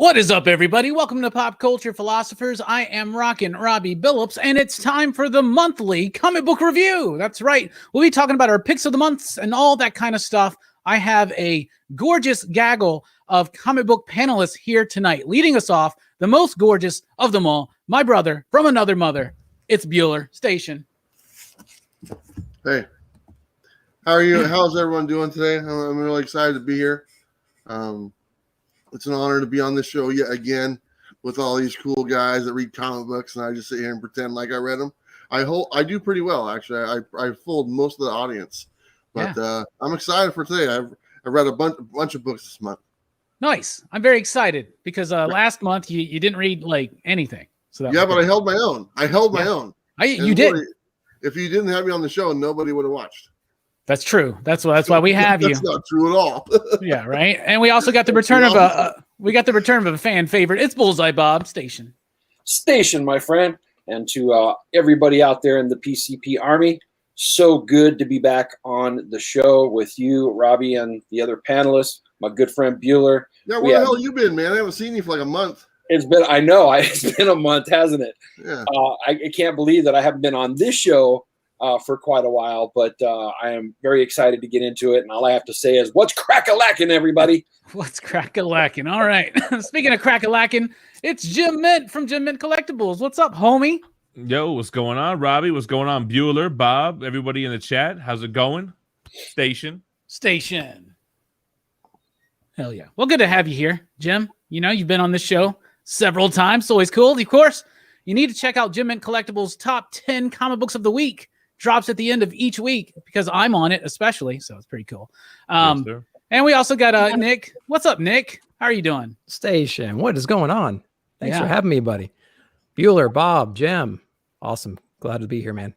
What is up, everybody? Welcome to Pop Culture Philosophers. I am Rockin Robbie Billups, and it's time for the monthly comic book review. That's right. We'll be talking about our picks of the months and all that kind of stuff. I have a gorgeous gaggle of comic book panelists here tonight. Leading us off, the most gorgeous of them all, my brother from another mother. It's Bueller. Station. Hey, how are you? How's everyone doing today? I'm really excited to be here. It's an honor to be on this show yet again with all these cool guys that read comic books, and I just sit here and pretend like I read them. I do pretty well, actually. I fooled most of the audience, but yeah. I'm excited for today. I've read a bunch of books this month. Nice. I'm very excited because last month you didn't read like anything. So that but I held my own. My own. You did. If you didn't have me on the show, nobody would have watched. That's true. That's why we have you. That's not true at all. Yeah, right. And we also got the return of a fan favorite. It's Bullseye Bob. Station, my friend, and to everybody out there in the PCP Army. So good to be back on the show with you, Robbie, and the other panelists. My good friend Bueller. Yeah, where the hell you been, man? I haven't seen you for like a month. It's been a month, hasn't it? Yeah. I can't believe that I haven't been on this show for quite a while, but I am very excited to get into it. And all I have to say is, what's crack-a-lackin', everybody? What's crack-a-lackin'? All right. Speaking of crack-a-lackin', it's Jim Mint from Jim Mint Collectibles. What's up, homie? Yo, what's going on, Robbie? What's going on, Bueller, Bob, everybody in the chat? How's it going? Station. Hell yeah. Well, good to have you here, Jim. You know, you've been on this show several times. It's always cool. Of course, you need to check out Jim Mint Collectibles' top 10 comic books of the week. Drops at the end of each week because I'm on it, especially. So it's pretty cool. Yes, and we also got Nick. What's up, Nick? How are you doing? Station. What is going on? Thanks for having me, buddy. Bueller, Bob, Jim. Awesome. Glad to be here, man.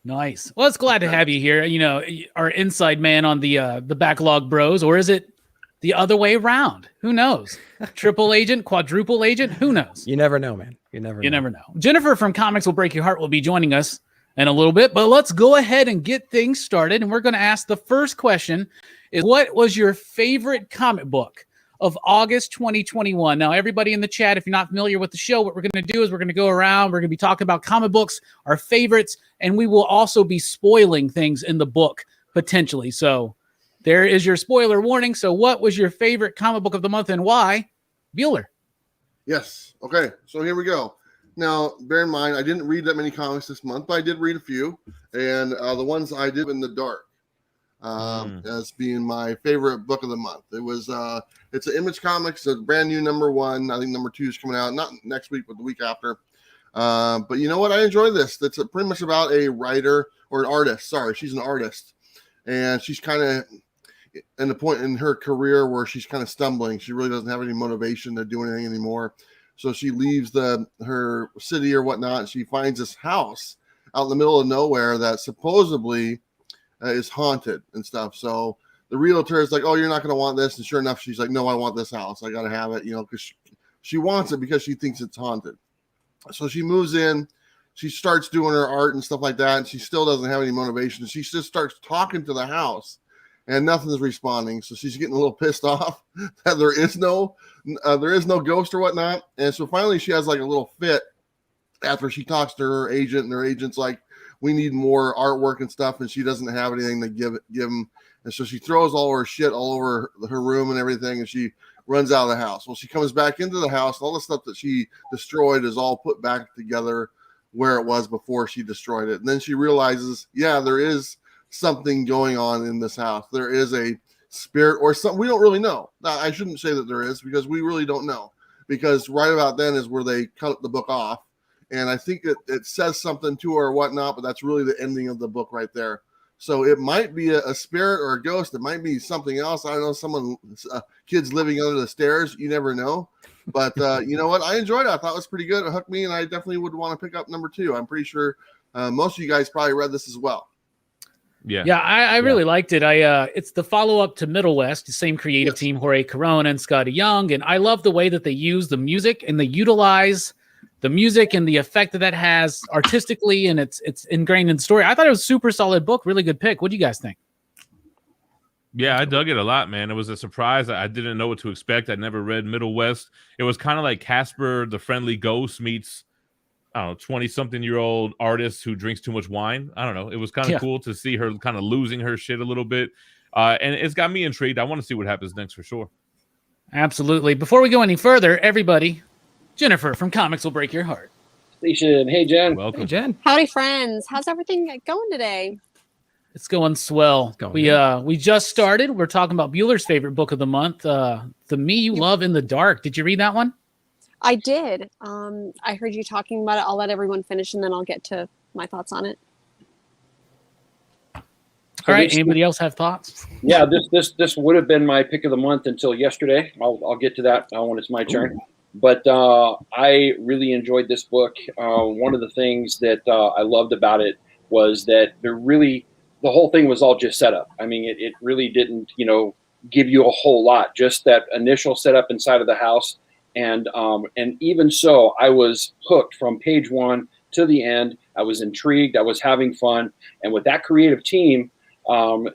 Nice. Well, it's glad to have you here. You know, our inside man on the Backlog Bros, or is it the other way around? Who knows? Triple agent, quadruple agent? Who knows? You never know, man. You never know. Jennifer from Comics Will Break Your Heart will be joining us in a little bit, but let's go ahead and get things started. And we're going to ask the first question is, what was your favorite comic book of August 2021? Now, everybody in the chat, if you're not familiar with the show, what we're going to do is we're going to go around, we're going to be talking about comic books, our favorites, and we will also be spoiling things in the book potentially. So there is your spoiler warning. So what was your favorite comic book of the month and why? Bueller. Yes. Okay. So here we go. Now, bear in mind, I didn't read that many comics this month, but I did read a few. And the ones I did in the dark as being my favorite book of the month. It was, it's an Image Comics, a brand new #1. I think #2 is coming out, not next week, but the week after. But you know what? I enjoy this. It's pretty much about a writer or an artist. Sorry, she's an artist. And she's kind of in the point in her career where she's kind of stumbling. She really doesn't have any motivation to do anything anymore. So she leaves her city or whatnot. And she finds this house out in the middle of nowhere that supposedly is haunted and stuff. So the realtor is like, "Oh, you're not going to want this." And sure enough, she's like, "No, I want this house. I got to have it," because she wants it because she thinks it's haunted. So she moves in. She starts doing her art and stuff like that. And she still doesn't have any motivation. She just starts talking to the house. And nothing's responding, so she's getting a little pissed off that there is no ghost or whatnot. And so finally, she has like a little fit after she talks to her agent, and her agent's like, "We need more artwork and stuff," and she doesn't have anything to give him. And so she throws all her shit all over her room and everything, and she runs out of the house. Well, she comes back into the house, and all the stuff that she destroyed is all put back together where it was before she destroyed it. And then she realizes, yeah, there is something going on in this house. There is a spirit or something. We don't really know. Now, I shouldn't say that there is, because we really don't know, because right about then is where they cut the book off. And I think it says something to her or whatnot, but that's really the ending of the book right there. So it might be a spirit or a ghost. It might be something else. I don't know, kids living under the stairs. You never know. But you know what? I enjoyed it. I thought it was pretty good. It hooked me, and I definitely would want to pick up #2. I'm pretty sure most of you guys probably read this as well. Yeah, I really liked it. It's the follow-up to Middle West, the same creative team, Jorge Corona and Scotty Young, and I love the way that they use the music and they utilize the music and the effect that has artistically, and it's ingrained in the story. I thought it was a super solid book, really good pick. What do you guys think? Yeah, I dug it a lot, man. It was a surprise. I didn't know what to expect. I never read Middle West. It was kind of like Casper the Friendly Ghost meets, I don't know, 20-something-year-old artist who drinks too much wine. I don't know. It was kind of cool to see her kind of losing her shit a little bit. And it's got me intrigued. I want to see what happens next for sure. Absolutely. Before we go any further, everybody, Jennifer from Comics Will Break Your Heart. Station. Hey, Jen. Welcome. Hey, Jen. Howdy, friends. How's everything going today? It's going swell. We just started. We're talking about Bueller's favorite book of the month, The Me You Love in the Dark. Did you read that one? I did. I heard you talking about it. I'll let everyone finish, and then I'll get to my thoughts on it. All right. Anybody else have thoughts? Yeah, this would have been my pick of the month until yesterday. I'll get to that when it's my turn. But I really enjoyed this book. One of the things that I loved about it was that the whole thing was all just set up. I mean, it really didn't, give you a whole lot. Just that initial setup inside of the house, and even so, I was hooked from page 1 to the end. I was intrigued. I was having fun, and with that creative team,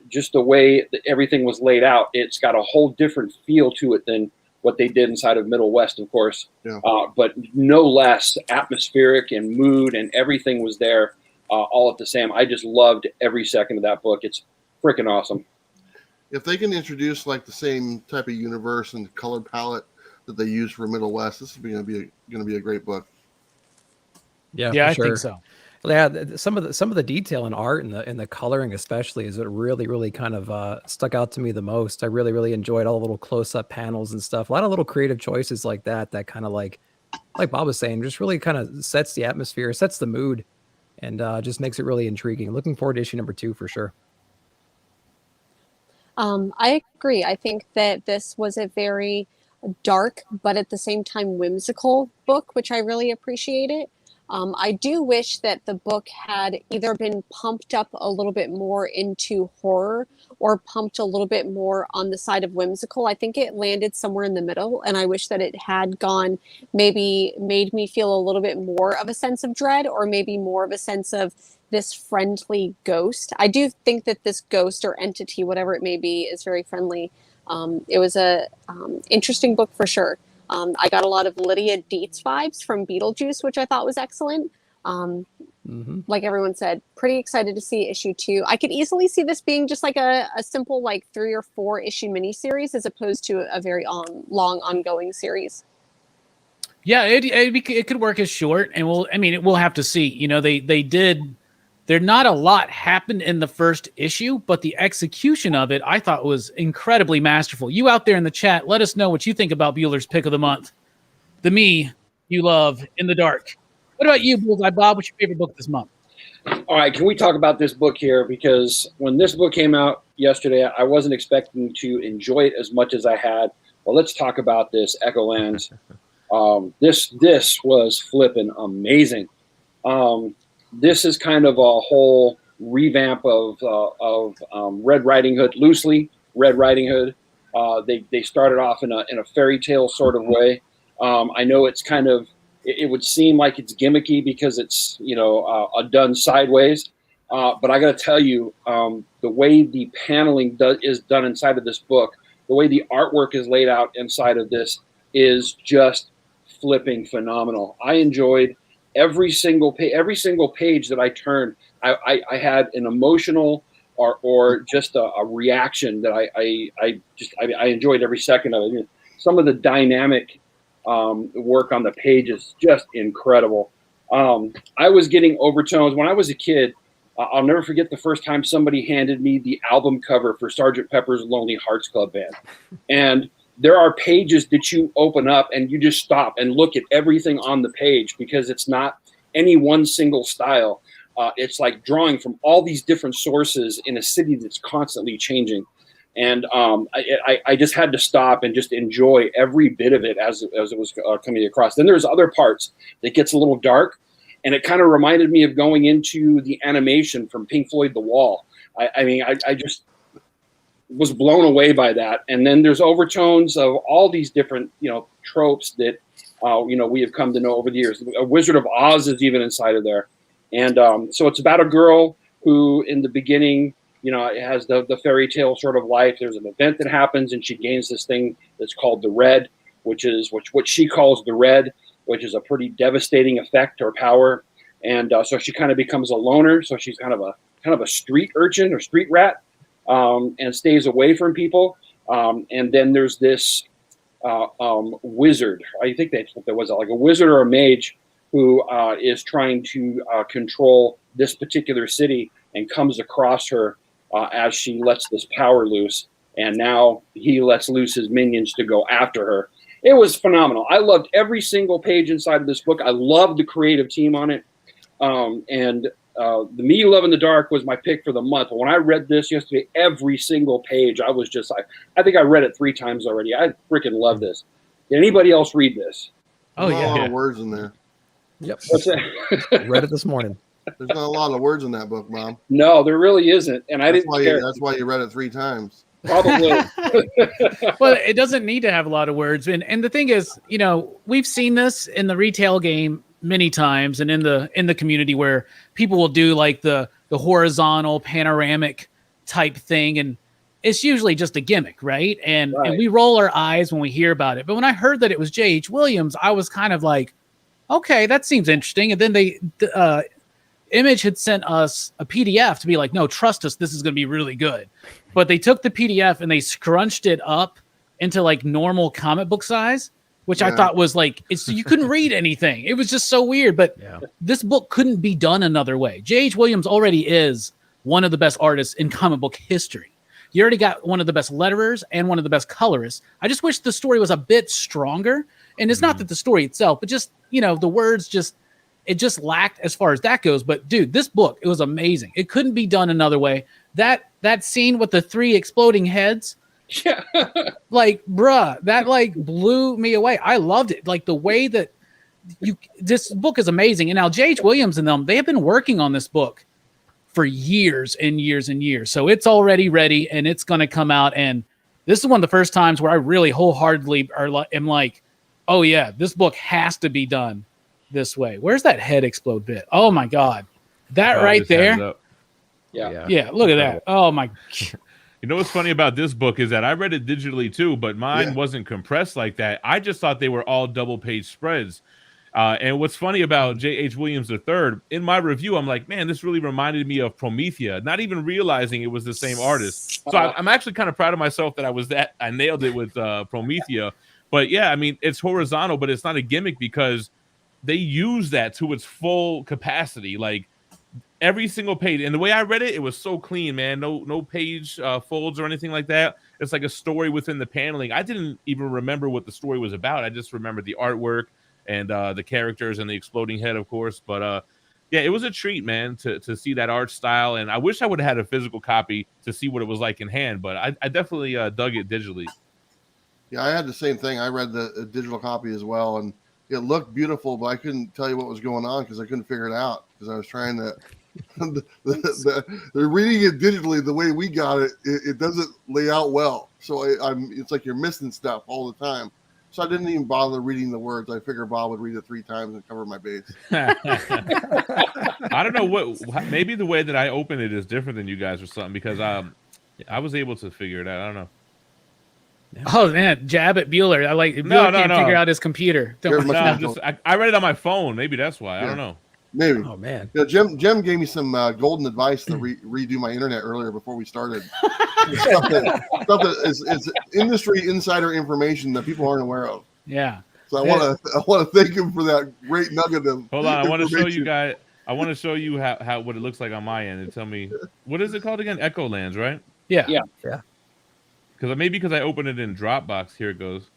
just the way that everything was laid out, it's got a whole different feel to it than what they did inside of Middle West, of course. Yeah. But no less atmospheric and mood, and everything was there. All at the same. I just loved every second of that book. It's freaking awesome. If they can introduce like the same type of universe and color palette that they use for Middle West, this is going to be a great book. Yeah, I sure. think so. Yeah, some of the detail and art and the coloring especially is what really kind of stuck out to me the most. I really enjoyed all the little close-up panels and stuff. A lot of little creative choices like that kind of like Bob was saying, just really kind of sets the atmosphere, sets the mood. And just makes it really intriguing. Looking forward to issue number 2 for sure. I agree. I think that this was a very dark, but at the same time whimsical book, which I really appreciated. I do wish that the book had either been pumped up a little bit more into horror or pumped a little bit more on the side of whimsical. I think it landed somewhere in the middle, and I wish that it had gone, maybe made me feel a little bit more of a sense of dread, or maybe more of a sense of this friendly ghost. I do think that this ghost or entity, whatever it may be, is very friendly. It was a interesting book for sure. I got a lot of Lydia Dietz vibes from Beetlejuice, which I thought was excellent. Like everyone said, pretty excited to see issue 2. I could easily see this being just like a simple like 3 or 4 issue miniseries as opposed to a very long ongoing series. Yeah, it could work as short, and we'll have to see. Not a lot happened in the first issue, but the execution of it I thought was incredibly masterful. You out there in the chat, let us know what you think about Bueller's pick of the month, The Me You Love in the Dark. What about you, Bullseye Bob? What's your favorite book this month? All right, can we talk about this book here? Because when this book came out yesterday, I wasn't expecting to enjoy it as much as I had. Well, let's talk about this, Echolands. This was flipping amazing. This is kind of a whole revamp of Red Riding Hood, loosely Red Riding Hood. They started off in a fairy tale sort of way. I know it's kind of, it would seem like it's gimmicky because it's done sideways, but I got to tell you, the way the paneling is done inside of this book, the way the artwork is laid out inside of this is just flipping phenomenal. I enjoyed every single page that I turned. I had an emotional or just a reaction that I enjoyed every second of it. Some of the dynamic work on the page is just incredible. I was getting overtones when I was a kid. I'll never forget the first time somebody handed me the album cover for Sgt. Pepper's Lonely Hearts Club Band, and there are pages that you open up and you just stop and look at everything on the page because it's not any one single style. It's like drawing from all these different sources in a city that's constantly changing. And I just had to stop and just enjoy every bit of it as it was coming across. Then there's other parts that gets a little dark, and it kind of reminded me of going into the animation from Pink Floyd The Wall. I just was blown away by that. And then there's overtones of all these different, tropes that, we have come to know over the years. A Wizard of Oz is even inside of there. And so it's about a girl who in the beginning, it has the fairy tale sort of life. There's an event that happens, and she gains this thing that's called the red, which what she calls the red, which is a pretty devastating effect or power. And so she kind of becomes a loner. So she's kind of a street urchin or street rat, and stays away from people. And then there's this wizard. I think there was like a wizard or a mage who is trying to control this particular city, and comes across her as she lets this power loose. And now he lets loose his minions to go after her. It was phenomenal. I loved every single page inside of this book. I loved the creative team on it. And The Me You Love in the Dark was my pick for the month. But when I read this yesterday, every single page, I was just like, I think I read it 3 times already. I freaking love this. Did anybody else read this? Oh, There's not a lot yeah. of words in there. Yep. What's that? Read it this morning. There's not a lot of words in that book, Mom. No, there really isn't. And I didn't care. That's why you read it 3 times. Probably. Well, it doesn't need to have a lot of words. And the thing is, we've seen this in the retail game many times, and in the community where people will do like the horizontal panoramic type thing, and it's usually just a gimmick, right? And we roll our eyes when we hear about it. But when I heard that it was J.H. Williams, I was kind of like, okay, that seems interesting. And then Image had sent us a PDF to be like, no, trust us, this is going to be really good. But they took the PDF and they scrunched it up into like normal comic book size, which I thought was like, you couldn't read anything. It was just so weird. But this book couldn't be done another way. J.H. Williams already is one of the best artists in comic book history. You already got one of the best letterers and one of the best colorists. I just wish the story was a bit stronger. And it's not that the story itself, but just, the words it just lacked as far as that goes. But dude, this book, it was amazing. It couldn't be done another way. That scene with the 3 exploding heads, like, bruh, that like blew me away. I loved it. Like the way that this book is amazing. And now J.H. Williams and them, they have been working on this book for years and years and years. So it's already ready and it's going to come out. And this is one of the first times where I really wholeheartedly am like, oh yeah, this book has to be done this way. Where's that head explode bit? Oh my God. That right there. Yeah. Look at that. Oh my. You know what's funny about this book is that I read it digitally too, but mine wasn't compressed like that. I just thought they were all double page spreads. And what's funny about J.H. Williams III, in my review, I'm like, man, this really reminded me of Promethea, not even realizing it was the same artist. So I'm actually kind of proud of myself that I nailed it with Promethea. But yeah, I mean, it's horizontal, but it's not a gimmick because they use that to its full capacity. Like every single page, and the way I read it, it was so clean, man. No page folds or anything like that. It's like a story within the paneling. I didn't even remember what the story was about. I just remembered the artwork and the characters and the exploding head, of course. But yeah, it was a treat, man, to see that art style. And I wish I would have had a physical copy to see what it was like in hand. But I definitely dug it digitally. Yeah, I had the same thing. I read the digital copy as well, and it looked beautiful, but I couldn't tell you what was going on because I couldn't figure it out because I was trying to. They're reading it digitally the way we got it. It doesn't lay out well, so it's like you're missing stuff all the time. So I didn't even bother reading the words. I figured Bob would read it 3 times and cover my base. I don't know maybe the way that I open it is different than you guys or something because I was able to figure it out. I don't know. Oh man, jab at Bueller. I like Bueller can't figure out his computer. I read it on my phone. Maybe that's why. I don't know. Maybe. Oh man. Jim gave me some golden advice to redo my internet earlier before we started. stuff that is industry insider information that people aren't aware of. Yeah. So I want to thank him for that great nugget of. Hold on, I want to show you guys. I want to show you how what it looks like on my end and tell me what is it called again? Echolands, right? Yeah. Because I opened it in Dropbox. Here it goes.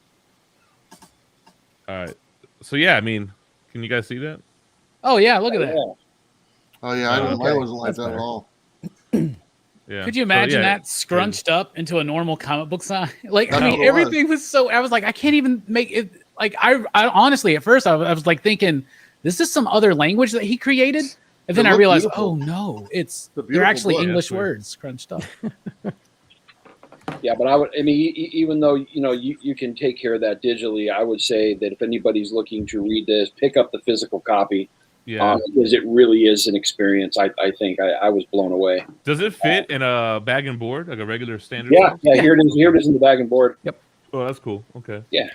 All right. So yeah, I mean, can you guys see that? Oh yeah, look at that. Oh yeah, mine wasn't like that at all. Yeah. Could you imagine that scrunched up into a normal comic book size? Like, I mean, everything was so. I was like, I can't even make it. Like, I honestly, at first, I was like thinking, this is some other language that he created, and then I realized, oh no, they're actually English words scrunched up. Yeah, but I mean, even though you can take care of that digitally, I would say that if anybody's looking to read this, pick up the physical copy Yeah, because it really is an experience. I think I was blown away. Does it fit in a bag and board, like a regular standard? Yeah, size? yeah. Here it is. Here it is in the bag and board. Yep. Oh, that's cool. Okay. Yeah.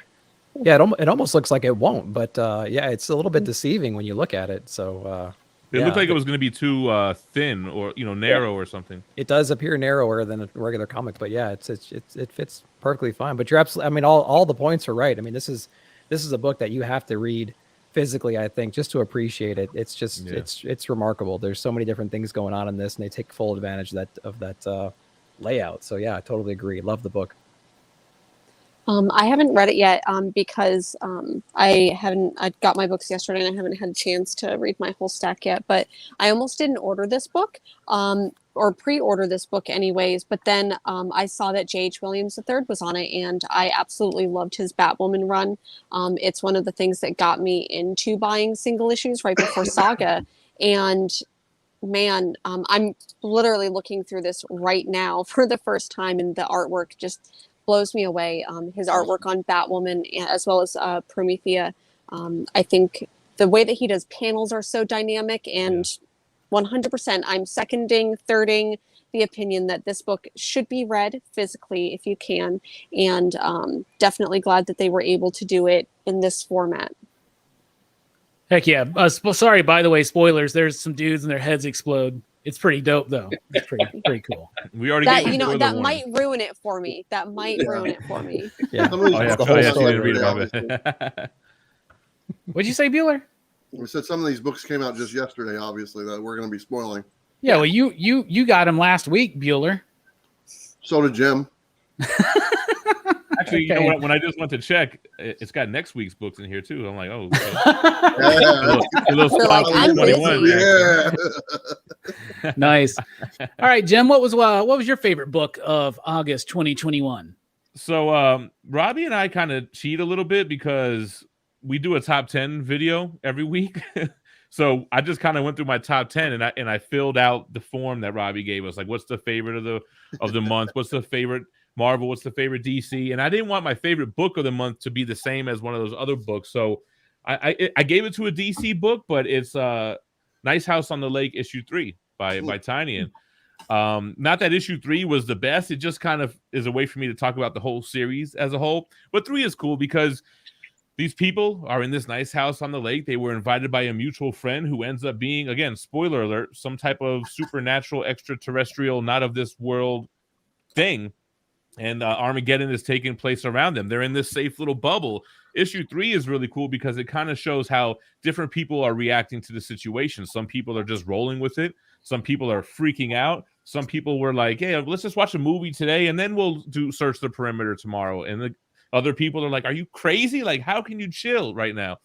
Yeah, it almost looks like it won't, but yeah, it's a little bit deceiving when you look at it. So It looked like it was going to be too thin or narrow or something. it does appear narrower than a regular comic, but yeah, it fits perfectly fine. But you're absolutely, I mean, all the points are right. I mean, this is a book that you have to read physically, I think, just to appreciate it. It's just it's remarkable. There's so many different things going on in this, and they take full advantage of that layout. So yeah, I totally agree. Love the book. I haven't read it yet because I got my books yesterday and I haven't had a chance to read my whole stack yet. But I almost didn't order this book or pre-order this book anyways. But then I saw that J.H. Williams III was on it, and I absolutely loved his Batwoman run. It's one of the things that got me into buying single issues right before Saga. And man, I'm literally looking through this right now for the first time, and the artwork just blows me away. His artwork on Batwoman as well as Promethea. I think the way that he does panels are so dynamic, and 100% I'm thirding the opinion that this book should be read physically if you can, and definitely glad that they were able to do it in this format. Heck yeah. Sorry, by the way, spoilers. There's some dudes and their heads explode. It's pretty dope, though. It's pretty cool. We already that might ruin it for me. That might ruin it for me. Yeah. Read about it. What'd you say, Bueller? We said some of these books came out just yesterday, obviously, that we're going to be spoiling. Yeah, well, you got them last week, Bueller. So did Jim. Actually, you know what? When I just went to check, it's got next week's books in here too. I'm like, oh, a little spot like, I'm 21. Yeah. Nice. All right, Jim, what was your favorite book of August 2021? So Robbie and I kind of cheat a little bit because we do a top 10 video every week. So I just kind of went through my top 10 and I filled out the form that Robbie gave us. Like, what's the favorite of the month? What's the favorite Marvel? What's the favorite DC? And I didn't want my favorite book of the month to be the same as one of those other books. So I gave it to a DC book, but it's Nice House on the Lake issue 3 by Tynion. Not that issue 3 was the best. It just kind of is a way for me to talk about the whole series as a whole. But 3 is cool because these people are in this nice house on the lake. They were invited by a mutual friend who ends up being, again, spoiler alert, some type of supernatural, extraterrestrial, not of this world thing. And Armageddon is taking place around them. They're in this safe little bubble. Issue 3 is really cool because it kind of shows how different people are reacting to the situation. Some people are just rolling with it. Some people are freaking out. Some people were like, hey, let's just watch a movie today and then we'll search the perimeter tomorrow. And the other people are like, are you crazy? Like, how can you chill right now?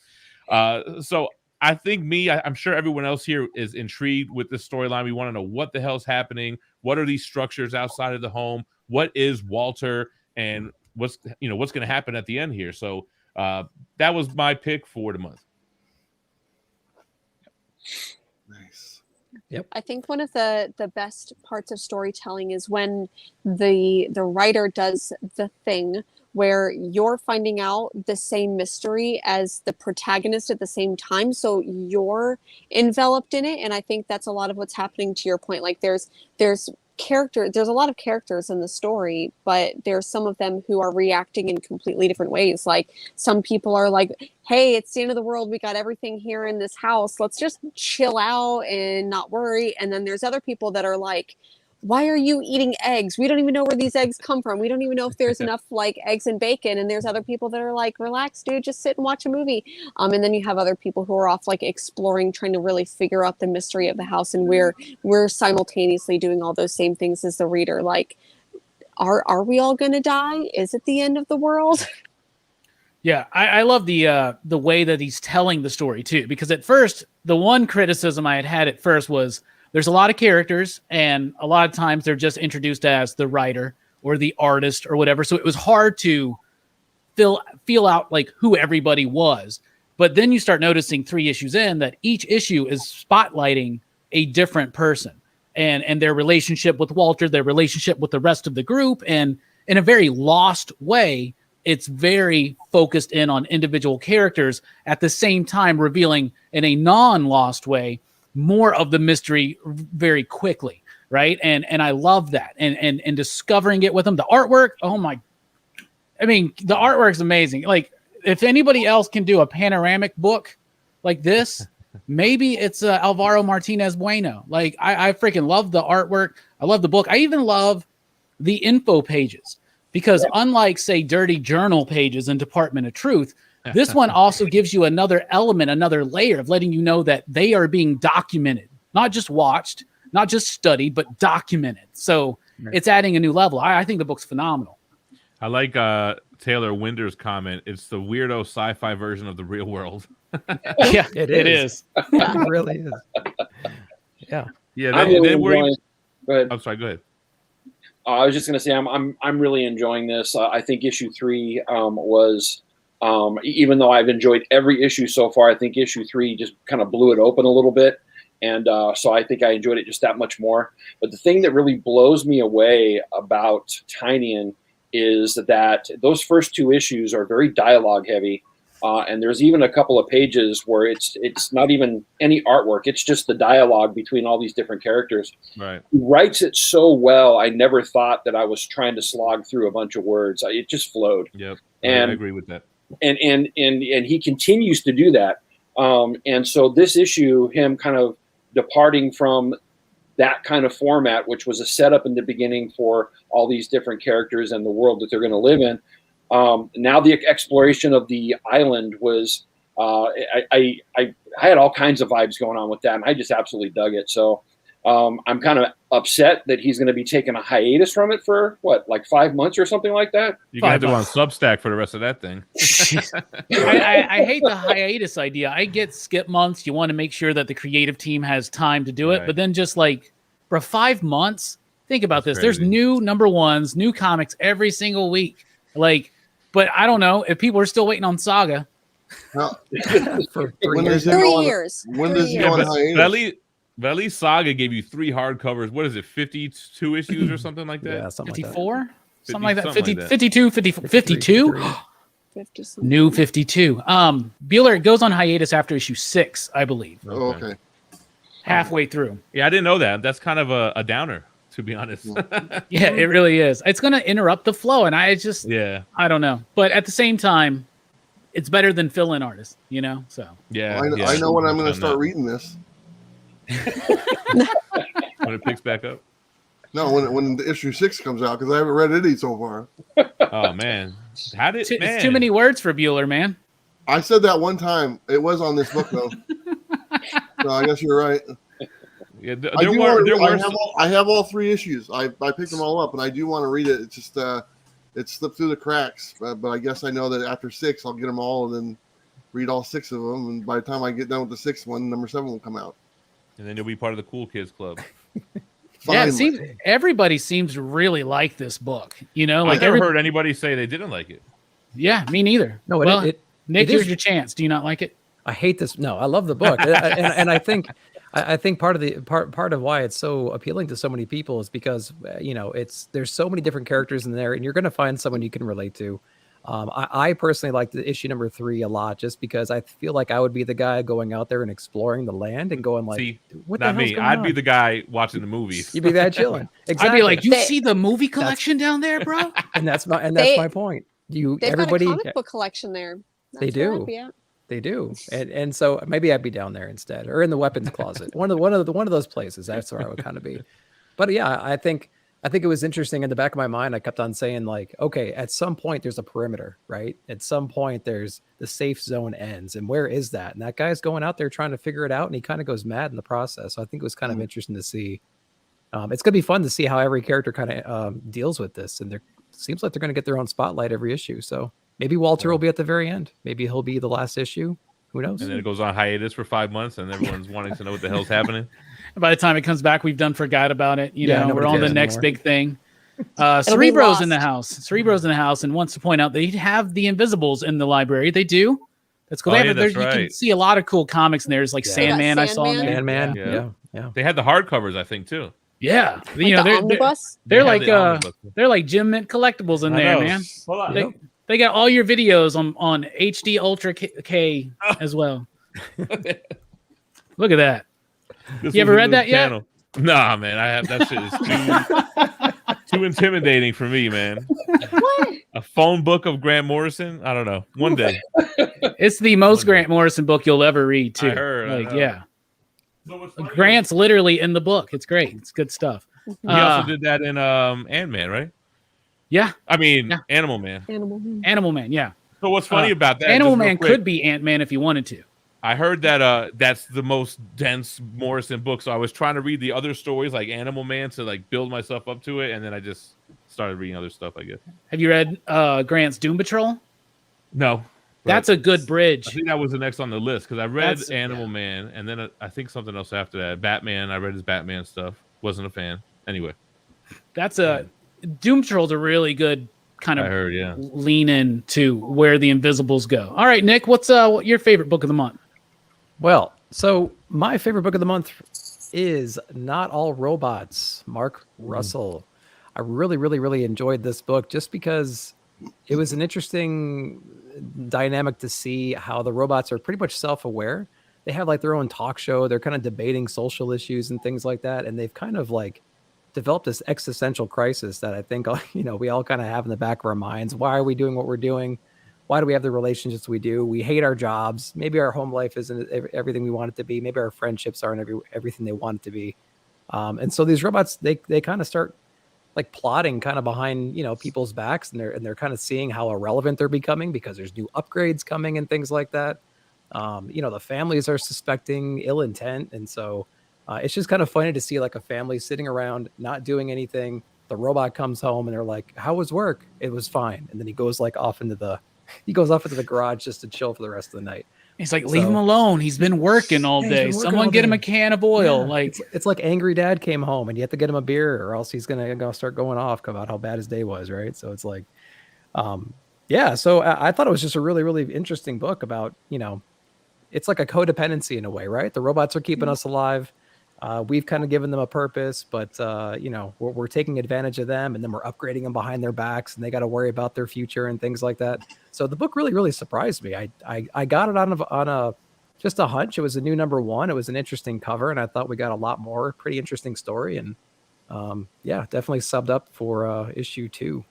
So I think I'm sure everyone else here is intrigued with this storyline. We want to know what the hell's happening. What are these structures outside of the home? What is Walter? And what's going to happen at the end here? So that was my pick for the month. Nice. Yep. I think one of the best parts of storytelling is when the writer does the thing where you're finding out the same mystery as the protagonist at the same time, so you're enveloped in it. And I think that's a lot of what's happening, to your point. Like there's a lot of characters in the story, but there's some of them who are reacting in completely different ways. Like some people are like, hey, it's the end of the world, we got everything here in this house, let's just chill out and not worry. And then there's other people that are like, why are you eating eggs? We don't even know where these eggs come from. We don't even know if there's enough like eggs and bacon. And there's other people that are like, relax, dude, just sit and watch a movie. And then you have other people who are off like exploring, trying to really figure out the mystery of the house. And we're simultaneously doing all those same things as the reader. Like, are we all going to die? Is it the end of the world? Yeah, I love the way that he's telling the story too, because at first, the one criticism I had at first was there's a lot of characters, and a lot of times they're just introduced as the writer or the artist or whatever. So it was hard to feel out like who everybody was. But then you start noticing 3 issues in that each issue is spotlighting a different person and their relationship with Walter, their relationship with the rest of the group. And in a very lost way, it's very focused in on individual characters, at the same time revealing in a non-Lost way more of the mystery very quickly, right? And I love that, and discovering it with them. The artwork, the artwork's amazing. Like, if anybody else can do a panoramic book like this, maybe it's Alvaro Martinez Bueno. Like, I freaking love the artwork. I love the book. I even love the info pages, because unlike, say, dirty journal pages in Department of Truth, this one also gives you another element, another layer of letting you know that they are being documented, not just watched, not just studied, but documented. So it's adding a new level. I think the book's phenomenal. I like Taylor Winder's comment. It's the weirdo sci-fi version of the real world. Yeah, it is. It really is. Yeah. Yeah. Go ahead. I'm sorry. Go ahead. I was just going to say I'm really enjoying this. I think issue 3 was, even though I've enjoyed every issue so far, I think issue 3 just kind of blew it open a little bit, and so I think I enjoyed it just that much more. But the thing that really blows me away about Tynion is that those first 2 issues are very dialogue heavy, and there's even a couple of pages where it's not even any artwork; it's just the dialogue between all these different characters. Right. He writes it so well. I never thought that I was trying to slog through a bunch of words. It just flowed. Yep. And I agree with that. And he continues to do that. And so this issue, him kind of departing from that kind of format, which was a setup in the beginning for all these different characters and the world that they're going to live in. Now the exploration of the island was, I had all kinds of vibes going on with that, and I just absolutely dug it. So I'm kind of upset that he's going to be taking a hiatus from it for like 5 months or something like that. You can have to go on Substack for the rest of that thing. I hate the hiatus idea. I get skip months. You want to make sure that the creative team has time to do it, but then just like for 5 months, think about this. There's new #1s, new comics every single week. Like, but I don't know if people are still waiting on Saga. Well, For when 3 does years. he 3 go on- years. When 3 does he years. go on But hiatus? at least Saga gave you 3 hardcovers. What is it, 52 issues or something like that? Yeah, something like that. 54? Something like that. something like that. 52, 52? 50 New 52. Bueller goes on hiatus after issue 6, I believe. Oh, okay. Halfway through. Yeah, I didn't know that. That's kind of a downer, to be honest. Yeah, it really is. It's going to interrupt the flow, and I don't know. But at the same time, it's better than fill-in artists, So Yeah. I know when I'm going to 100% start not. reading this. When it picks back up. No, when the issue 6 comes out, because I haven't read any so far. Oh man, it's too many words for Bueller, man. I said that one time. It was on this book though. So I guess you're right. Yeah, I have all 3 issues. I picked them all up, and I do want to read it. It's just it slipped through the cracks. But I guess I know that after 6, I'll get them all and then read all 6 of them. And by the time I get done with the 6th one, number 7 will come out. And then you'll be part of the cool kids club. Yeah, it seems everybody seems to really like this book. I never heard anybody say they didn't like it. Yeah, me neither. No, Nick, here's your chance. Do you not like it? I hate this. No, I love the book, and I think part of why it's so appealing to so many people is because there's so many different characters in there, and you're going to find someone you can relate to. I personally like the issue number 3 a lot, just because I feel like I would be the guy going out there and exploring the land and going like, see, what not the hell's me. going I'd on? be the guy watching the movies. You'd be that chilling. Exactly. I'd be like, you see the movie collection down there, bro? and that's my point. They've Everybody got a comic book collection there. They do. They do, and so maybe I'd be down there instead, or in the weapons closet. one of those places. That's where I would kind of be. But yeah, I think it was interesting. In the back of my mind, I kept on saying like, okay, at some point there's a perimeter, right? At some point there's the safe zone ends, and where is that? And that guy's going out there trying to figure it out, and he kind of goes mad in the process. So I think it was kind of interesting to see. It's gonna be fun to see how every character kind of deals with this, and it seems like they're gonna get their own spotlight every issue. So. Maybe Walter will be at the very end. Maybe he'll be the last issue. Who knows? And then it goes on hiatus for 5 months, and everyone's wanting to know what the hell's happening. And by the time it comes back, we've forgot about it. We're on the next anymore. big thing. Cerebro's in the house. Cerebro's in the house and wants to point out they have the Invisibles in the library. They do. That's cool. Oh, that's You right. can see a lot of cool comics in there. There's like Sandman. I saw in there. Sandman. Yeah. Yeah. They had the hardcovers, I think, too. Yeah, Like the omnibus. they're They had like the omnibus. they're like Jim Mint collectibles in I there, know. man. Hold on. They- They got all your videos on HD Ultra K as well. Look at that. You ever read that yet? Nah, man. I have that shit is too intimidating for me, man. What? A phone book of Grant Morrison? I don't know. One day. It's the most Grant Morrison book you'll ever read, too. I heard. Yeah. So Grant's literally in the book. It's great. It's good stuff. He also did that in Ant-Man, right? Yeah. I mean, Animal Man. Animal Man, yeah. So what's funny about that? Animal Man could be Ant-Man if you wanted to. I heard that that's the most dense Morrison book, so I was trying to read the other stories like Animal Man to like build myself up to it, and then I just started reading other stuff, I guess. Have you read Grant's Doom Patrol? No. That's a good bridge. I think that was the next on the list because I read Animal Man, and then I think something else after that. Batman. I read his Batman stuff. Wasn't a fan. Anyway. Doom Patrol's a really good kind of I heard, lean in to where the Invisibles go. All right, Nick, what's your favorite book of the month? Well, so my favorite book of the month is Not All Robots, Mark Russell. I really, really, really enjoyed this book just because it was an interesting dynamic to see how the robots are pretty much self-aware. They have like their own talk show. They're kind of debating social issues and things like that. And they've kind of like developed this existential crisis that I think, we all kind of have in the back of our minds. Why are we doing what we're doing? Why do we have the relationships we do? We hate our jobs. Maybe our home life isn't everything we want it to be. Maybe our friendships aren't everything they want it to be. And so these robots, they kind of start like plotting kind of behind, people's backs, and they're kind of seeing how irrelevant they're becoming because there's new upgrades coming and things like that. The families are suspecting ill intent. And so it's just kind of funny to see like a family sitting around, not doing anything. The robot comes home and they're like, how was work? It was fine. And then he goes off into the garage just to chill for the rest of the night. He's like, leave him alone. He's been working all day. Someone get him a can of oil. Yeah, it's like angry dad came home and you have to get him a beer or else he's going to start going off about how bad his day was. Right. So it's like, so I thought it was just a really, really interesting book about, it's like a codependency in a way, right? The robots are keeping us alive. We've kind of given them a purpose, but we're taking advantage of them, and then we're upgrading them behind their backs, and they got to worry about their future and things like that. So the book really, really surprised me. I got it on just a hunch. It was a new #1. It was an interesting cover, and I thought we got a lot more. Pretty interesting story, and definitely subbed up for issue 2.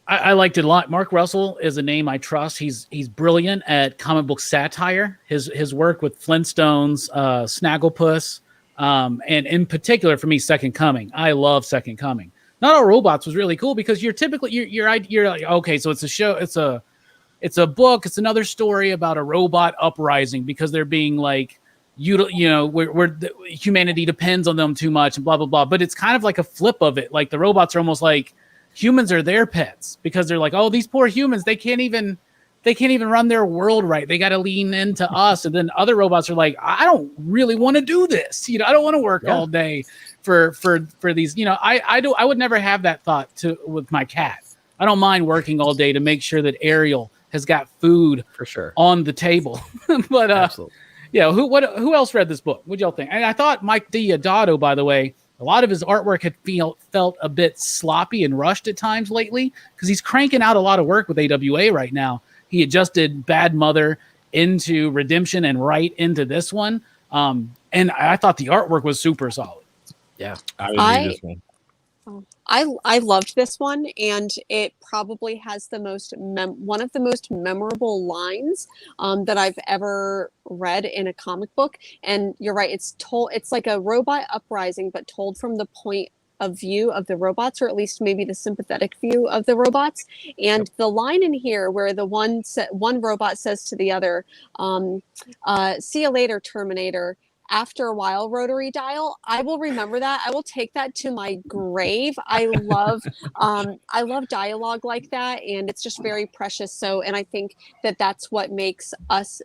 I liked it a lot. Mark Russell is a name I trust. He's brilliant at comic book satire. His work with Flintstones, Snagglepuss. And in particular for me, Second Coming. I love Second Coming. Not All Robots was really cool because you're typically you're like, okay, so it's a show, it's a book, it's another story about a robot uprising because they're being like, where humanity depends on them too much and blah blah blah. But it's kind of like a flip of it. Like the robots are almost like humans are their pets because they're like, oh, these poor humans, they can't even run their world right. They got to lean into us. And then other robots are like, I don't really want to do this. I don't want to work all day for these, I would never have that thought with my cat. I don't mind working all day to make sure that Ariel has got food for sure on the table. But absolutely. Who else read this book? What'd y'all think? And I thought Mike Deodato, by the way, a lot of his artwork had felt a bit sloppy and rushed at times lately because he's cranking out a lot of work with AWA right now. He adjusted Bad Mother into Redemption and right into this one. And I thought the artwork was super solid. Yeah. I this one. I loved this one, and it probably has the most one of the most memorable lines that I've ever read in a comic book. And you're right, it's like a robot uprising, but told from the point of view of the robots, or at least maybe the sympathetic view of the robots. And the line in here where the one robot says to the other, see you later, Terminator. After a while, rotary dial. I will remember that. I will take that to my grave. I love dialogue like that, and it's just very precious. So, and I think that that's what makes us,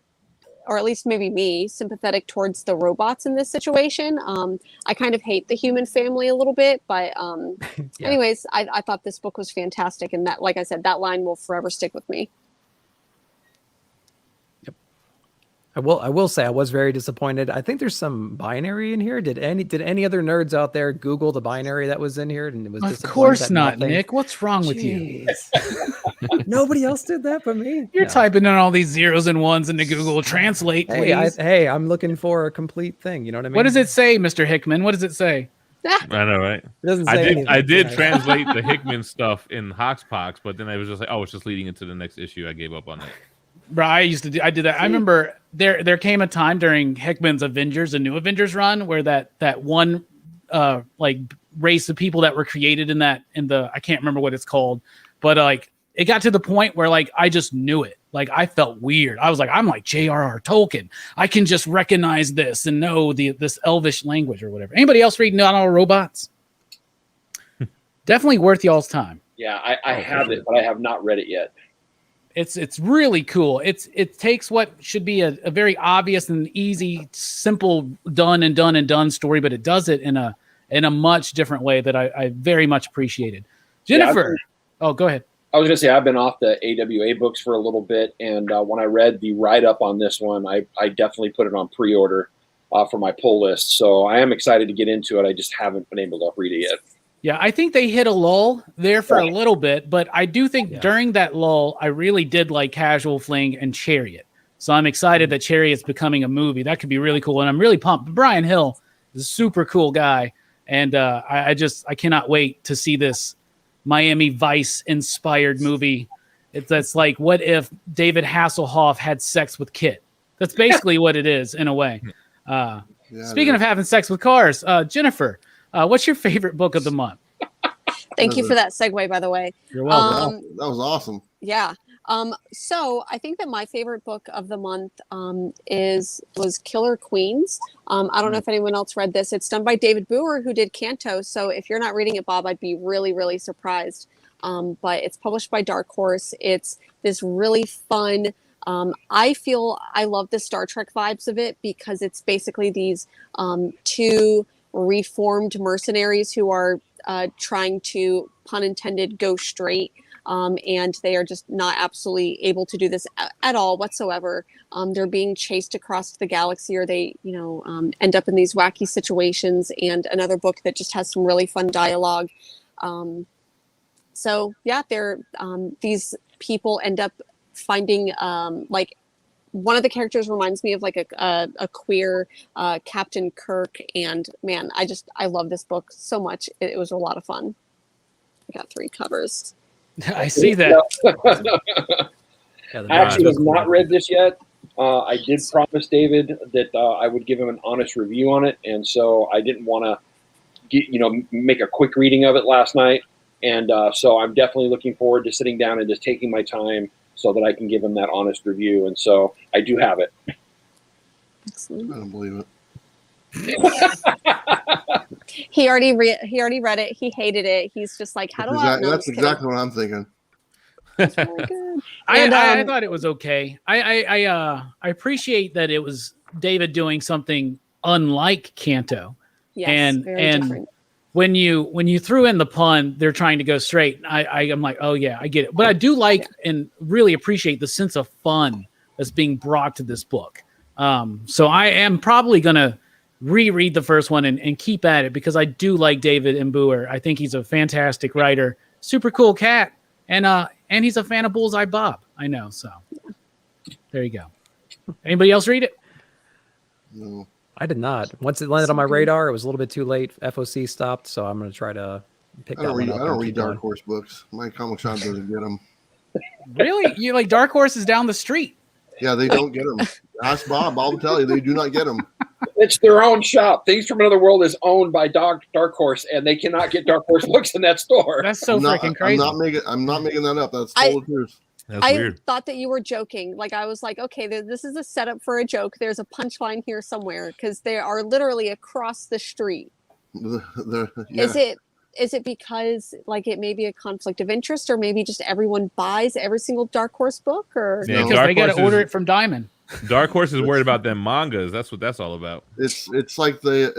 or at least maybe me, sympathetic towards the robots in this situation. I kind of hate the human family a little bit, but anyways, I thought this book was fantastic, and that, like I said, that line will forever stick with me. I will say I was very disappointed. I think there's some binary in here. Did any other nerds out there Google the binary that was in here? And it was of course not, Nick. What's wrong with you? Nobody else did that but me. You're No. typing in all these zeros and ones into Google Translate, please. Hey, I'm looking for a complete thing. You know what I mean? What does it say, Mr. Hickman? What does it say? I know, right? It doesn't say anything. I did Yeah. translate the Hickman stuff in Hoxpox, but then I was just like, oh, it's just leading into the next issue. I gave up on that. Bro, I did that. I remember there came a time during Hickman's Avengers, a new Avengers run, where that one like race of people that were created in the I can't remember what it's called, but like it got to the point where like I just knew it. Like I felt weird. I was like, I'm like J.R.R. Tolkien. I can just recognize this and know this Elvish language or whatever. Anybody else reading Not All Robots? Definitely worth y'all's time. Yeah, I have it, but I have not read it yet. It's really cool. It takes what should be a very obvious and easy, simple, done story, but it does it in a much different way that I very much appreciated. Jennifer, go ahead. I was going to say I've been off the AWA books for a little bit, and when I read the write-up on this one, I definitely put it on pre-order for my pull list. So I am excited to get into it. I just haven't been able to read it yet. Yeah, I think they hit a lull there for a little bit, but I do think during that lull, I really did like Casual Fling and Chariot. So I'm excited that Chariot's becoming a movie. That could be really cool, and I'm really pumped. Brian Hill is a super cool guy, and I cannot wait to see this Miami Vice inspired movie. That's like, what if David Hasselhoff had sex with Kit? That's basically what it is in a way. Speaking of having sex with cars, Jennifer, what's your favorite book of the month? Thank you for that segue, by the way. You're welcome. That was awesome. Yeah. So I think that my favorite book of the month was Killer Queens. I don't know if anyone else read this. It's done by David Bueller, who did Canto. So if you're not reading it, Bob, I'd be really, really surprised. But it's published by Dark Horse. It's this really fun. I love the Star Trek vibes of it because it's basically these two reformed mercenaries who are trying to, pun intended, go straight. And they are just not absolutely able to do this at all whatsoever. They're being chased across the galaxy, or they, end up in these wacky situations. And another book that just has some really fun dialogue. They're these people end up finding like one of the characters reminds me of like a queer Captain Kirk. And man, I love this book so much. It was a lot of fun. I got 3 covers. I see that. I actually have not read this yet. I did promise David that I would give him an honest review on it, and so I didn't want to make a quick reading of it last night. And so I'm definitely looking forward to sitting down and just taking my time so that I can give him that honest review. And so I do have it. Excellent. I don't believe it. He already read it. He hated it. He's just like, how do I? No, that's exactly what I'm thinking. It's really good. I thought it was okay. I appreciate that it was David doing something unlike Canto. Yes, very different. When you threw in the pun, they're trying to go straight. I'm like, oh yeah, I get it. But I do like and really appreciate the sense of fun that's being brought to this book. So I am probably gonna reread the first one and keep at it because I do like David Bueller. I think he's a fantastic writer, super cool cat, and he's a fan of Bullseye Bob. I know, so there you go. Anybody else read it? No. I did not. Once it landed on my radar, it was a little bit too late. FOC stopped, so I'm going to try to pick that one up. I don't read Dark Horse books. My comic shop doesn't get them. Really? You like Dark Horse is down the street? Yeah, they don't get them. Ask Bob. Bob will tell you they do not get them. It's their own shop. Things from Another World is owned by Dark Horse, and they cannot get Dark Horse books in that store. That's so freaking crazy. I'm not making that up. That's total truth. That's weird. Thought that you were joking. Like I was like, okay, this is a setup for a joke. There's a punchline here somewhere because they are literally across the street. Is it because like it may be a conflict of interest, or maybe just everyone buys every single Dark Horse book, or because they got to order it from Diamond. Dark Horse is worried about them mangas. That's what that's all about. It's like they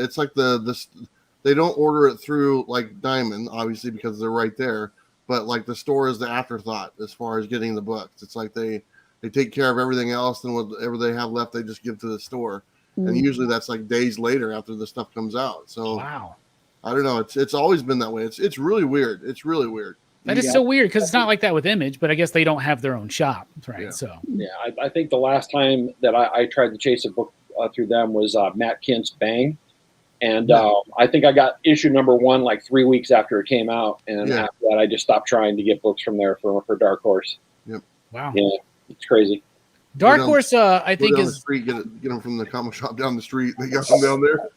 don't order it through like Diamond, obviously because they're right there. But like the store is the afterthought as far as getting the books. It's like they take care of everything else, and whatever they have left, they just give to the store. Mm-hmm. And usually that's like days later after the stuff comes out. So wow, I don't know. It's always been that way. It's really weird. It's really weird. That is so weird because it's not like that with Image, but I guess they don't have their own shop, right? Yeah. So Yeah, I think the last time that I tried to chase a book through them was Matt Kint's Bang. And I think I got issue number 1 like 3 weeks after it came out. And after that, I just stopped trying to get books from there for Dark Horse. Yep. Wow. Yeah, it's crazy. Dark Horse, I think down is the street, get them from the comic shop down the street. They got them down there,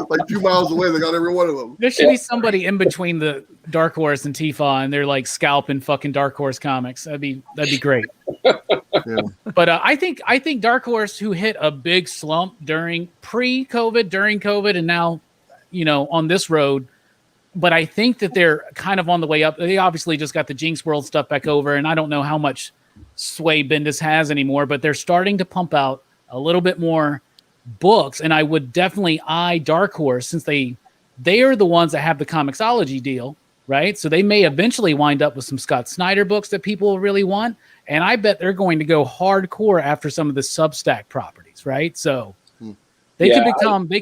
like 2 miles away. They got every one of them. there should be somebody in between the Dark Horse and Tifa, and they're like scalping fucking Dark Horse comics. That'd be great. Yeah. But I think Dark Horse, who hit a big slump during pre-COVID, during COVID, and now, on this road. But I think that they're kind of on the way up. They obviously just got the Jinx World stuff back over, and I don't know how much sway Bendis has anymore, but they're starting to pump out a little bit more books. And I would definitely eye Dark Horse, since they are the ones that have the Comixology deal, right? So they may eventually wind up with some Scott Snyder books that people really want. And I bet they're going to go hardcore after some of the Substack properties, right? So they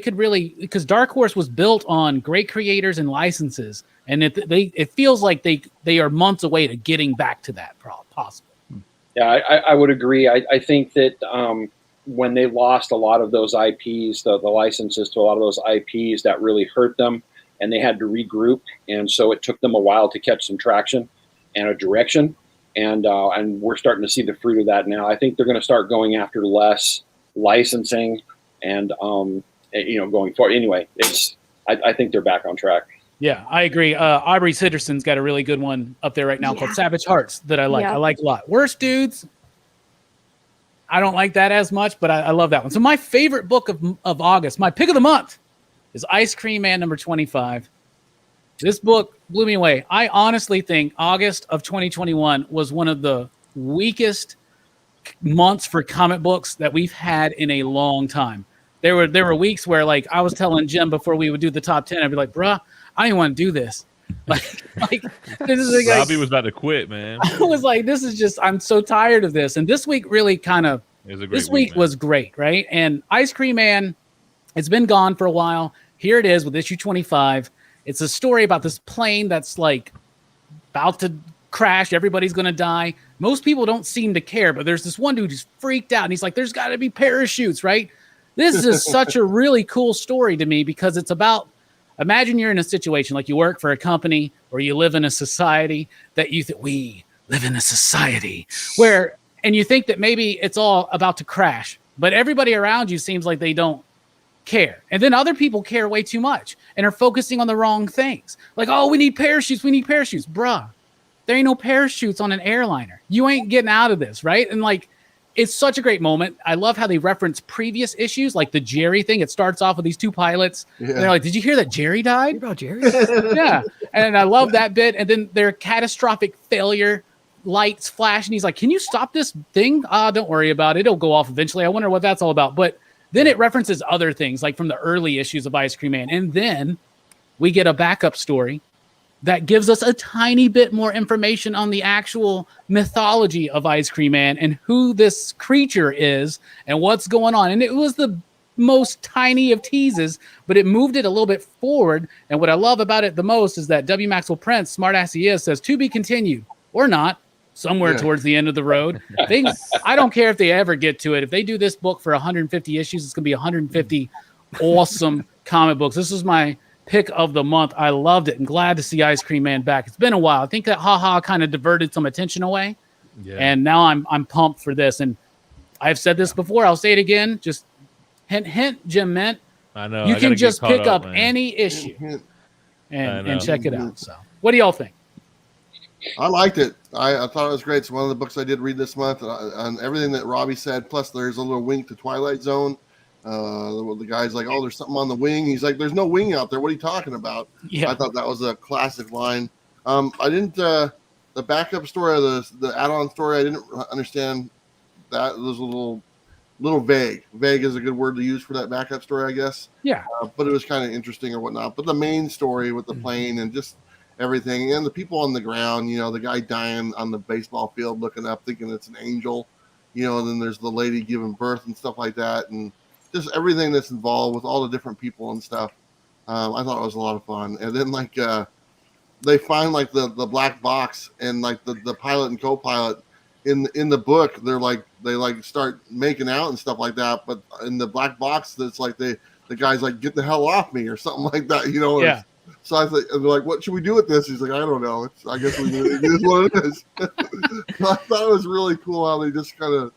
could really, because Dark Horse was built on great creators and licenses. And it feels like they are months away to getting back to that possible. Yeah, I would agree. I think that when they lost a lot of those IPs, the licenses to a lot of those IPs, that really hurt them, and they had to regroup. And so it took them a while to catch some traction and a direction. And we're starting to see the fruit of that now. I think they're going to start going after less licensing and, going forward. Anyway, I think they're back on track. Yeah, I agree. Aubrey Sitterson's got a really good one up there right now called Savage Hearts that I like. Yeah. I like a lot. Worst Dudes, I don't like that as much, but I love that one. So my favorite book of August, my pick of the month, is Ice Cream Man number 25. This book blew me away. I honestly think August of 2021 was one of the weakest months for comic books that we've had in a long time. There were weeks where, like, I was telling Jim before we would do the top 10, I'd be like, bruh, I don't want to do this. Like this is like, Robbie was about to quit, man. I was like, this is just, I'm so tired of this. And this week really kind of, this week was great, right? And Ice Cream Man, it's been gone for a while. Here it is with issue 25. It's a story about this plane that's like about to crash. Everybody's going to die. Most people don't seem to care, but there's this one dude who's freaked out, and he's like, there's got to be parachutes, right? This is such a really cool story to me, because it's about, imagine you're in a situation like you work for a company or you live in a society that you think, we live in a society where, and you think that maybe it's all about to crash, but everybody around you seems like they don't care. And then other people care way too much and are focusing on the wrong things. Like, oh, we need parachutes. Bruh, there ain't no parachutes on an airliner. You ain't getting out of this, right? And like, it's such a great moment. I love how they reference previous issues, like the Jerry thing. It starts off with these two pilots. Yeah. And they're like, did you hear that Jerry died? About Jerry? Yeah. And I love that bit. And then their catastrophic failure lights flash. And he's like, can you stop this thing? Don't worry about it. It'll go off eventually. I wonder what that's all about. But then it references other things, like from the early issues of Ice Cream Man. And then we get a backup story that gives us a tiny bit more information on the actual mythology of Ice Cream Man and who this creature is and what's going on. And it was the most tiny of teases, but it moved it a little bit forward. And what I love about it the most is that W. Maxwell Prince, smart ass he is, says to be continued or not, somewhere towards the end of the road. I don't care if they ever get to it. If they do this book for 150 issues, it's going to be 150 awesome comic books. This is my pick of the month. I loved it and glad to see Ice Cream Man back. It's been a while. I think that haha kind of diverted some attention away. Yeah. And now I'm pumped for this. And I've said this before. I'll say it again. Just hint, hint, Jim Mint. I know. You can just pick up any issue and check it out. So what do y'all think? I liked it. I thought it was great. It's one of the books I did read this month, and everything that Robbie said. Plus, there's a little wink to Twilight Zone. The guy's like, "Oh, there's something on the wing." He's like, "There's no wing out there. What are you talking about?" Yeah. I thought that was a classic line. I didn't the backup story, the add-on story. I didn't understand that. It was a little vague. Vague is a good word to use for that backup story, I guess. Yeah. But it was kind of interesting or whatnot. But the main story with the plane and just everything, and the people on the ground, the guy dying on the baseball field looking up thinking it's an angel, and then there's the lady giving birth and stuff like that, and just everything that's involved with all the different people and stuff. I thought it was a lot of fun. And then they find like the black box, and like the pilot and co-pilot in the book, they start making out and stuff like that. But in the black box, it's like the guy's like, get the hell off me or something like that, you know? Yeah. So I thought, they're like, what should we do with this? He's like, I don't know. I guess it is what it is. So I thought it was really cool how they just kind of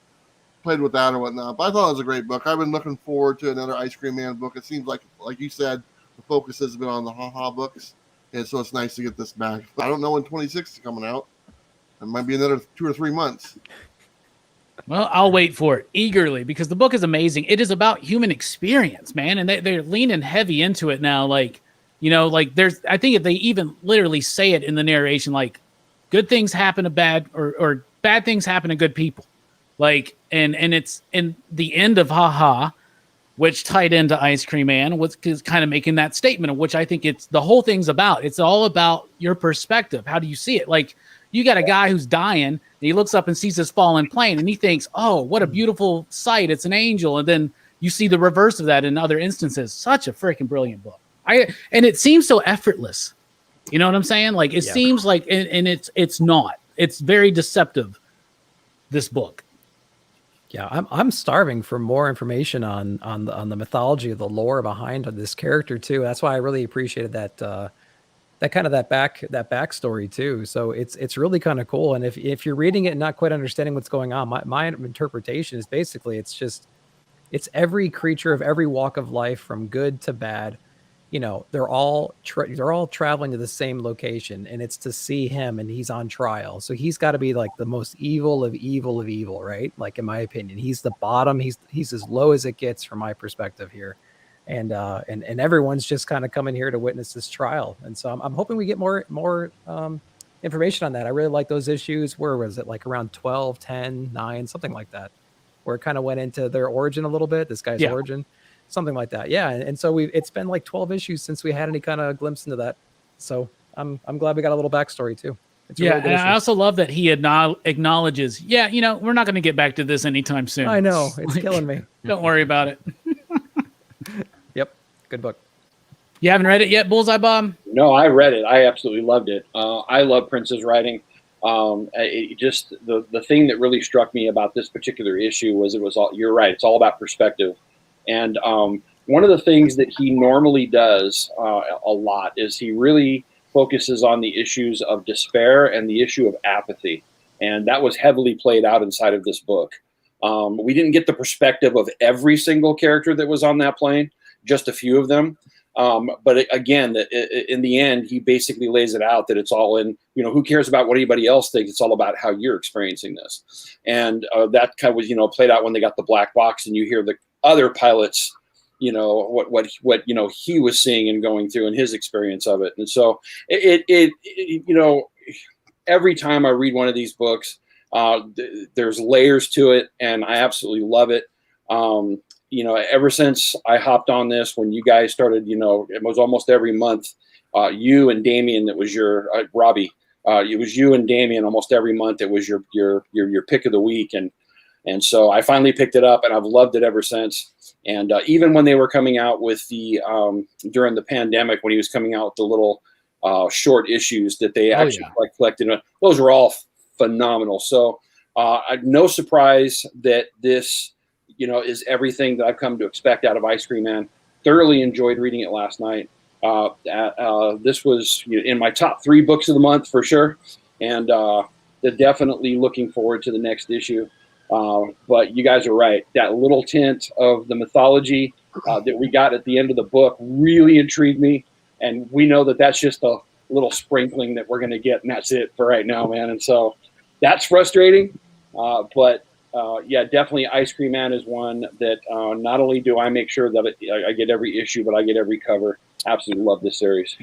played with that and whatnot. But I thought it was a great book. I've been looking forward to another Ice Cream Man book. It seems like you said, the focus has been on the Ha-Ha books. And so it's nice to get this back. I don't know when 26 is coming out. It might be another 2 or 3 months. Well, I'll wait for it eagerly because the book is amazing. It is about human experience, man. And they're leaning heavy into it now. Like, you know, like I think if they even literally say it in the narration, like good things happen to bad or bad things happen to good people. Like, and it's in the end of Ha-Ha, which tied into Ice Cream Man, was kind of making that statement, of which I think it's the whole thing's about. It's all about your perspective. How do you see it? Like, you got a guy who's dying, and he looks up and sees this fallen plane, and he thinks, oh, what a beautiful sight. It's an angel. And then you see the reverse of that in other instances. Such a freaking brilliant book. And it seems so effortless. You know what I'm saying? Like, it seems like, and it's not. It's very deceptive, this book. Yeah, I'm starving for more information on the mythology of the lore behind this character too. That's why I really appreciated that backstory too. So it's really kind of cool. And if you're reading it and not quite understanding what's going on, my interpretation is basically it's every creature of every walk of life, from good to bad. You know, they're all traveling to the same location, and it's to see him, and he's on trial. So he's got to be like the most evil of evil, right? Like, in my opinion, he's the bottom. He's as low as it gets from my perspective here. And everyone's just kind of coming here to witness this trial. And so I'm hoping we get more information on that. I really like those issues. Where was it? Like around 12, 10, 9, something like that, where it kind of went into their origin a little bit, this guy's origin. Something like that. Yeah. And so it's been like 12 issues since we had any kind of glimpse into that. So I'm glad we got a little backstory too. It's really good. And I also love that he acknowledges, you know, we're not going to get back to this anytime soon. I know. It's killing me. Don't worry about it. Yep. Good book. You haven't read it yet, Bullseye Bob? No, I read it. I absolutely loved it. I love Prince's writing. The thing that really struck me about this particular issue was you're right. It's all about perspective. And one of the things that he normally does a lot is he really focuses on the issues of despair and the issue of apathy. And that was heavily played out inside of this book. We didn't get the perspective of every single character that was on that plane, just a few of them. But again, in the end, he basically lays it out that it's all in, you know, who cares about what anybody else thinks? It's all about how you're experiencing this. And that kind of was, you know, played out when they got the black box, and you hear the other pilots, you know, what you know he was seeing and going through and his experience of it. And so it you know, every time I read one of these books, there's layers to it, and I absolutely love it. You know, ever since I hopped on this, when you guys started, you know, it was almost every month, you and Damien, that was your Robbie, it was you and Damien almost every month. It was your pick of the week. And so I finally picked it up, and I've loved it ever since. And even when they were coming out with the, during the pandemic, when he was coming out with the little short issues that they actually collected, those were all phenomenal. So no surprise that this, you know, is everything that I've come to expect out of Ice Cream Man. Thoroughly enjoyed reading it last night. This was in my top 3 books of the month for sure. And definitely looking forward to the next issue. But you guys are right. That little tint of the mythology that we got at the end of the book really intrigued me. And we know that that's just a little sprinkling that we're going to get, and that's it for right now, man. And so that's frustrating. But yeah, definitely Ice Cream Man is one that not only do I make sure that I get every issue, but I get every cover. Absolutely love this series.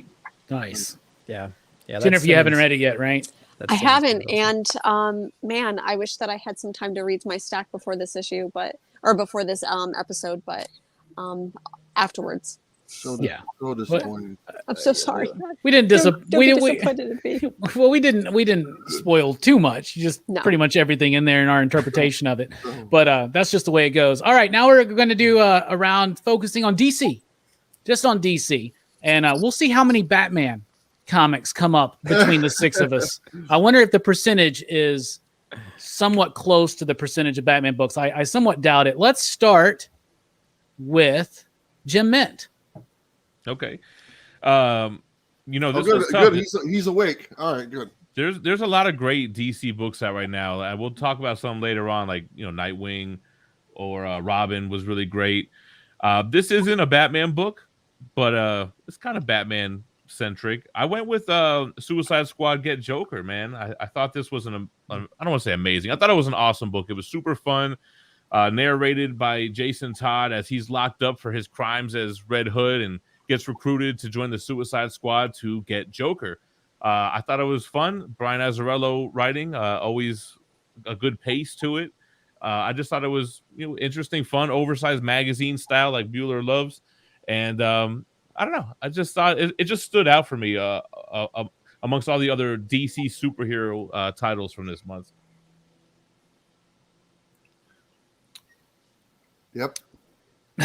Nice. Yeah. Jennifer, you haven't read it yet, right? I haven't, and man, I wish that I had some time to read my stack before this issue, before this episode, but afterwards. So disappointing. I'm so sorry. We didn't disappointed in me. Well, we didn't spoil too much. Just pretty much everything in there in our interpretation of it. But that's just the way it goes. All right, now we're going to do a round focusing on DC, just on DC, and we'll see how many Batman comics come up between the six of us. I wonder if the percentage is somewhat close to the percentage of Batman books. I somewhat doubt it. Let's start with Jim Mint. Okay. You know, this was good. tough. He's awake. All right, good. There's a lot of great DC books out right now. And we'll talk about some later on, like, you know, Nightwing or Robin was really great. This isn't a Batman book, but it's kind of Batman centric. I went with Suicide Squad Get Joker, man. I thought this was I don't want to say amazing. I thought it was an awesome book. It was super fun. Narrated by Jason Todd as he's locked up for his crimes as Red Hood and gets recruited to join the Suicide Squad to get Joker. I thought it was fun. Brian Azzarello writing, always a good pace to it. I just thought it was, you know, interesting, fun, oversized magazine style like Bueller loves. And I don't know. I just thought it just stood out for me amongst all the other DC superhero titles from this month. Yep.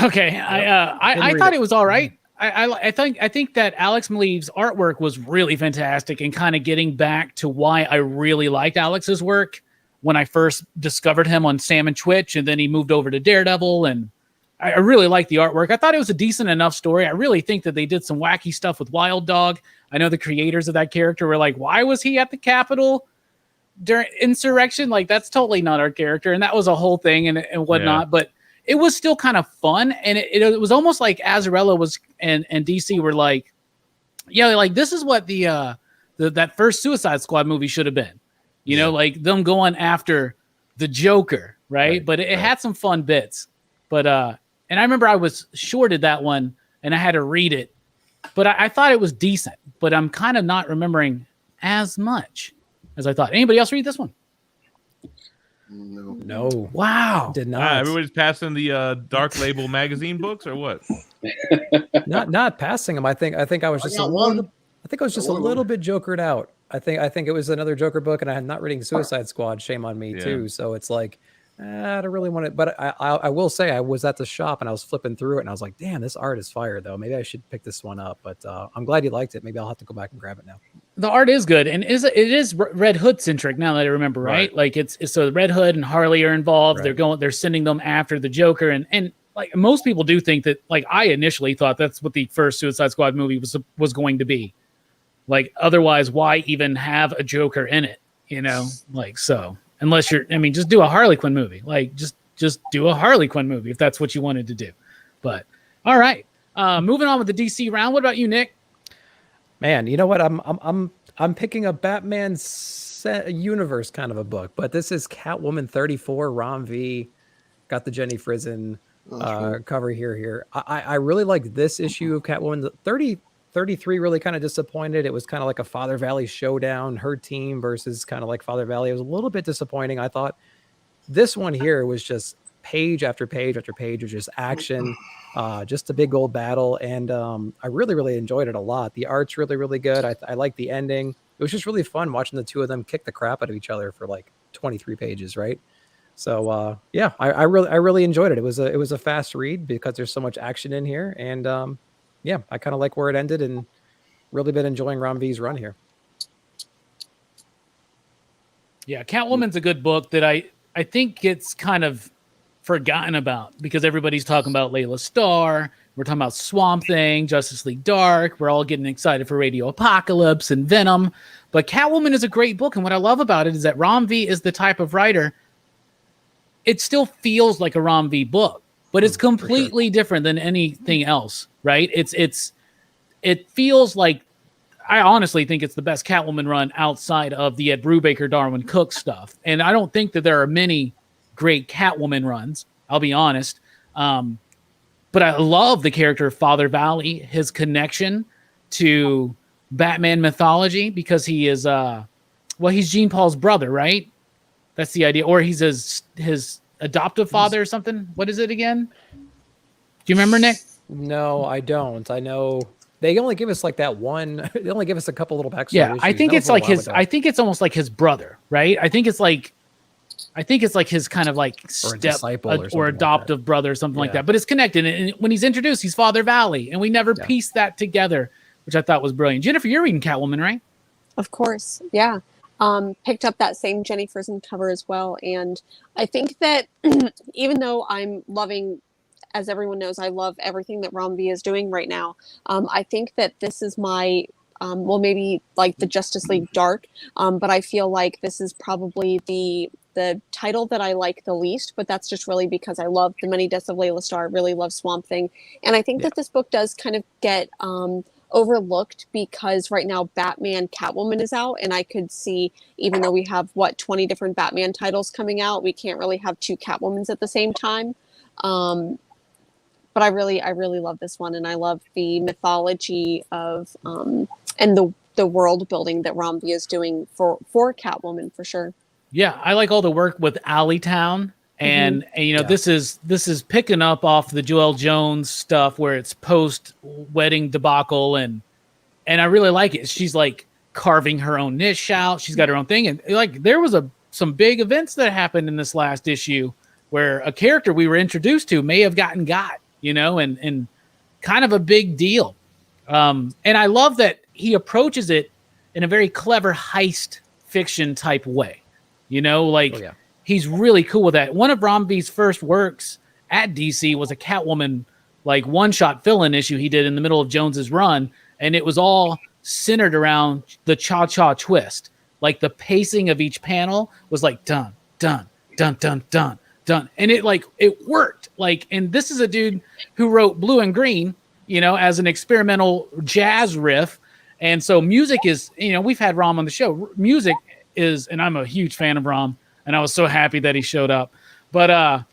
Okay. I thought it was all right. I think that Alex Maleev's artwork was really fantastic and kind of getting back to why I really liked Alex's work when I first discovered him on Sam and Twitch, and then he moved over to Daredevil, and I really liked the artwork. I thought it was a decent enough story. I really think that they did some wacky stuff with Wild Dog. I know the creators of that character were like, why was he at the Capitol during insurrection? Like, that's totally not our character. And that was a whole thing and whatnot. Yeah. But it was still kind of fun. And it was almost like Azzarello was and DC were like, yeah, like this is what that first Suicide Squad movie should have been. You know, like them going after the Joker, right? But it had some fun bits. But and I remember I was shorted that one and I had to read it. But I thought it was decent. But I'm kind of not remembering as much as I thought. Anybody else read this one? No. Wow. Did not. Everybody's passing the Dark Label magazine books or what? not passing them. I think I was just a little bit jokered out. I think it was another Joker book, and I'm not reading Suicide Squad. Shame on me too. So it's like, I don't really want it. But I will say I was at the shop and I was flipping through it, and I was like, damn, this art is fire though. Maybe I should pick this one up. But I'm glad you liked it. Maybe I'll have to go back and grab it now. The art is good, and it is Red Hood centric now that I remember, right? Like it's so Red Hood and Harley are involved. Right. They're sending them after the Joker, and like most people do think that. Like I initially thought that's what the first Suicide Squad movie was going to be. Like, otherwise, why even have a Joker in it? You know, like, so unless just do a Harley Quinn movie. Like, just do a Harley Quinn movie if that's what you wanted to do. But all right, moving on with the DC round. What about you, Nick? Man, you know what? I'm picking a Batman universe kind of a book, but this is Catwoman 34. Ron V. Got the Jenny Frison cover here. I really like this issue of Catwoman. 33 really kind of disappointed. It was kind of like a Father Valley showdown, her team versus kind of like Father Valley. It was a little bit disappointing. I thought this one here was just page after page after page of just action, just a big old battle. And I really, really enjoyed it a lot. The art's really, really good. I like the ending. It was just really fun watching the two of them kick the crap out of each other for like 23 pages, right? So yeah, I really enjoyed it. It was a fast read because there's so much action in here. And yeah, I kind of like where it ended and really been enjoying Ron V's run here. Yeah, Catwoman's a good book that I think gets kind of forgotten about because everybody's talking about Layla Starr. We're talking about Swamp Thing, Justice League Dark. We're all getting excited for Radio Apocalypse and Venom. But Catwoman is a great book. And what I love about it is that Ron V is the type of writer. It still feels like a Ron V book, but it's completely different than anything else, right? It feels like, I honestly think it's the best Catwoman run outside of the Ed Brubaker, Darwin Cook stuff. And I don't think that there are many great Catwoman runs, I'll be honest. But I love the character of Father Valley, his connection to Batman mythology, because he is, he's Jean Paul's brother, right? That's the idea. Or he's his adoptive father or something. What is it again? Do you remember, Nick? No, I don't. I know they only give us like that one. They only give us a couple little backstory. Yeah, issues. I think it's like his. I think it's almost like his brother, right? I think it's like his kind of like or adoptive brother or something like that. But it's connected. And when he's introduced, he's Father Valley, and we never pieced that together. which I thought was brilliant. Jennifer, you're reading Catwoman, right? Of course, yeah. Picked up that same Jenny Frison cover as well, and I think that even though I'm loving, as everyone knows, I love everything that Rom V is doing right now. I think that this is my well, maybe like the Justice League Dark, but I feel like this is probably the title that I like the least, but that's just really because I love The Many Deaths of Layla Starr, really love Swamp Thing, and I think that this book does kind of get overlooked because right now Batman Catwoman is out, and I could see, even though we have 20 different Batman titles coming out, we can't really have two Catwomans at the same time. But I really love this one, and I love the mythology of and the world building that Rom V is doing for Catwoman for sure. Yeah, I like all the work with Alleytown, and you know, this is picking up off the Joelle Jones stuff where it's post wedding debacle, and I really like it. She's like carving her own niche out. She's got her own thing, and like there was some big events that happened in this last issue where a character we were introduced to may have gotten got, you know, and kind of a big deal. And I love that he approaches it in a very clever heist fiction type way. You know, like he's really cool with that. One of Rom V's first works at DC was a Catwoman like one-shot fill-in issue he did in the middle of Jones's run, and it was all centered around the cha-cha twist. Like the pacing of each panel was like dun dun dun dun dun dun, and it worked. Like, and this is a dude who wrote Blue and Green, you know, as an experimental jazz riff, and so music is, you know, we've had Rom on the show. Music is, and I'm a huge fan of Rom, and I was so happy that he showed up. But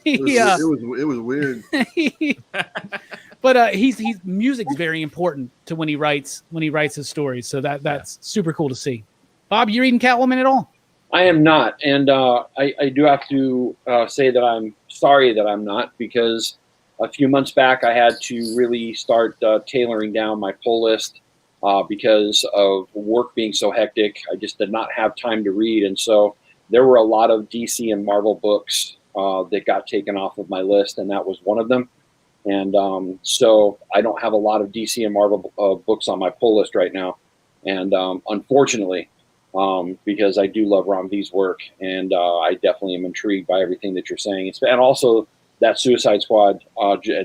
it was weird. But he's music's very important to when he writes his stories. So that's super cool to see. Bob, you reading Catwoman at all? I am not, and I do have to say that I'm sorry that I'm not, because a few months back I had to really start tailoring down my pull list because of work being so hectic. I just did not have time to read, and so there were a lot of DC and Marvel books that got taken off of my list, and that was one of them. And so I don't have a lot of DC and Marvel books on my pull list right now, and unfortunately, because I do love Rom V's work, and I definitely am intrigued by everything that you're saying. And also that Suicide Squad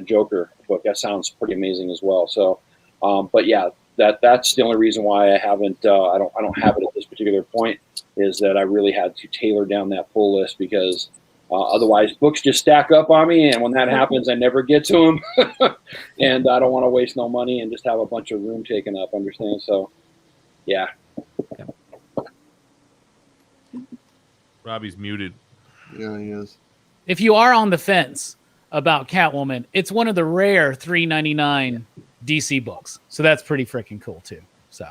Joker book, that sounds pretty amazing as well. So, but yeah, that's the only reason why I haven't. I don't have it at this particular point. Is that I really had to tailor down that pull list, because otherwise books just stack up on me, and when that happens, I never get to them, and I don't want to waste no money and just have a bunch of room taken up. Understand? So, yeah. Robbie's muted. Yeah, he is. If you are on the fence about Catwoman, it's one of the rare $3.99 DC books, so that's pretty freaking cool too. So,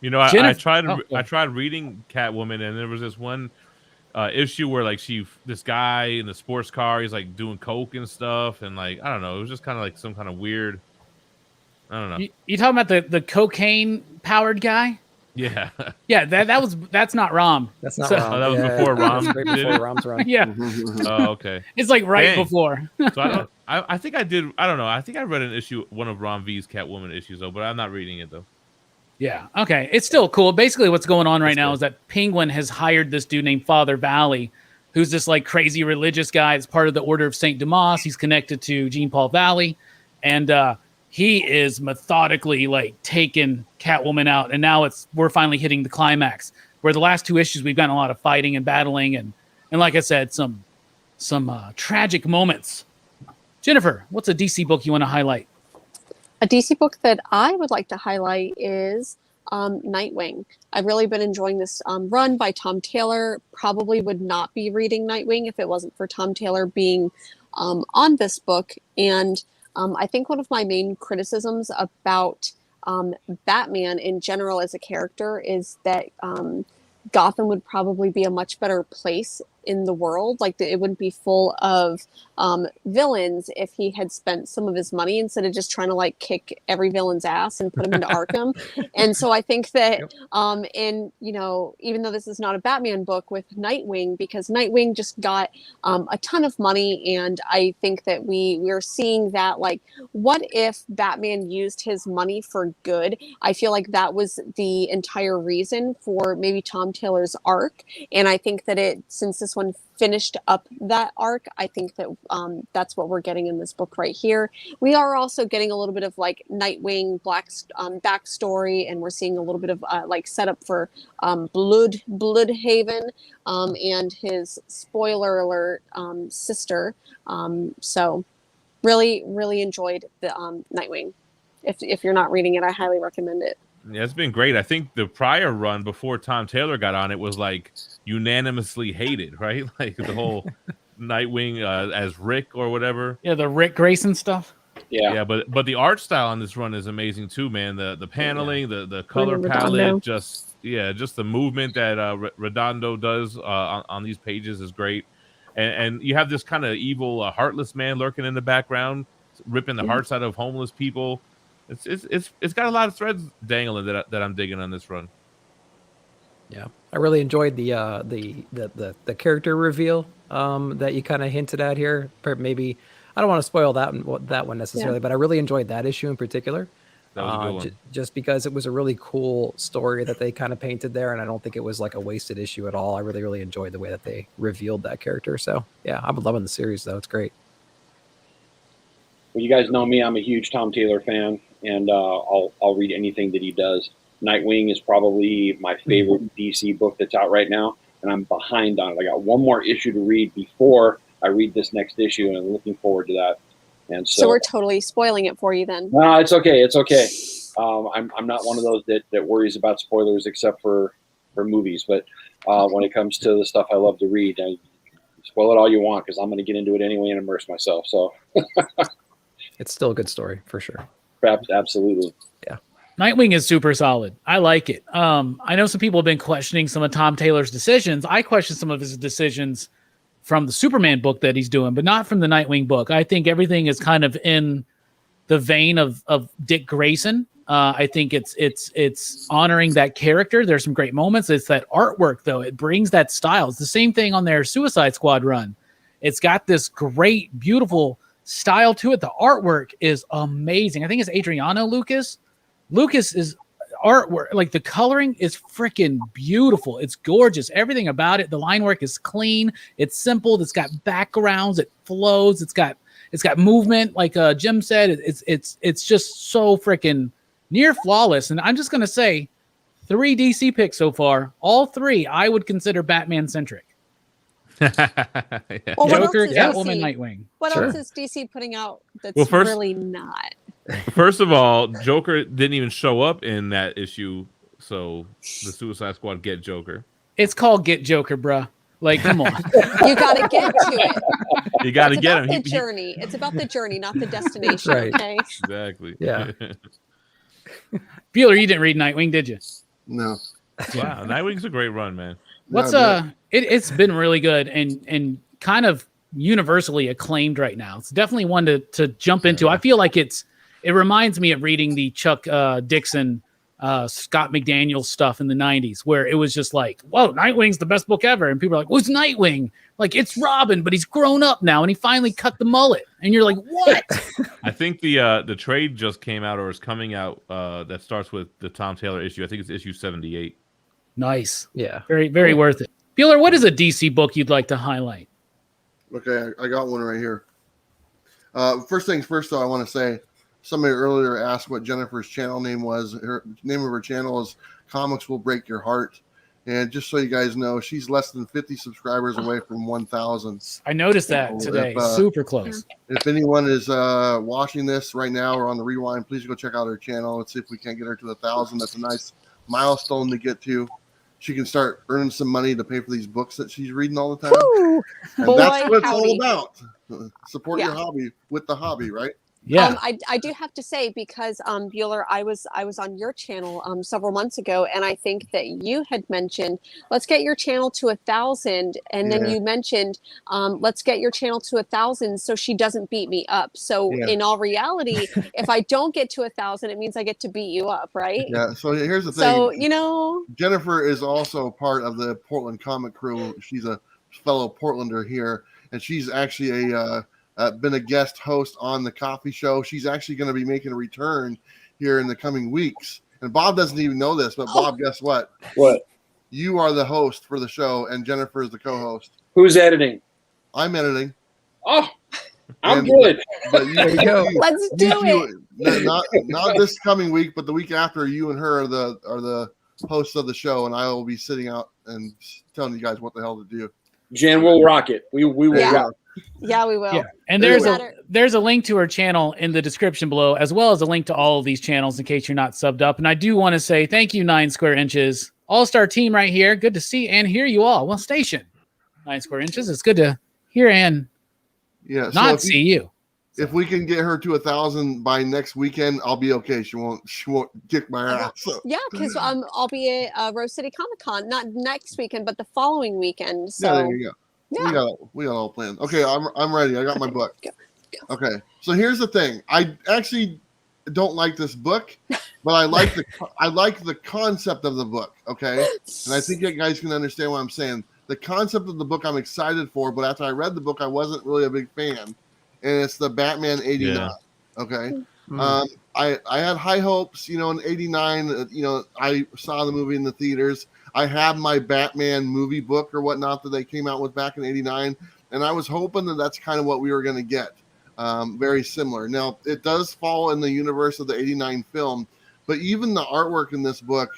you know, I tried reading Catwoman, and there was this one issue where like this guy in the sports car, he's like doing coke and stuff, and like I don't know, it was just kind of like some kind of weird. I don't know. You talking about the cocaine powered guy? Yeah. Yeah, that's not Rom. That's not so, Rom. That was before Rom. Right before Rom's run. Yeah. Oh, okay. It's like before. So I think I did. I don't know. I think I read one of Rom V's Catwoman issues though, but I'm not reading it though. Yeah. Okay. It's still cool. Basically, what's going on right now is that Penguin has hired this dude named Father Valley, who's this like crazy religious guy. It's part of the Order of Saint Dumas. He's connected to Jean Paul Valley, and he is methodically like taking Catwoman out. And now we're finally hitting the climax, where the last two issues we've gotten a lot of fighting and battling, and like I said, some tragic moments. Jennifer, what's a DC book you want to highlight? A DC book that I would like to highlight is Nightwing. I've really been enjoying this run by Tom Taylor. Probably would not be reading Nightwing if it wasn't for Tom Taylor being on this book. And I think one of my main criticisms about Batman in general as a character is that Gotham would probably be a much better place in the world. Like it wouldn't be full of villains if he had spent some of his money instead of just trying to like kick every villain's ass and put him into Arkham. And so I think that in, you know, even though this is not a Batman book, with Nightwing, because Nightwing just got a ton of money, and I think that we're seeing that, like, what if Batman used his money for good? I feel like that was the entire reason for maybe Tom Taylor's arc, and I think that since this one finished up that arc, I think that that's what we're getting in this book right here. We are also getting a little bit of like Nightwing Black's backstory, and we're seeing a little bit of like setup for Bloodhaven and his, spoiler alert, sister. So really enjoyed the Nightwing. If you're not reading it, I highly recommend it. Yeah, it's been great. I think the prior run before Tom Taylor got on it was like unanimously hated, right? Like the whole Nightwing as Rick or whatever. Yeah, the Rick Grayson stuff. Yeah, but the art style on this run is amazing too, man. The paneling, the color palette, just the movement that Redondo does on these pages is great. And you have this kind of evil, heartless man lurking in the background, ripping the hearts out of homeless people. It's got a lot of threads dangling that I'm digging on this run. Yeah, I really enjoyed the character reveal that you kind of hinted at here. Maybe I don't want to spoil that one necessarily, but I really enjoyed that issue in particular. That was a good one. Just because it was a really cool story that they kind of painted there, and I don't think it was like a wasted issue at all. I really enjoyed the way that they revealed that character. So yeah, I'm loving the series though. It's great. Well, you guys know me. I'm a huge Tom Taylor fan, and I'll read anything that he does. Nightwing is probably my favorite DC book that's out right now, and I'm behind on it. I got one more issue to read before I read this next issue, and I'm looking forward to that. And so we're totally spoiling it for you then. No, it's okay. It's okay. I'm not one of those that worries about spoilers except for movies. But when it comes to the stuff I love to read, spoil it all you want, because I'm going to get into it anyway and immerse myself. So it's still a good story for sure. Absolutely. Yeah. Nightwing is super solid. I like it. I know some people have been questioning some of Tom Taylor's decisions. I question some of his decisions from the Superman book that he's doing, but not from the Nightwing book. I think everything is kind of in the vein of Dick Grayson. I think it's honoring that character. There's some great moments. It's that artwork, though. It brings that style. It's the same thing on their Suicide Squad run. It's got this great, beautiful style to it. The artwork is amazing. I think it's Adriano Lucas. Lucas is artwork, like the coloring is freaking beautiful. It's gorgeous. Everything about it. The line work is clean. It's simple. It's got backgrounds. It flows. It's got movement. Like Jim said, it's just so freaking near flawless. And I'm just gonna say, 3 DC picks so far. All 3 I would consider Batman centric. Well, Joker, Catwoman, Nightwing. What else is DC putting out that's really not? First of all, Joker didn't even show up in that issue, so the Suicide Squad get Joker. It's called Get Joker, bruh. Like, come on. You got to get to it. You got to get him. It's about the journey. It's about the journey, not the destination. Right. Okay. Exactly. Yeah. Bueller, you didn't read Nightwing, did you? No. Wow, Nightwing's a great run, man. It's been really good and kind of universally acclaimed right now. It's definitely one to jump into. I feel like it reminds me of reading the Chuck Dixon, Scott McDaniel stuff in the 90s, where it was just like, whoa, Nightwing's the best book ever. And people are like, what's Nightwing? Like, it's Robin, but he's grown up now and he finally cut the mullet. And you're like, what? I think the trade just came out or is coming out that starts with the Tom Taylor issue. I think it's issue 78. Nice. Yeah. Very, very worth it. Bueller, what is a DC book you'd like to highlight? Okay, I got one right here. First things first, though, I want to say, somebody earlier asked what Jennifer's channel name was. Her name of her channel is Comics Will Break Your Heart. And just so you guys know, she's less than 50 subscribers away from 1,000. I noticed that today. Super close. If anyone is watching this right now or on the rewind, please go check out her channel. Let's see if we can't get her to 1,000. That's a nice milestone to get to. She can start earning some money to pay for these books that she's reading all the time. Woo! And that's what it's all about. Support your hobby with the hobby, right? Yeah. I do have to say, because Bueller, I was on your channel several months ago, and I think that you had mentioned, let's get your channel to 1,000, and then you mentioned, let's get your channel to 1,000 so she doesn't beat me up. So in all reality, if I don't get to 1,000, it means I get to beat you up, right? Yeah. So here's the thing. So, you know, Jennifer is also part of the Portland comic crew. She's a fellow Portlander here, and she's actually been a guest host on the coffee show. She's actually going to be making a return here in the coming weeks. And Bob doesn't even know this, but Bob, guess what? What? You are the host for the show, and Jennifer is the co-host. Who's editing? I'm editing. Oh, I'm good. But There you go. let's do it. Not this coming week, but the week after. You and her are the hosts of the show, and I will be sitting out and telling you guys what the hell to do. Jen will rock it. We will rock. Yeah, we will. Yeah. And there's a link to her channel in the description below, as well as a link to all of these channels in case you're not subbed up. And I do want to say thank you, 9 Square Inches. All-star team right here. Good to see and hear you all. Well, station 9 Square Inches. It's good to hear and not see you. If we can get her to 1,000 by next weekend, I'll be okay. She won't kick my ass. So. Yeah, because I'll be at Rose City Comic Con, not next weekend, but the following weekend. So yeah, there you go. Yeah. We got all planned. Okay, I'm ready. I got my book. Go. Okay, so here's the thing. I actually don't like this book, but I like the concept of the book. Okay, and I think you guys can understand what I'm saying. The concept of the book I'm excited for, but after I read the book, I wasn't really a big fan. And it's the Batman 89. Yeah. Okay, I had high hopes. You know, in 89. You know, I saw the movie in the theaters. I have my Batman movie book or whatnot that they came out with back in 89. And I was hoping that that's kind of what we were going to get. Very similar. Now, it does fall in the universe of the 89 film, but even the artwork in this book,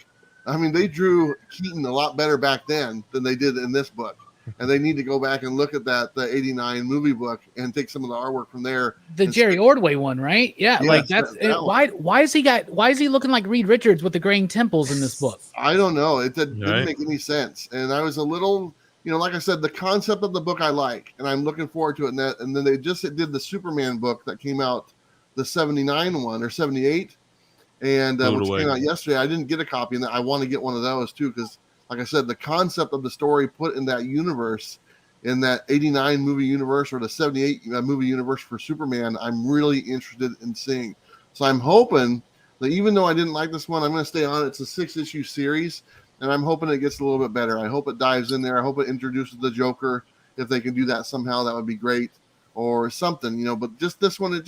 I mean, they drew Keaton a lot better back then than they did in this book. And they need to go back and look at the 89 movie book and take some of the artwork from there. The Jerry Ordway one, right? Yeah, like that's why is he looking like Reed Richards with the graying temples in this book? I don't know. It didn't make any sense. And I was a little, you know, like I said, the concept of the book I like, and I'm looking forward to it. And then they just did the Superman book that came out, the 79 one or 78, and which came out yesterday. I didn't get a copy, and I want to get one of those too, because like I said, the concept of the story put in that universe, in that 89 movie universe or the 78 movie universe for Superman, I'm really interested in seeing. So I'm hoping that even though I didn't like this one, I'm going to stay on it. It's a 6-issue series, and I'm hoping it gets a little bit better. I hope it dives in there. I hope it introduces the Joker. If they can do that somehow, that would be great, or something, you know. But just this one, it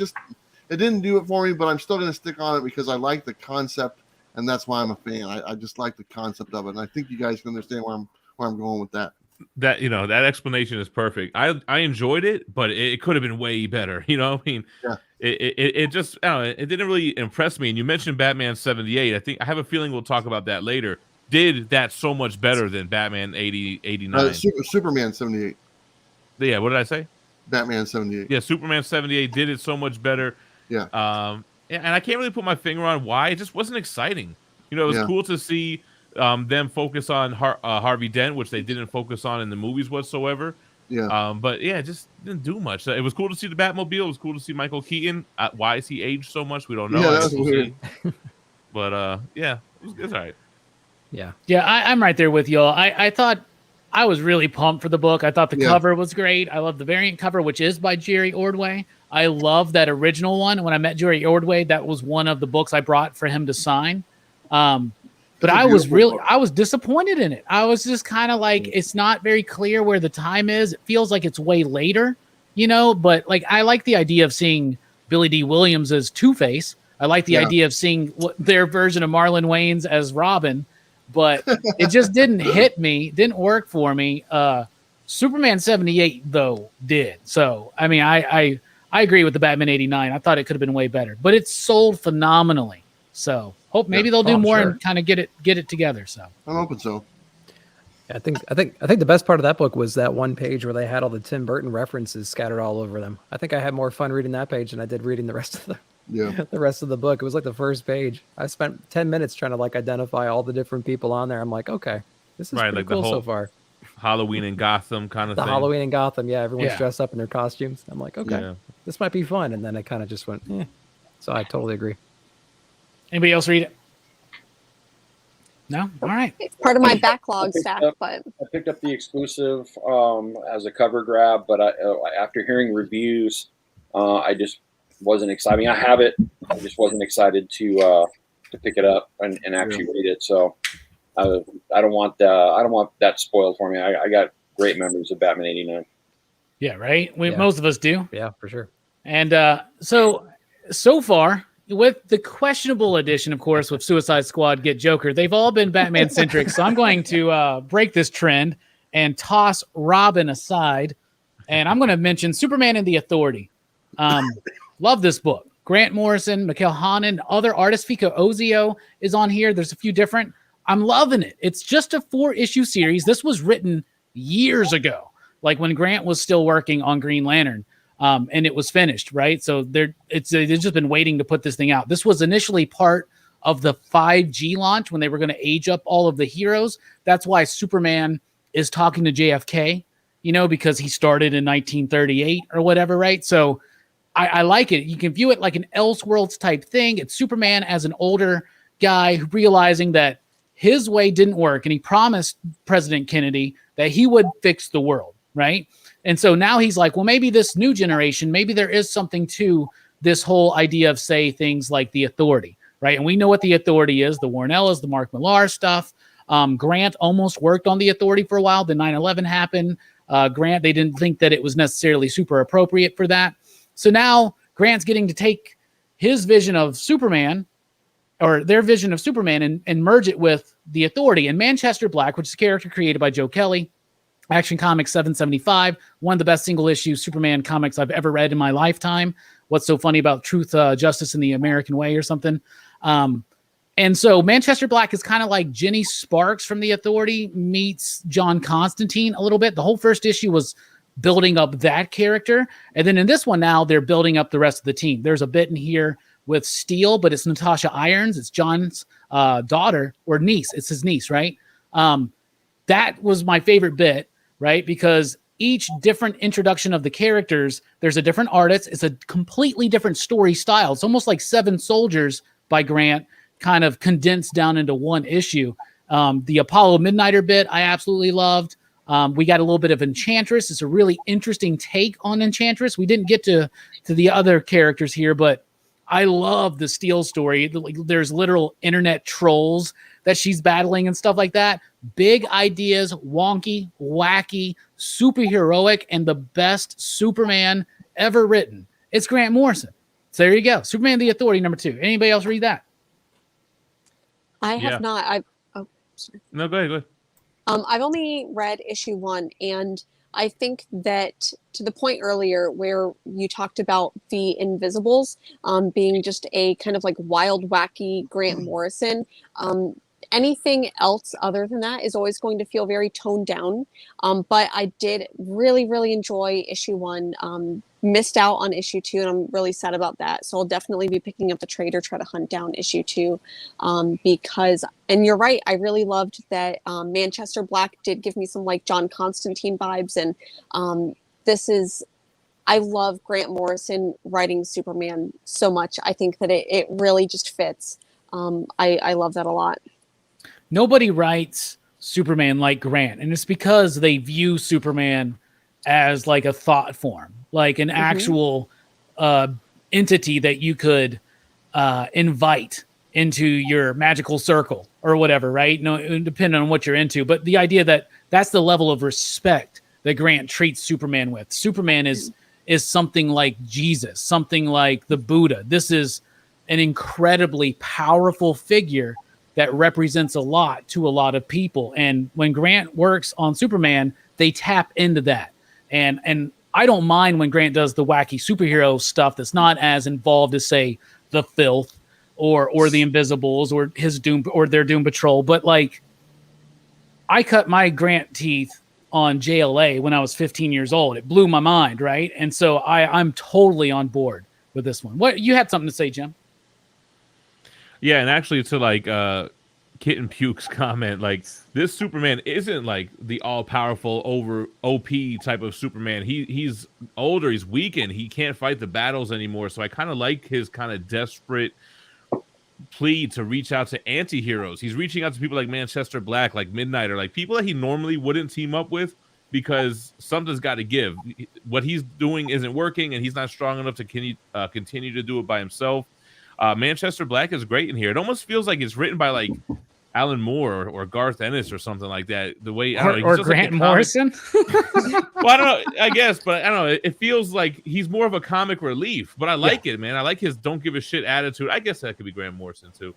didn't do it for me, but I'm still going to stick on it because I like the concept. And that's why I'm a fan. I just like the concept of it, and I think you guys can understand where I'm going with that. That, you know, that explanation is perfect. I enjoyed it, but it could have been way better. You know, I mean, it just, I don't know, it didn't really impress me. And you mentioned Batman 78. I have a feeling we'll talk about that later. Did that so much better than Batman 89? Superman 78. Yeah, what did I say? Batman 78. Yeah, Superman 78 did it so much better. Yeah. And I can't really put my finger on why. It just wasn't exciting. You know, it was cool to see them focus on Harvey Dent, which they didn't focus on in the movies whatsoever. Yeah. But yeah, it just didn't do much. It was cool to see the Batmobile. It was cool to see Michael Keaton. Why is he aged so much? We don't know. Yeah, that was weird. But yeah, it's all right. Yeah. Yeah, I'm right there with y'all. I thought I was really pumped for the book. I thought the cover was great. I love the variant cover, which is by Jerry Ordway. I love that original one. When I met Jerry Ordway, that was one of the books I brought for him to sign. But I was disappointed in it. I was just kind of like, it's not very clear where the time is. It feels like it's way later, you know, but like, I like the idea of seeing Billy D. Williams as Two-Face. I like the idea of seeing their version of Marlon Wayans as Robin, but it just didn't hit me, didn't work for me. Superman 78 though did. So, I mean, I agree with the Batman 89. I thought it could have been way better, but it sold phenomenally. So hope maybe they'll do more and kind of get it together. So I'm hoping so. I think the best part of that book was that one page where they had all the Tim Burton references scattered all over them. I think I had more fun reading that page than I did reading the rest of the rest of the book. It was like the first page. I spent 10 minutes trying to like identify all the different people on there. I'm like, okay, this is pretty cool so far. Halloween in Gotham kind of The thing. Halloween in Gotham, yeah, everyone's Yeah. dressed up in their costumes. I'm like, okay, Yeah. this might be fun, and then it kind of just went, eh. So I totally agree. Anybody else read it? No? All right. It's part of my backlog picked stack, up- but I picked up the exclusive as a cover grab, but after hearing reviews, I just wasn't excited. I mean, I have it. I just wasn't excited to pick it up and actually read it. So I don't want that spoiled for me. I got great memories of Batman '89. Yeah, right? Yeah. Most of us do. Yeah, for sure. And so far, with the questionable edition, of course, with Suicide Squad, Get Joker, they've all been Batman-centric. So I'm going to break this trend and toss Robin aside. And I'm going to mention Superman and the Authority. Love this book. Grant Morrison, Mikhail Hanen, other artists. Fico Ozio is on here. There's a few different. I'm loving it. It's just a 4-issue series. This was written years ago, like when Grant was still working on Green Lantern. And it was finished, right? So they've just been waiting to put this thing out. This was initially part of the 5G launch when they were going to age up all of the heroes. That's why Superman is talking to JFK, because he started in 1938 or whatever, right? So I like it. You can view it like an Elseworlds type thing. It's Superman as an older guy realizing that his way didn't work, and he promised President Kennedy that he would fix the world, right? And so now he's like, well, maybe this new generation, maybe there is something to this whole idea of, say, things like the Authority, right? And we know what the Authority is, the Warnellas, the Mark Millar stuff. Grant almost worked on the Authority for a while. Then 9/11 happened. Grant, they didn't think that it was necessarily super appropriate for that. So now Grant's getting to take his vision of Superman, or their vision of Superman, and merge it with the Authority. And Manchester Black, which is a character created by Joe Kelly, Action Comics 775, one of the best single-issue Superman comics I've ever read in my lifetime. What's so funny about Truth, Justice, and the American Way or something. And so Manchester Black is kind of like Jenny Sparks from the Authority meets John Constantine a little bit. The whole first issue was building up that character. And then in this one now, they're building up the rest of the team. There's a bit in here with Steel, but it's Natasha Irons. It's John's daughter or niece. It's his niece, right? That was my favorite bit, right? Because each different introduction of the characters, there's a different artist. It's a completely different story style. It's almost like Seven Soldiers by Grant, kind of condensed down into one issue. The Apollo Midnighter bit I absolutely loved. We got a little bit of Enchantress. It's a really interesting take on Enchantress. We didn't get to the other characters here, but I love the Steel story. There's literal internet trolls that she's battling and stuff like that. Big ideas, wonky, wacky, superheroic, and the best Superman ever written. It's Grant Morrison. So there you go. Superman the Authority #2. Anybody else read that? I have not. Sorry. No, go ahead. I've only read issue 1, and I think that to the point earlier where you talked about the Invisibles being just a kind of like wild, wacky Grant Morrison, anything else other than that is always going to feel very toned down. But I did really, really enjoy issue 1. Missed out on issue 2, and I'm really sad about that. So I'll definitely be picking up the trade or try to hunt down issue 2 because, and you're right, I really loved that Manchester Black did give me some like John Constantine vibes. And I love Grant Morrison writing Superman so much. I think that it really just fits. I love that a lot. Nobody writes Superman like Grant, and it's because they view Superman as like a thought form, like an actual entity that you could invite into your magical circle or whatever, right? No, depending on what you're into. But the idea that that's the level of respect that Grant treats Superman with. Superman is something like Jesus, something like the Buddha. This is an incredibly powerful figure that represents a lot to a lot of people. And when Grant works on Superman, they tap into that. And I don't mind when Grant does the wacky superhero stuff that's not as involved as, say, the Filth or the Invisibles or his Doom or their Doom Patrol. But like, I cut my Grant teeth on JLA when I was 15 years old. It blew my mind, right? And so I'm totally on board with this one. What, you had something to say, Jim? Yeah, and actually to Kitten Puke's comment, like, this Superman isn't like the all-powerful over OP type of Superman. He's older, he's weakened, he can't fight the battles anymore. So I kind of like his kind of desperate plea to reach out to anti-heroes. He's reaching out to people like Manchester Black, like Midnight, or like people that he normally wouldn't team up with because something's got to give. What he's doing isn't working, and he's not strong enough to continue to do it by himself. Manchester Black is great in here. It almost feels like it's written by like Alan Moore or Garth Ennis or something like that. The way or Grant Morrison. Well, I don't know. I guess, but I don't know. It feels like he's more of a comic relief. But I like it, man. I like his don't give a shit attitude. I guess that could be Grant Morrison too.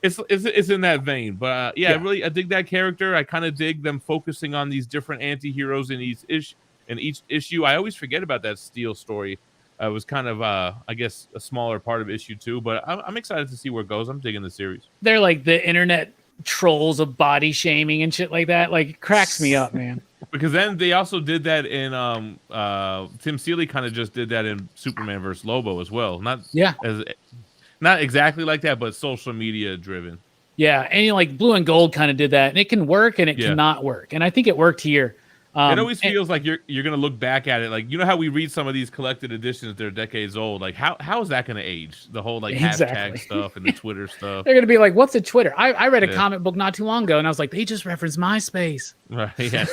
It's in that vein. But I dig that character. I kind of dig them focusing on these different anti-heroes in each issue. I always forget about that Steel story. It was kind of, I guess, a smaller part of issue 2, but I'm excited to see where it goes. I'm digging the series. They're like the internet trolls of body shaming and shit like that. Like, it cracks me up, man. Because then they also did that in Tim Seeley kind of just did that in Superman vs. Lobo as well. Not exactly like that, but social media driven. Yeah, and like Blue and Gold kind of did that, and it can work and it cannot work, and I think it worked here. It always feels like you're gonna look back at it, like, you know how we read some of these collected editions, they're decades old. Like, how is that gonna age? The whole like hashtag stuff and the Twitter stuff. They're gonna be like, "What's a Twitter?" I read a comic book not too long ago, and I was like, "They just referenced MySpace." Right? Yeah.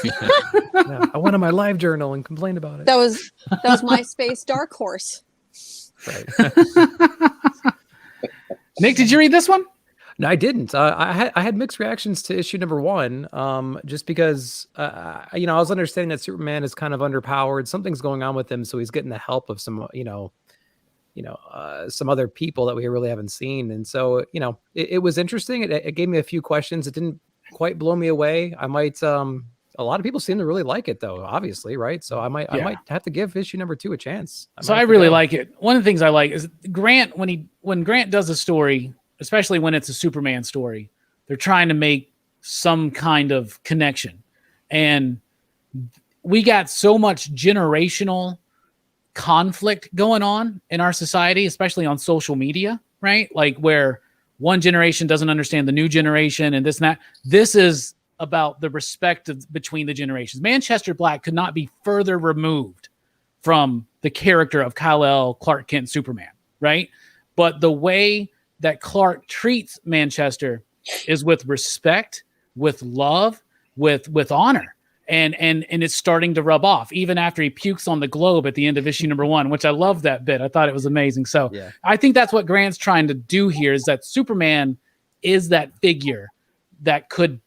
I went on my live journal and complained about it. That was MySpace Dark Horse. Right. Nick, did you read this one? No, I didn't. I had mixed reactions to issue number 1, just because I was understanding that Superman is kind of underpowered. Something's going on with him, so he's getting the help of some some other people that we really haven't seen. And so it was interesting. It gave me a few questions. It didn't quite blow me away. I might. A lot of people seem to really like it, though. Obviously, right? So I might have to give issue number 2 a chance. I really like it. One of the things I like is Grant when Grant does a story, especially when it's a Superman story, they're trying to make some kind of connection. And we got so much generational conflict going on in our society, especially on social media, right? Like where one generation doesn't understand the new generation and this and that. This is about the respect between the generations. Manchester Black could not be further removed from the character of Kal-El, Clark Kent, Superman, right? But the way that Clark treats Manchester is with respect, with love, with honor. And it's starting to rub off even after he pukes on the globe at the end of issue number 1, which I love that bit. I thought it was amazing. So I think that's what Grant's trying to do here, is that Superman is that figure that could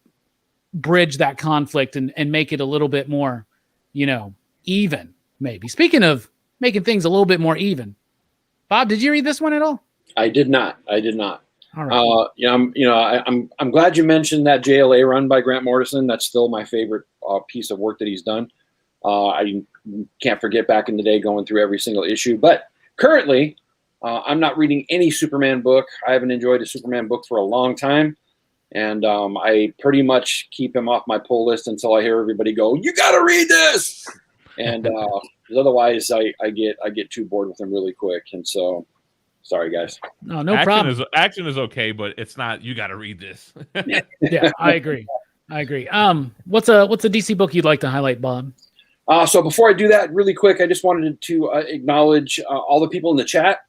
bridge that conflict and make it a little bit more, even, maybe. Speaking of making things a little bit more even, Bob, did you read this one at all? I did not. All right. I'm glad you mentioned that JLA run by Grant Morrison. That's still my favorite piece of work that he's done. I can't forget back in the day going through every single issue. But currently, I'm not reading any Superman book. I haven't enjoyed a Superman book for a long time. And I pretty much keep him off my pull list until I hear everybody go, "You got to read this!" And otherwise, I get too bored with him really quick. And so, sorry, guys. No problem. Action is okay, but it's not. You got to read this. Yeah, I agree. What's a DC book you'd like to highlight, Bob? So before I do that, really quick, I just wanted to acknowledge all the people in the chat.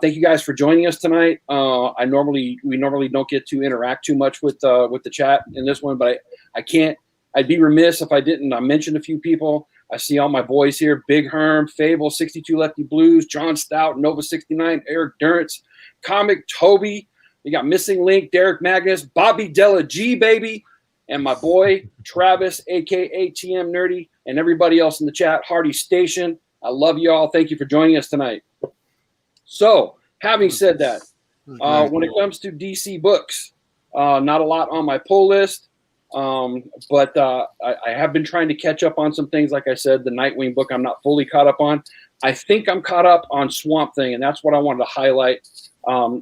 Thank you guys for joining us tonight. We normally don't get to interact too much with the chat in this one, but I can't. I'd be remiss if I didn't mention a few people. I see all my boys here: Big Herm, Fable, 62 Lefty Blues, John Stout, Nova 69, Eric Durrance, Comic Toby. We got Missing Link, Derek Magnus, Bobby Della G, baby, and my boy Travis, aka TM Nerdy, and everybody else in the chat. Hardy Station. I love you all. Thank you for joining us tonight. So, having said that, when it comes to DC books, not a lot on my pull list, but I have been trying to catch up on some things. Like I said, the Nightwing book I'm not fully caught up on. I think I'm caught up on Swamp Thing, and that's what I wanted to highlight,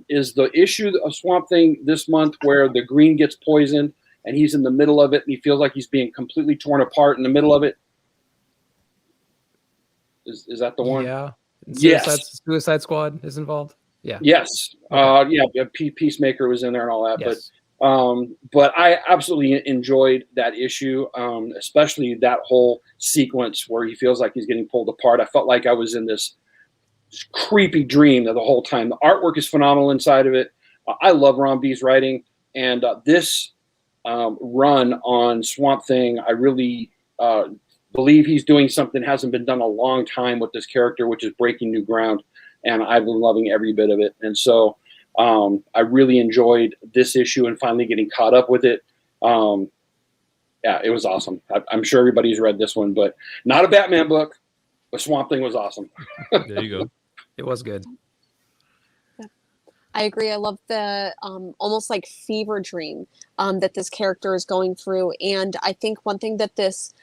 is the issue of Swamp Thing this month where the Green gets poisoned, and he's in the middle of it, and he feels like he's being completely torn apart in the middle of it. Is that the one? Yeah. Yes. Suicide Squad is involved. Yeah. Yes. Peacemaker was in there and all that. Yes. But I absolutely enjoyed that issue, especially that whole sequence where he feels like he's getting pulled apart. I felt like I was in this creepy dream the whole time. The artwork is phenomenal inside of it. I love Ron B's writing, and this run on Swamp Thing, I really believe he's doing something hasn't been done a long time with this character, which is breaking new ground, and I've been loving every bit of it. And so I really enjoyed this issue and finally getting caught up with it. Yeah, it was awesome. I'm sure everybody's read this one, but not a Batman book, but Swamp Thing was awesome. There you go. It was good. I agree. I love the almost like fever dream that this character is going through. And I think one thing that this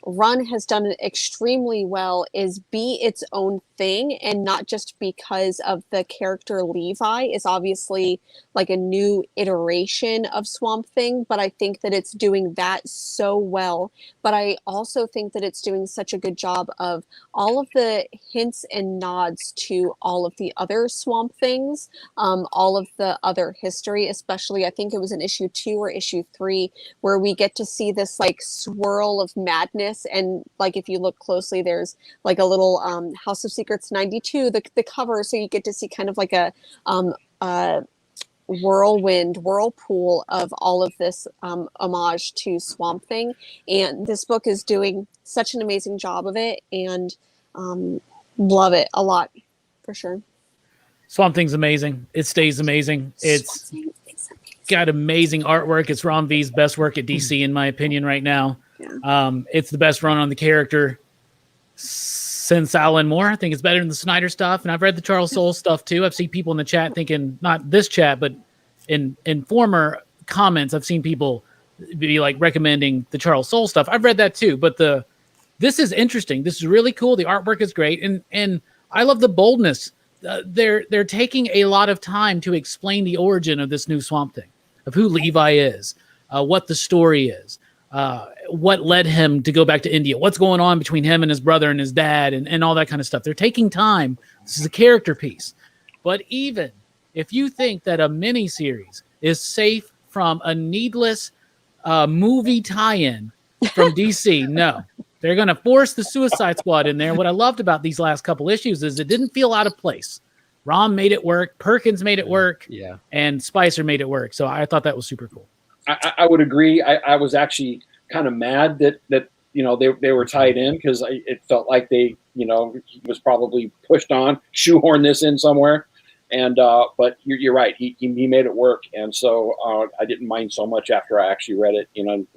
run has done extremely well is be its own thing, and not just because of the character Levi is obviously like a new iteration of Swamp Thing, but I think that it's doing that so well. But I also think that it's doing such a good job of all of the hints and nods to all of the other Swamp Things, all of the other history, especially I think it was in issue 2 or issue 3 where we get to see this like swirl of madness. And like if you look closely, there's like a little House of Secrets 92, the cover, so you get to see kind of like a whirlpool of all of this homage to Swamp Thing. And this book is doing such an amazing job of it, and love it a lot for sure. Swamp Thing's amazing. It stays amazing. It's got amazing artwork. It's Ron V's best work at DC, in my opinion, right now. Yeah. It's the best run on the character since Alan Moore. I think it's better than the Snyder stuff. And I've read the Charles Soule stuff too. I've seen people in the chat thinking, not this chat, but in former comments, I've seen people be like recommending the Charles Soule stuff. I've read that too, but this is interesting. This is really cool. The artwork is great. And I love the boldness. They're taking a lot of time to explain the origin of this new Swamp Thing, of who Levi is, what the story is, what led him to go back to India, what's going on between him and his brother and his dad, and all that kind of stuff. They're taking time. This is a character piece. But even if you think that a miniseries is safe from a needless movie tie-in from DC, no. They're going to force the Suicide Squad in there. What I loved about these last couple issues is it didn't feel out of place. Rom made it work. Perkins made it work. Yeah. And Spicer made it work. So I thought that was super cool. I would agree. I was actually kind of mad that they were tied in, because it felt like they was probably pushed on, shoehorn this in somewhere. And but you're right. He made it work, and so I didn't mind so much after I actually read it.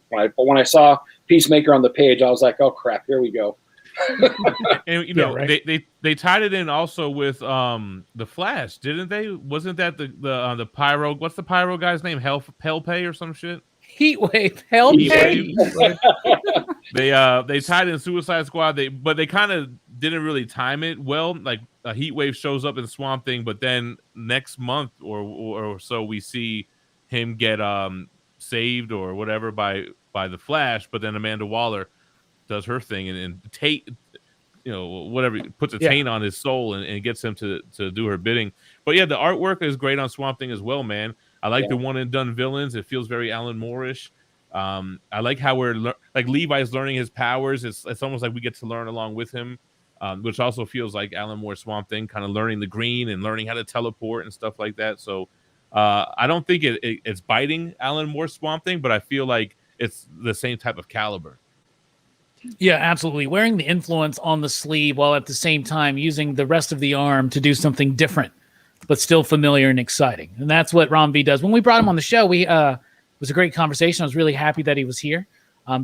When I saw Peacemaker on the page, I was like, oh crap, here we go. And they tied it in also with the Flash, didn't they? Wasn't that the Pyro? What's the Pyro guy's name? Hellpay or some shit? Heatwave. Hellpay. They tied in Suicide Squad. But they kind of didn't really time it well. Like a Heatwave shows up in Swamp Thing, but then next month or so we see him get saved or whatever by the Flash. But then Amanda Waller does her thing and whatever, puts a taint on his soul and gets him to do her bidding. But yeah, the artwork is great on Swamp Thing as well, man. I like the one and done villains. It feels very Alan Moore-ish. I like how like Levi's learning his powers. It's almost like we get to learn along with him, which also feels like Alan Moore Swamp Thing, kind of learning the green and learning how to teleport and stuff like that. So I don't think it's biting Alan Moore Swamp Thing, but I feel like it's the same type of caliber. Yeah, absolutely. Wearing the influence on the sleeve while at the same time using the rest of the arm to do something different, but still familiar and exciting. And that's what Ron V does. When we brought him on the show, it was a great conversation. I was really happy that he was here.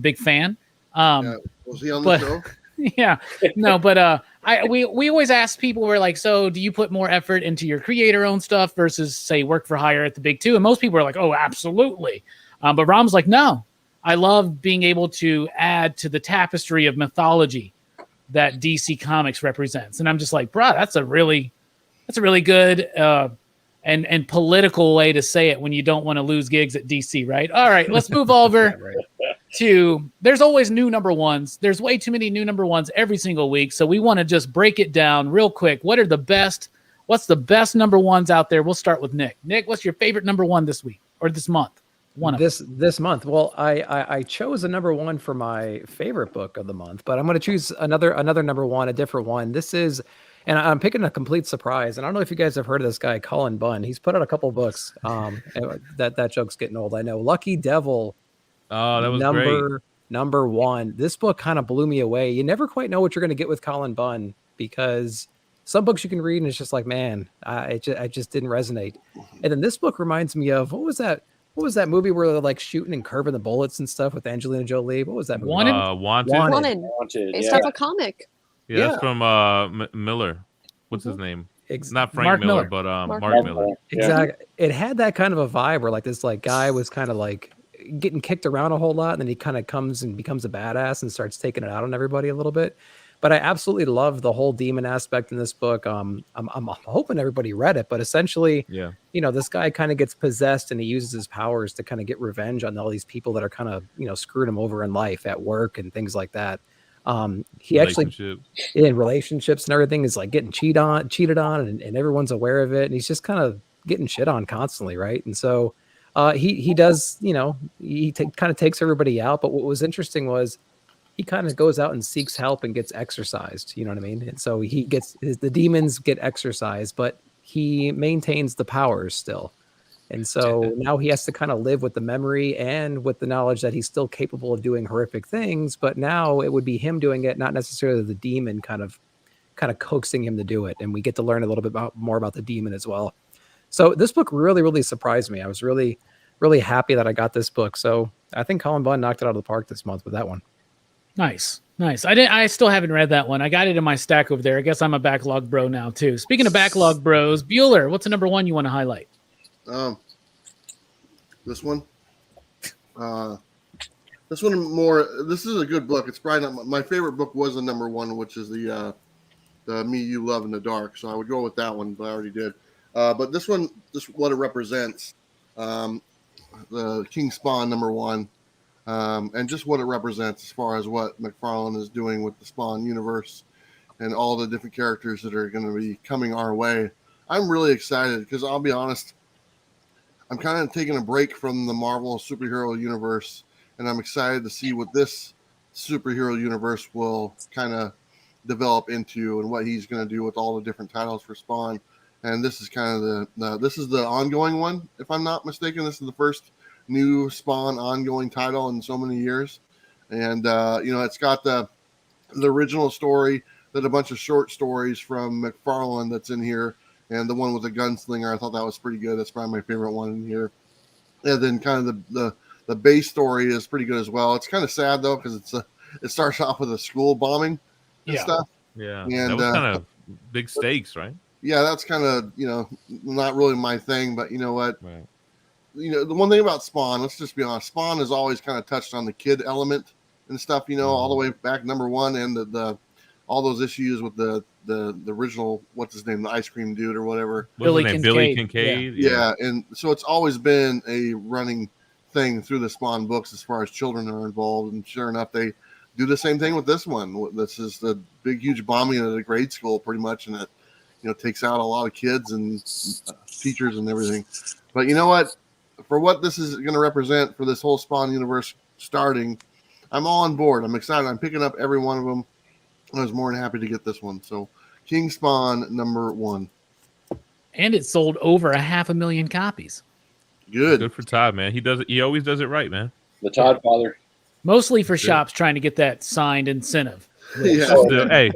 Big fan. Was he on the show? Yeah. No, but we always ask people, we're like, so do you put more effort into your creator-owned stuff versus, say, work for hire at the big two? And most people are like, oh, absolutely. But Rom's like, no. I love being able to add to the tapestry of mythology that DC Comics represents. And I'm just like, bro, that's a really good and political way to say it when you don't want to lose gigs at DC, right? All right, let's move over to, there's always new number ones. There's way too many new number ones every single week. So we want to just break it down real quick. What's the best number ones out there? We'll start with Nick. Nick, what's your favorite number one this week? or this month? One of this month. Well, I chose a number one for my favorite book of the month, but I'm going to choose another number one, a different one. This is, and I'm picking a complete surprise. And I don't know if you guys have heard of this guy, Colin Bunn. He's put out a couple books. That joke's getting old, I know. Lucky Devil. Oh, that was great. Number one. This book kind of blew me away. You never quite know what you're going to get with Colin Bunn, because some books you can read and it's just like, man, I just didn't resonate. And then this book reminds me of, what was that movie where they're like shooting and curving the bullets and stuff with Angelina Jolie? What was that movie? Wanted. Based off a comic. Yeah, that's from Miller. What's his name? Not Frank Mark Miller, Miller. but Mark Miller. Exactly. It had that kind of a vibe where like this like guy was kind of like getting kicked around a whole lot, and then he kind of comes and becomes a badass and starts taking it out on everybody a little bit. But I absolutely love the whole demon aspect in this book. I'm hoping everybody read it, but essentially, this guy kind of gets possessed and he uses his powers to kind of get revenge on all these people that are kind of, screwing him over in life at work and things like that. He actually in relationships and everything is like getting cheated on and everyone's aware of it. And he's just kind of getting shit on constantly. Right. And so he does, he kind of takes everybody out. But what was interesting was, he kind of goes out and seeks help and gets exorcised. You know what I mean? And so the demons get exorcised, but he maintains the powers still. And so now he has to kind of live with the memory and with the knowledge that he's still capable of doing horrific things. But now it would be him doing it, not necessarily the demon kind of coaxing him to do it. And we get to learn a little bit more about the demon as well. So this book really, really surprised me. I was really, really happy that I got this book. So I think Colin Bunn knocked it out of the park this month with that one. Nice. I still haven't read that one. I got it in my stack over there. I guess I'm a backlog bro now too. Speaking of backlog bros, Bueller, what's the number one you want to highlight? This one. This is a good book. It's probably not my favorite book. Was the number one, which is the Me You Love in the Dark. So I would go with that one, but I already did. But this one, just what it represents, the King Spawn number one. And just what it represents as far as what McFarlane is doing with the Spawn universe and all the different characters that are going to be coming our way. I'm really excited because I'll be honest, I'm kind of taking a break from the Marvel superhero universe, and I'm excited to see what this superhero universe will kind of develop into and what he's going to do with all the different titles for Spawn. And this is kind of this is the ongoing one, if I'm not mistaken. This is the first new Spawn ongoing title in so many years, and it's got the original story, that a bunch of short stories from McFarlane that's in here, and the one with the gunslinger. I thought that was pretty good. That's probably my favorite one in here. And then kind of the base story is pretty good as well. It's kind of sad though, because it starts off with a school bombing and stuff. Yeah, and that was kind of big stakes, right? Yeah, that's kind of not really my thing, but you know what? Right. The one thing about Spawn, let's just be honest, Spawn has always kind of touched on the kid element and stuff, all the way back number one, and the all those issues with the original, what's his name, the ice cream dude or whatever. Billy Kincaid. Yeah, and so it's always been a running thing through the Spawn books as far as children are involved, and sure enough, they do the same thing with this one. This is the big, huge bombing at a grade school, pretty much, and it takes out a lot of kids and teachers and everything. But you know what? For what this is going to represent for this whole Spawn universe starting, I'm all on board. I'm excited. I'm picking up every one of them. I was more than happy to get this one. So King Spawn number one. And it sold over 500,000 copies. Good for Todd, man. He always does it right, man. The Todd father. Mostly for shops trying to get that signed incentive. Yeah. Hey,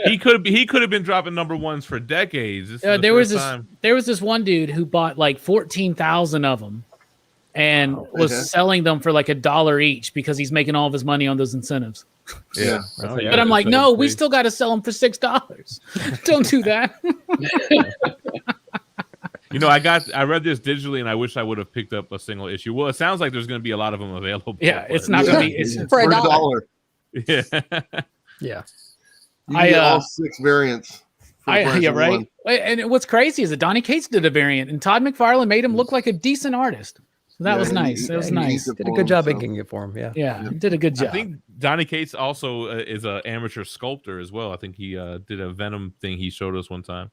he could have been dropping number ones for decades. There was this one dude who bought like 14,000 of them and was selling them for like $1 each because he's making all of his money on those incentives. Yeah. But I'm like, no, we still got to sell them for $6. Don't do that. I read this digitally, and I wish I would have picked up a single issue. Well, it sounds like there's going to be a lot of them available. Yeah, it's not going to be. It's for $1. Yeah. Yeah. You get all 6 variants. Yeah, right. And what's crazy is that Donny Cates did a variant, and Todd McFarlane made him look like a decent artist. So that was nice. That was nice. Did a good job inking it for him. Yeah. Yeah, did a good job. I think Donny Cates also is an amateur sculptor as well. I think he did a Venom thing he showed us one time.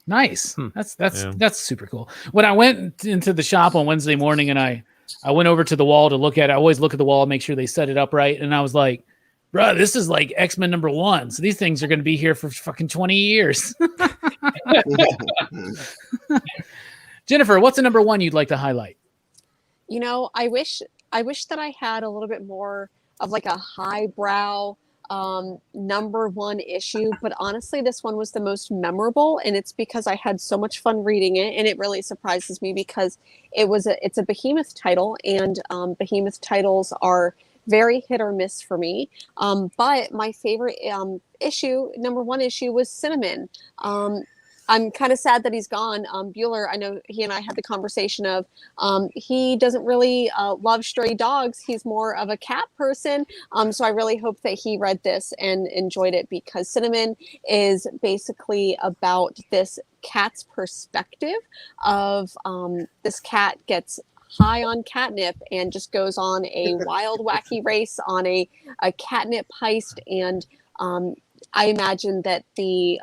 Nice. That's super cool. When I went into the shop on Wednesday morning and I went over to the wall to look at it, I always look at the wall and make sure they set it up right. And I was like, bro, this is like X-Men #1. So these things are going to be here for fucking 20 years. Jennifer, what's the #1 you'd like to highlight? You know, I wish that I had a little bit more of like a highbrow #1 issue, but honestly this one was the most memorable, and it's because I had so much fun reading it, and it really surprises me because it's a Behemoth title, and Behemoth titles are very hit or miss for me, but my favorite issue, #1 issue, was Cinnamon. I'm kind of sad that he's gone. Bueller, I know he and I had the conversation of he doesn't really love stray dogs. He's more of a cat person. So I really hope that he read this and enjoyed it, because Cinnamon is basically about this cat's perspective of this cat gets high on catnip and just goes on a wild, wacky race on a catnip heist. And I imagine that the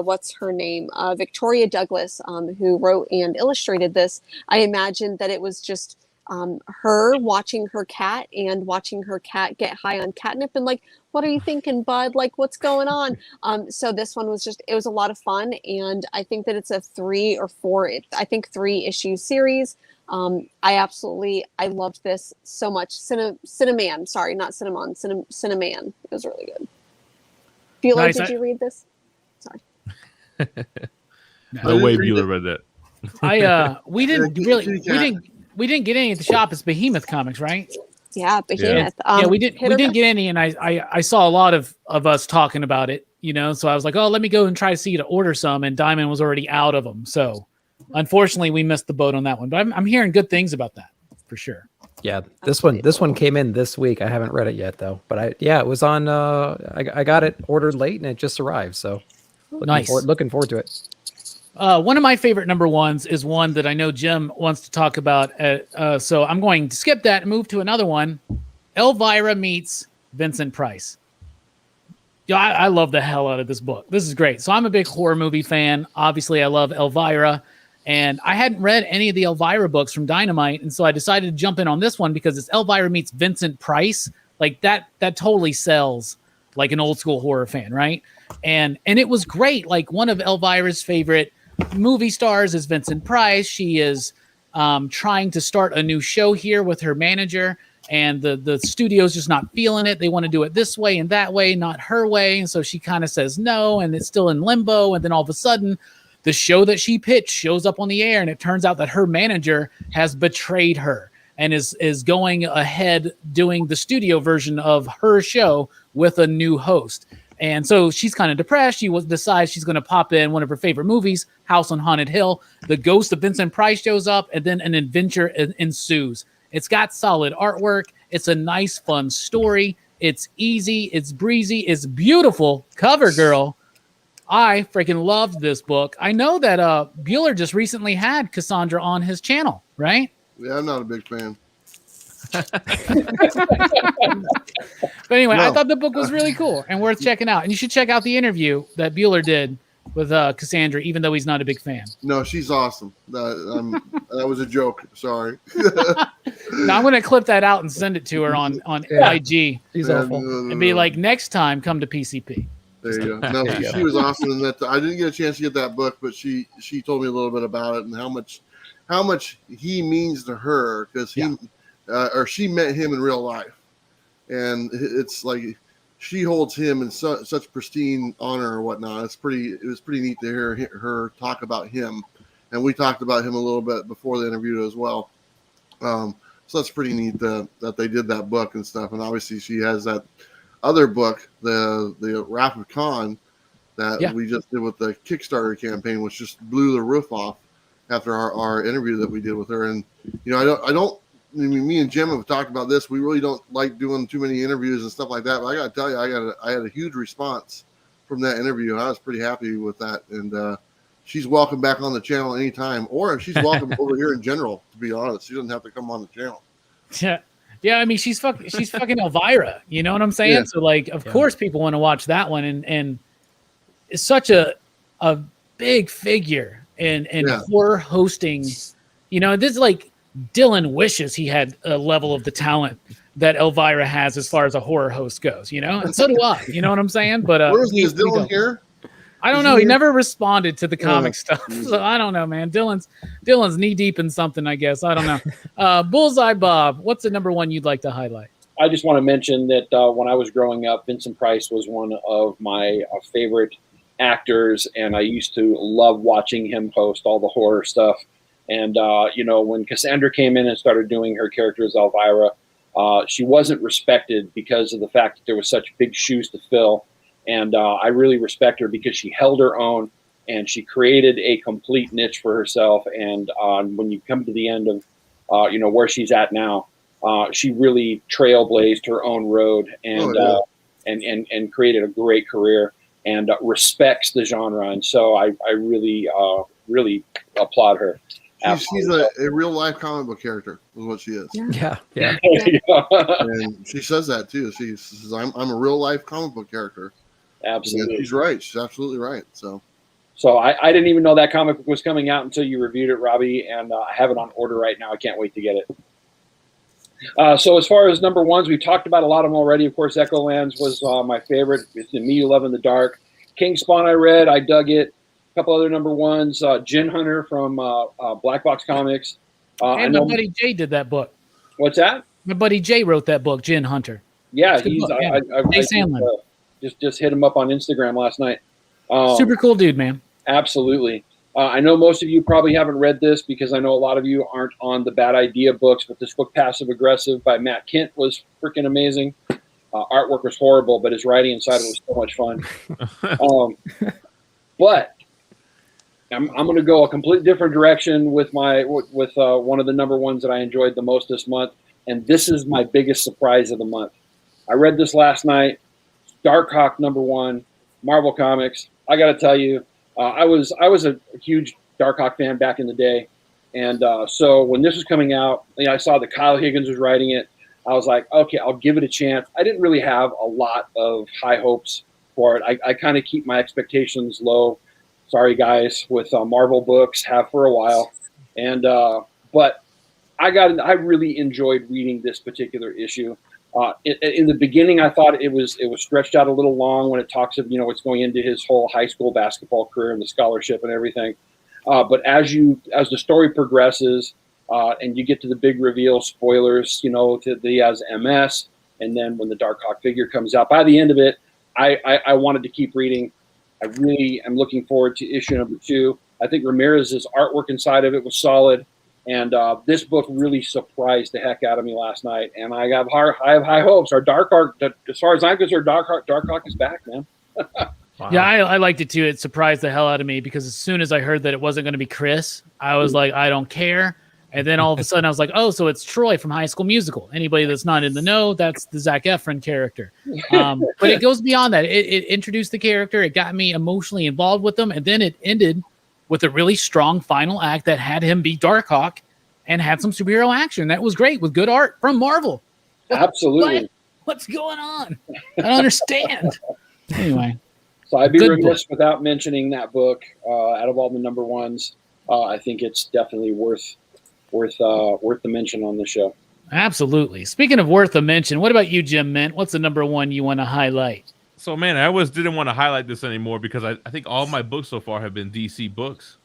what's her name? Victoria Douglas, who wrote and illustrated this. I imagine that it was just her watching her cat and watching her cat get high on catnip and like, what are you thinking, bud? Like, what's going on? So this one was it was a lot of fun. And I think that it's a 3 or 4, I think 3-issue series. I loved this so much. Cinnamon, sorry, not Cinnamon, Cinnamon. It was really good. Bueller, Nice. did you read this? Sorry. No way Bueller read that. We didn't get any at the shop. It's Behemoth Comics, right? Yeah, Behemoth. We didn't get any, and I saw a lot of us talking about it, you know. So I was like, oh, let me go and try to see to order some, and Diamond was already out of them. So unfortunately, we missed the boat on that one. But I'm hearing good things about that for sure. Yeah, this one came in this week. I haven't read it yet though, but it was on. I got it ordered late and it just arrived. So looking forward to it. One of my favorite #1s is one that I know Jim wants to talk about. So I'm going to skip that and move to another one. Elvira meets Vincent Price. Yeah, I love the hell out of this book. This is great. So I'm a big horror movie fan. Obviously, I love Elvira. And I hadn't read any of the Elvira books from Dynamite. And so I decided to jump in on this one because it's Elvira meets Vincent Price. Like that totally sells like an old school horror fan, right? And it was great. Like one of Elvira's favorite movie stars is Vincent Price. She is trying to start a new show here with her manager. And the studio's just not feeling it. They want to do it this way and that way, not her way. And so she kind of says no, and it's still in limbo. And then all of a sudden, the show that she pitched shows up on the air, and it turns out that her manager has betrayed her and is going ahead doing the studio version of her show with a new host. And so she's kind of depressed. She decides she's going to pop in one of her favorite movies, House on Haunted Hill. The ghost of Vincent Price shows up, and then an adventure ensues. It's got solid artwork. It's a nice, fun story. It's easy. It's breezy. It's beautiful. Cover girl. I freaking loved this book. I know that Bueller just recently had Cassandra on his channel, right? Yeah, I'm not a big fan. But anyway, I thought the book was really cool and worth checking out. And you should check out the interview that Bueller did with Cassandra, even though he's not a big fan. No, she's awesome. That was a joke. Sorry. Now I'm going to clip that out and send it to her on IG. She's awful. And be like, next time, come to PCP. There you go. No, she was awesome in that. I didn't get a chance to get that book, but she told me a little bit about it and how much he means to her, because she met him in real life, and it's like she holds him in such pristine honor or whatnot. It was pretty neat to hear her talk about him, and we talked about him a little bit before the interview as well. So that's pretty neat that they did that book and stuff. And obviously she has that other book, the Wrath of Khan, that we just did with the Kickstarter campaign, which just blew the roof off after our interview that we did with her. And I mean, me and Jim have talked about this. We really don't like doing too many interviews and stuff like that. But I got to tell you, I had a huge response from that interview. I was pretty happy with that. And she's welcome back on the channel anytime, or she's welcome over here in general. To be honest, she doesn't have to come on the channel. Yeah. I mean, she's fucking Elvira. You know what I'm saying? Yeah. So like, of course, people want to watch that one, and it's such a big figure in horror hosting. You know, this is like Dylan wishes he had a level of the talent that Elvira has as far as a horror host goes, you know, and so do I. You know what I'm saying? But where is he? Is Dylan here? I don't know. He never responded to the comic stuff, so I don't know, man. Dylan's knee deep in something, I guess. I don't know. Bullseye Bob, what's the number one you'd like to highlight? I just want to mention that when I was growing up, Vincent Price was one of my favorite actors, and I used to love watching him host all the horror stuff. And you know, when Cassandra came in and started doing her character as Elvira, she wasn't respected because of the fact that there was such big shoes to fill. And I really respect her because she held her own and she created a complete niche for herself. And when you come to the end of, you know, where she's at now, she really trailblazed her own road and created a great career and respects the genre. And so I really, really applaud her. She's a real life comic book character is what she is. Yeah. And she says that too. She says, I'm a real life comic book character. Absolutely. And she's right. She's absolutely right. So I didn't even know that comic book was coming out until you reviewed it, Robbie, and I have it on order right now. I can't wait to get it. So as far as number ones, we've talked about a lot of them already. Of course, Echolands was my favorite. It's the Me You Love in the Dark. King Spawn I read. I dug it. A couple other number ones. Jin Hunter from Black Box Comics. And my buddy Jay did that book. What's that? My buddy Jay wrote that book, Jin Hunter. Yeah, Jay Sandlin. Just hit him up on Instagram last night. Super cool dude, man. Absolutely. I know most of you probably haven't read this because I know a lot of you aren't on the Bad Idea books, but this book, Passive Aggressive by Matt Kent, was freaking amazing. Artwork was horrible, but his writing inside was so much fun. But I'm going to go a completely different direction with one of the number ones that I enjoyed the most this month, and this is my biggest surprise of the month. I read this last night. Darkhawk #1, Marvel Comics. I got to tell you, I was a huge Darkhawk fan back in the day, and so when this was coming out, I saw that Kyle Higgins was writing it. I was like, okay, I'll give it a chance. I didn't really have a lot of high hopes for it. I kind of keep my expectations low. Sorry, guys, with Marvel books, have for a while, and but I really enjoyed reading this particular issue. In the beginning, I thought it was stretched out a little long when it talks of, what's going into his whole high school basketball career and the scholarship and everything. But as the story progresses and you get to the big reveal, spoilers, that he has MS, and then when the Darkhawk figure comes out, by the end of it, I wanted to keep reading. I really am looking forward to issue #2. I think Ramirez's artwork inside of it was solid. And this book really surprised the heck out of me last night, and I have high hopes. Our Darkhawk, as far as I'm concerned, Darkhawk is back, man. Wow. Yeah, I liked it too. It surprised the hell out of me because as soon as I heard that it wasn't going to be Chris, I was like, I don't care. And then all of a sudden, I was like, oh, so it's Troy from High School Musical. Anybody that's not in the know, that's the Zac Efron character. But it goes beyond that. It introduced the character. It got me emotionally involved with them, and then it ended with a really strong final act that had him be Darkhawk and had some superhero action. That was great with good art from Marvel. Absolutely. What's going on? I don't understand. Anyway. So I'd be remiss without mentioning that book. Out of all the number ones, I think it's definitely worth the mention on the show. Absolutely. Speaking of worth a mention, what about you, Jim Mint? What's the number one you want to highlight? So, man, I always didn't want to highlight this anymore because I think all my books so far have been DC books.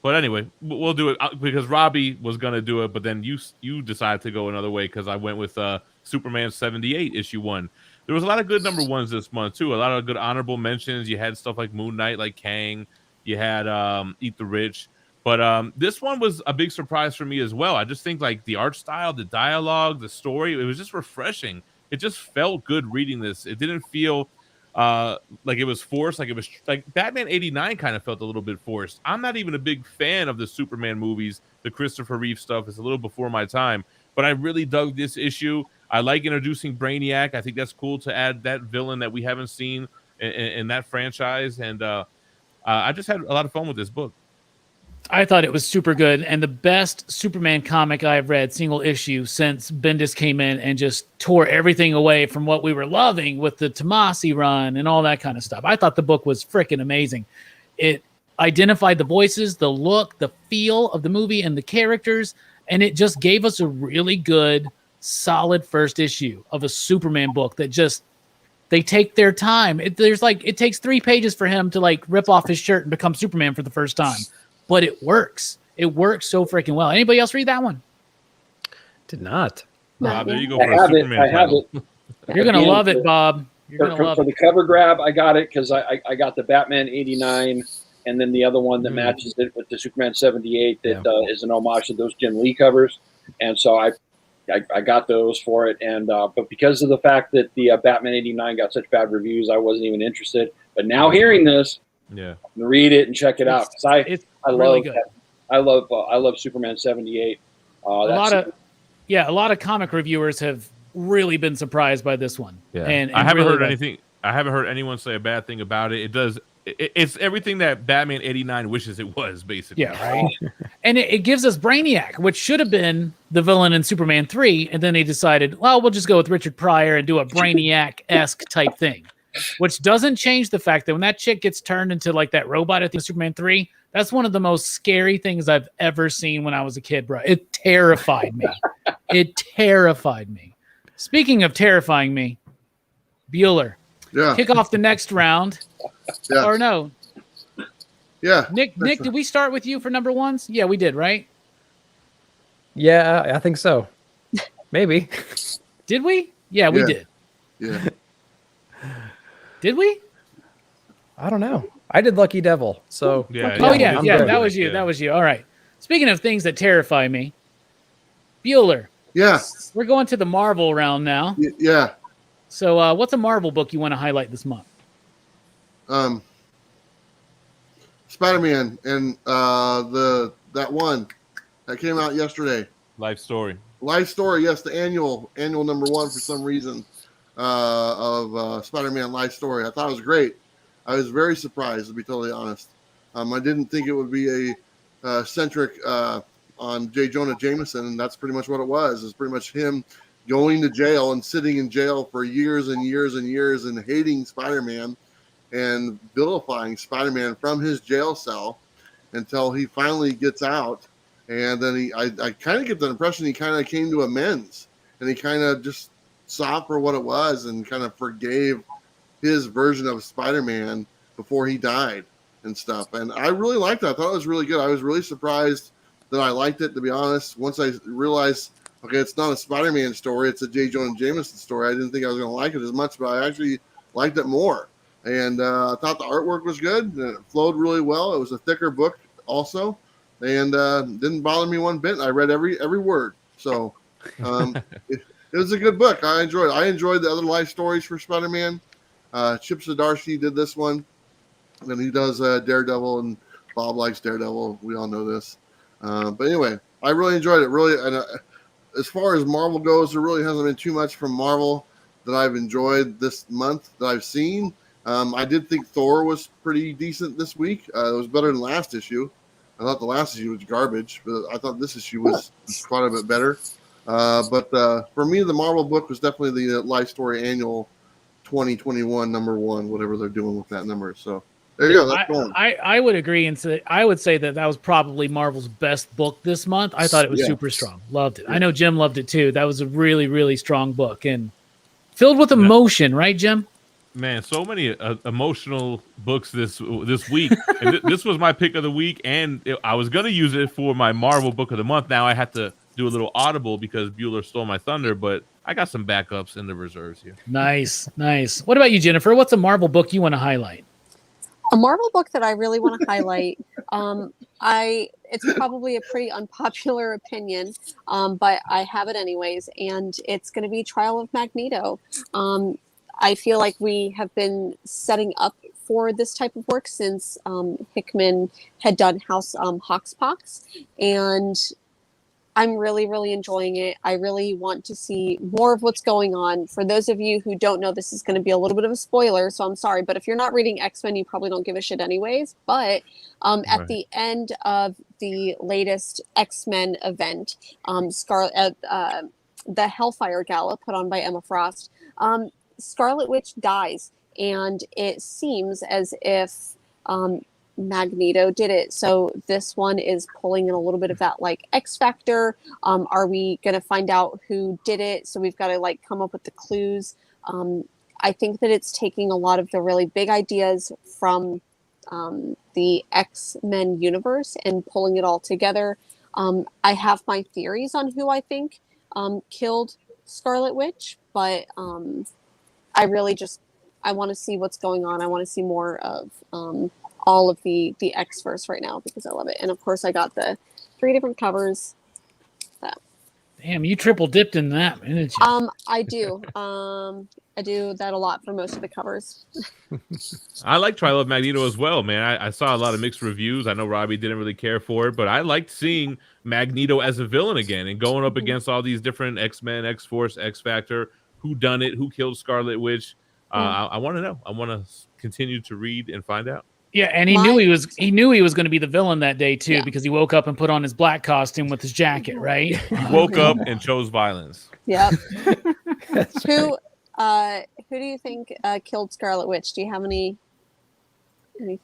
But anyway, we'll do it because Robbie was going to do it, but then you decided to go another way because I went with Superman 78 #1. There was a lot of good number ones this month, too. A lot of good honorable mentions. You had stuff like Moon Knight, like Kang. You had Eat the Rich. But this one was a big surprise for me as well. I just think like the art style, the dialogue, the story, it was just refreshing. It just felt good reading this. It didn't feel like it was forced. Like it was like Batman '89 kind of felt a little bit forced. I'm not even a big fan of the Superman movies. The Christopher Reeve stuff is a little before my time, but I really dug this issue. I like introducing Brainiac. I think that's cool to add that villain that we haven't seen in that franchise. And I just had a lot of fun with this book. I thought it was super good and the best Superman comic I've read, single issue, since Bendis came in and just tore everything away from what we were loving with the Tomasi run and all that kind of stuff. I thought the book was freaking amazing. It identified the voices, the look, the feel of the movie, and the characters, and it just gave us a really good, solid first issue of a Superman book that just they take their time. It takes 3 pages for him to like rip off his shirt and become Superman for the first time, but it works. It works so freaking well. Anybody else read that one? Did not. Bob, there you go I for a have it. Superman I have title. it. You're gonna love it, Bob. You're gonna love For it. the cover grab, I got it because I got the Batman 89 and then the other one that matches it with the Superman 78 that is an homage to those Jim Lee covers. And so I got those for it. And but because of the fact that the Batman 89 got such bad reviews, I wasn't even interested. But now hearing this, I'm gonna read it and check it out because I love good. I love Superman 78. A lot of comic reviewers have really been surprised by this one. Yeah. And I haven't really heard anything. I haven't heard anyone say a bad thing about it. It does. It's everything that Batman 89 wishes it was, basically. Yeah, right. And it gives us Brainiac, which should have been the villain in Superman 3, and then they decided, well, we'll just go with Richard Pryor and do a Brainiac-esque type thing, which doesn't change the fact that when that chick gets turned into like that robot at the Superman 3, that's one of the most scary things I've ever seen when I was a kid, bro. It terrified me. It terrified me. Speaking of terrifying me, Bueller. Yeah. Kick off the next round. Yeah. Or no. Yeah. Nick, did we start with you for number ones? Yeah, we did, right? Yeah, I think so. Maybe. Did we? Yeah, we did. Yeah. Did we? I don't know. I did Lucky Devil. So Yeah, I'm good. that was you. That was you. All right. Speaking of things that terrify me, Bueller. Yeah. We're going to the Marvel round now. Yeah. So what's a Marvel book you want to highlight this month? Spider-Man and that one that came out yesterday. Life Story. Life Story, yes, the annual number 1 for some reason of Spider-Man Life Story. I thought it was great. I was very surprised, to be totally honest. I didn't think it would be a centric on J. Jonah Jameson, and that's pretty much what it was. It's pretty much him going to jail and sitting in jail for years and years and years and hating Spider-Man and vilifying Spider-Man from his jail cell until he finally gets out. And then I kind of get the impression he kind of came to amends, and he kind of just saw for what it was and kind of forgave his version of Spider-Man before he died and stuff. And I really liked it. I thought it was really good. I was really surprised that I liked it, to be honest. Once I realized, okay, it's not a Spider-Man story, it's a J. Jonah Jameson story, I didn't think I was going to like it as much, but I actually liked it more. And I thought the artwork was good, and it flowed really well. It was a thicker book also, and didn't bother me one bit. I read every word. So it was a good book. I enjoyed it. I enjoyed the other life stories for Spider-Man. Chip Zdarsky did this one, and he does Daredevil, and Bob likes Daredevil. We all know this. But anyway, I really enjoyed it. Really, and as far as Marvel goes, there really hasn't been too much from Marvel that I've enjoyed this month that I've seen. I did think Thor was pretty decent this week. It was better than last issue. I thought the last issue was garbage, but I thought this issue was quite a bit better. But for me, the Marvel book was definitely the Life Story Annual 2021 number 1, whatever they're doing with that number. So there you go. That's going. I would agree and say I would say that was probably Marvel's best book this month. I thought it was super strong. Loved it. I know Jim loved it too. That was a really, really strong book and filled with emotion, right, Jim? Man, so many emotional books this week. And this was my pick of the week, and I was going to use it for my Marvel book of the month. Now I had to do a little audible because Bueller stole my thunder, but I got some backups in the reserves here. Nice. What about you, Jennifer? What's a Marvel book you want to highlight? A Marvel book that I really want to highlight, it's probably a pretty unpopular opinion, but I have it anyways, and it's going to be Trial of Magneto. I feel like we have been setting up for this type of work since Hickman had done House Hoxpox, and I'm really, really enjoying it. I really want to see more of what's going on. For those of you who don't know, this is going to be a little bit of a spoiler, so I'm sorry. But if you're not reading X-Men, you probably don't give a shit anyways. But at the end of the latest X-Men event, the Hellfire Gala put on by Emma Frost, Scarlet Witch dies. And it seems as if Magneto did it. So this one is pulling in a little bit of that like X Factor. Are we going to find out who did it? So we've got to like come up with the clues. I think that it's taking a lot of the really big ideas from the X-Men universe and pulling it all together. I have my theories on who I think killed Scarlet Witch, but I want to see what's going on. I want to see more of all of the X-verse right now because I love it. And of course I got the 3 different covers. Damn, you triple dipped in that, didn't you? I do. I do that a lot for most of the covers. I like Trial of Magneto as well, man. I saw a lot of mixed reviews. I know Robbie didn't really care for it, but I liked seeing Magneto as a villain again and going up against all these different X-Men, X-Force, X-Factor, who done it, who killed Scarlet Witch. I want to know. I want to continue to read and find out. Yeah, and he knew he was going to be the villain that day too, because he woke up and put on his black costume with his jacket, right? He woke up and chose violence. Yep. Who do you think killed Scarlet Witch? Do you have any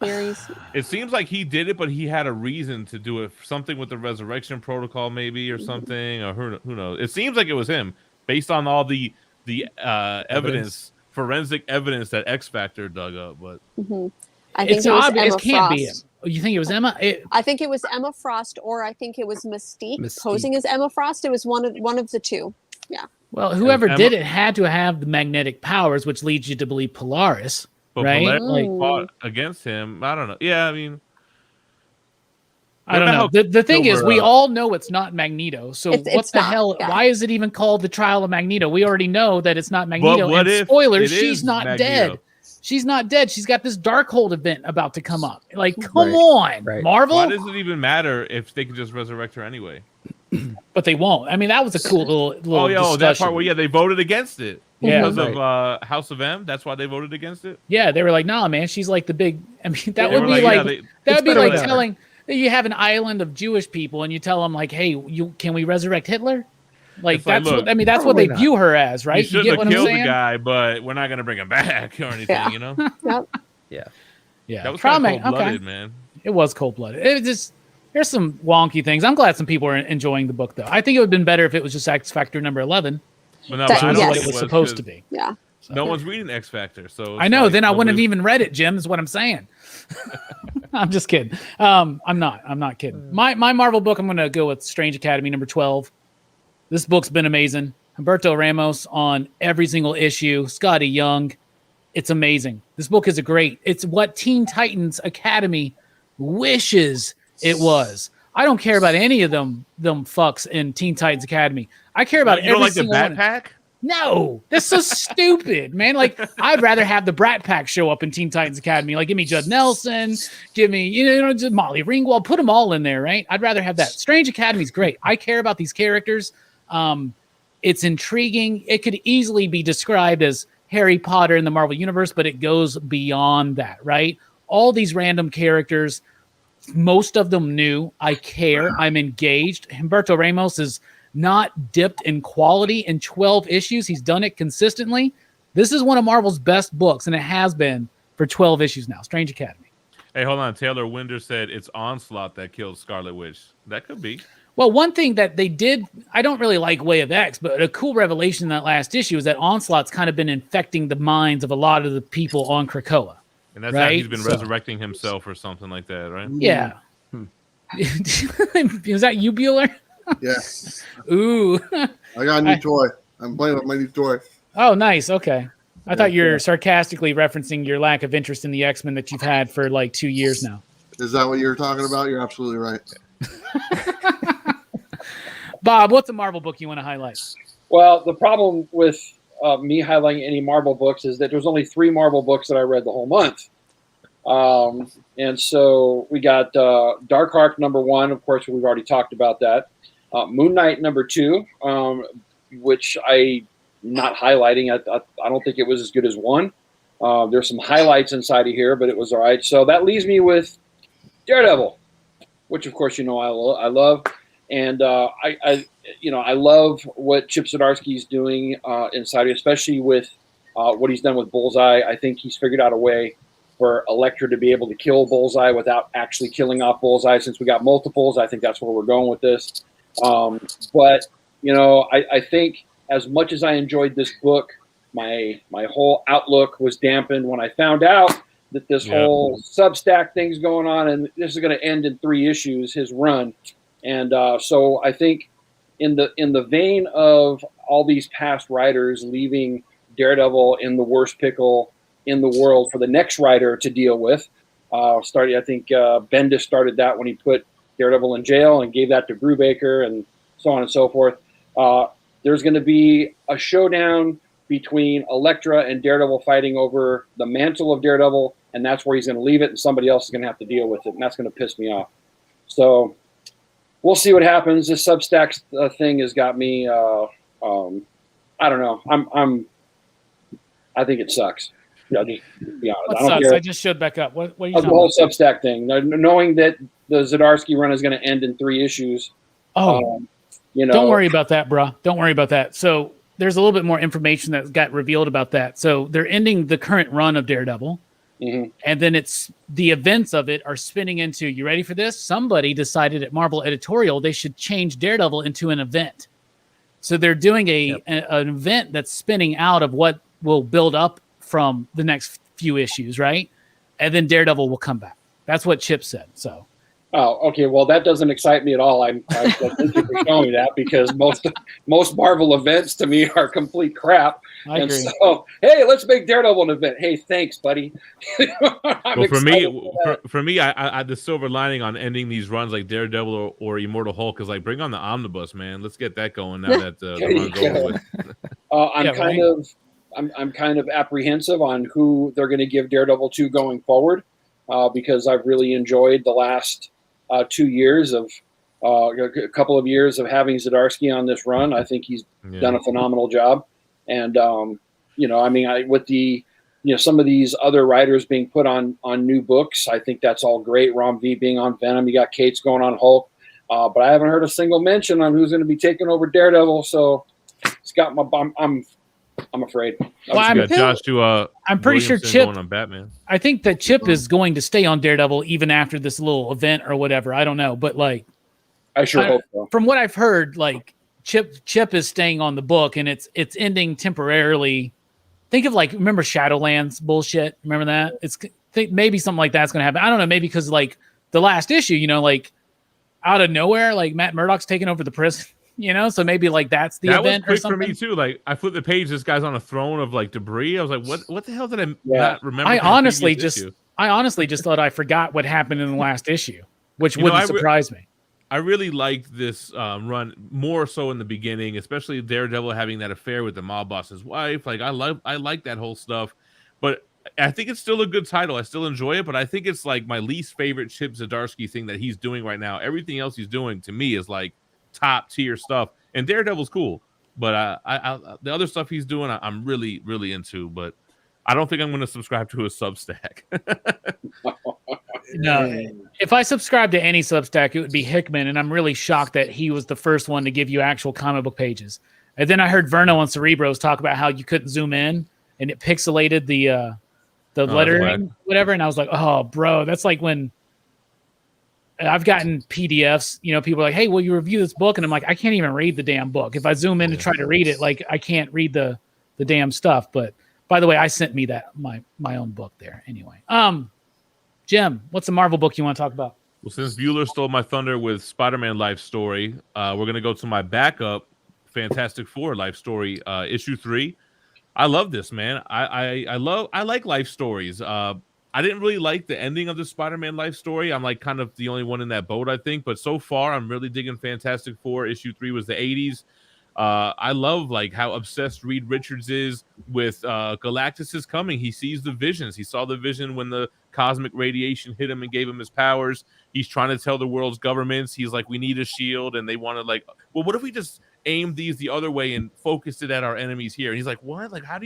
theories? It seems like he did it, but he had a reason to do it. Something with the resurrection protocol, maybe, or something, or who knows? It seems like it was him, based on all the evidence, forensic evidence that X Factor dug up. But I think it was Emma can't Frost. be him. You think it was Emma? I think it was Emma Frost, or I think it was Mystique posing as Emma Frost. It was one of the two. Yeah. Well, whoever did it had to have the magnetic powers, which leads you to believe Polaris, but right? Polaris fought against him. I don't know. Yeah, I mean, I don't know. The thing is, we all know it's not Magneto. So what the hell? Yeah. Why is it even called the Trial of Magneto? We already know that it's not Magneto. But and spoilers, she's not dead. She's not dead. She's got this Darkhold event about to come up. Like, come on, Marvel. Why does it even matter if they can just resurrect her anyway? But they won't. I mean, that was a cool little discussion. That part where they voted against it. Yeah, because of House of M. That's why they voted against it. Yeah, they were like, "Nah, man, she's like the big." I mean, that would be like telling you have an island of Jewish people and you tell them like, "Hey, can we resurrect Hitler?" Like that's look, that's what they view her as, right? You shouldn't have killed the guy, but we're not going to bring him back or anything, you know? Yep. Yeah. That was kind of cold-blooded, man. It was cold-blooded. It just there's some wonky things. I'm glad some people are enjoying the book, though. I think it would have been better if it was just X Factor number 11. But no, I don't know what it was supposed to be. Yeah. So. No one's reading X Factor, so I know. Then I wouldn't have even read it, Jim. Is what I'm saying. I'm just kidding. I'm not kidding. My Marvel book, I'm going to go with Strange Academy number 12. This book's been amazing. Humberto Ramos on every single issue. Scotty Young. It's amazing. This book is it's what Teen Titans Academy wishes it was. I don't care about any of them fucks in Teen Titans Academy. I care about you don't like the Bat Pack? No, that's so stupid, man. Like, I'd rather have the Brat Pack show up in Teen Titans Academy. Like, give me Judd Nelson, give me, just Molly Ringwald, put them all in there, right? I'd rather have that. Strange Academy's great. I care about these characters. It's intriguing. It could easily be described as Harry Potter in the Marvel Universe, but it goes beyond that, right? All these random characters, most of them new. I care. I'm engaged. Humberto Ramos is not dipped in quality in 12 issues. He's done it consistently. This is one of Marvel's best books, and it has been for 12 issues now. Strange Academy. Hey, hold on. Taylor Winder said it's Onslaught that killed Scarlet Witch. That could be. Well, one thing that they did, I don't really like Way of X, but a cool revelation in that last issue is that Onslaught's kind of been infecting the minds of a lot of the people on Krakoa. And that's how he's been resurrecting himself or something like that, right? Yeah. Is that you, Bueller? Yes. Ooh. I got a new toy. I'm playing with my new toy. Oh, nice. Okay. I thought you were sarcastically referencing your lack of interest in the X-Men that you've had for like 2 years now. Is that what you're talking about? You're absolutely right. Bob, what's a Marvel book you want to highlight? Well, the problem with me highlighting any Marvel books is that there's only 3 Marvel books that I read the whole month. And so we got Dark Ark number 1. Of course, we've already talked about that. Moon Knight number 2, which I'm not highlighting. I don't think it was as good as 1. There's some highlights inside of here, but it was all right. So that leaves me with Daredevil, which of course I love, and I love what Chip Zdarsky's doing inside, especially with what he's done with Bullseye. I think he's figured out a way for Elektra to be able to kill Bullseye without actually killing off Bullseye. Since we got multiples, I think that's where we're going with this. But you know, I think as much as I enjoyed this book, my whole outlook was dampened when I found out that this whole Substack thing's going on, and this is going to end in 3 issues, his run. And so I think in the vein of all these past writers leaving Daredevil in the worst pickle in the world for the next writer to deal with, I think Bendis started that when he put Daredevil in jail and gave that to Brubaker and so on and so forth. There's going to be a showdown between Elektra and Daredevil fighting over the mantle of Daredevil, and that's where he's going to leave it, and somebody else is going to have to deal with it, and that's going to piss me off. So we'll see what happens. This Substack thing has got me. I don't know. I think it sucks. Yeah, just be honest. What sucks? I just showed back up. What are you talking the whole about? Substack thing, knowing that the Zdarsky run is going to end in 3 issues. You know, don't worry about that, bro. Don't worry about that. So there's a little bit more information that got revealed about that. So they're ending the current run of Daredevil. Mm-hmm. And then it's the events of it are spinning into, you ready for this? Somebody decided at Marvel Editorial they should change Daredevil into an event. So they're doing an event that's spinning out of what will build up from the next few issues, right? And then Daredevil will come back. That's what Chip said. So. Oh, okay. Well, that doesn't excite me at all. I thank you for showing me that, because most Marvel events to me are complete crap. I agree. So, hey, let's make Daredevil an event. Hey, thanks, buddy. Well, for me, I the silver lining on ending these runs like Daredevil or Immortal Hulk is like, bring on the omnibus, man. Let's get that going now that the run's over with. I'm kind of apprehensive on who they're going to give Daredevil to going forward, because I've really enjoyed the last 2 years of a couple of years of having Zdarsky on this run. I think he's done a phenomenal job. And, you know, I mean, with the, you know, some of these other writers being put on new books, I think that's all great. Rom V being on Venom, you got Cates going on Hulk, but I haven't heard a single mention on who's going to be taking over Daredevil. So it's got my, I'm afraid. Well, I'm pretty sure Chip on Batman. I think that Chip is going to stay on Daredevil even after this little event or whatever. I don't know, but like, I sure hope so. From what I've heard, like Chip is staying on the book, and it's ending temporarily. Think of like, remember Shadowlands bullshit? Remember that? Maybe something like that's going to happen. I don't know. Maybe because like the last issue, you know, like out of nowhere, like Matt Murdock's taking over the prison. You know, so maybe like that's the event was or something. For me too. Like I flipped the page, this guy's on a throne of like debris. I was like, what the hell did I not remember? I honestly just thought I forgot what happened in the last issue, which wouldn't surprise me. I really liked this run more so in the beginning, especially Daredevil having that affair with the mob boss's wife. Like I like that whole stuff, but I think it's still a good title. I still enjoy it, but I think it's like my least favorite Chip Zdarsky thing that he's doing right now. Everything else he's doing to me is like top tier stuff, and Daredevil's cool, but the other stuff he's doing I'm really into, but I don't think I'm going to subscribe to his Substack. No, if I subscribe to any Substack, it would be Hickman, and I'm really shocked that he was the first one to give you actual comic book pages. And then I heard Verno and Cerebros talk about how you couldn't zoom in and it pixelated the lettering, whatever, and I was like, oh bro, that's like when I've gotten PDFs, you know, people are like, hey, will you review this book? And I'm like, I can't even read the damn book. If I zoom in to try to read it, like I can't read the damn stuff. But by the way, I sent me that my own book there anyway. Jim, what's the Marvel book you want to talk about? Well, since Bueller stole my thunder with Spider-Man Life Story, we're going to go to my backup Fantastic Four Life Story, issue 3. I love this, man. I like life stories. I didn't really like the ending of the Spider-Man Life Story. I'm like kind of the only one in that boat, I think. But so far, I'm really digging Fantastic Four. Issue 3 was the 80s. I love like how obsessed Reed Richards is with Galactus is coming. He sees the visions. He saw the vision when the cosmic radiation hit him and gave him his powers. He's trying to tell the world's governments. He's like, we need a shield. And they want to like, well, what if we just aim these the other way and focused it at our enemies here? And he's like, what? Like, where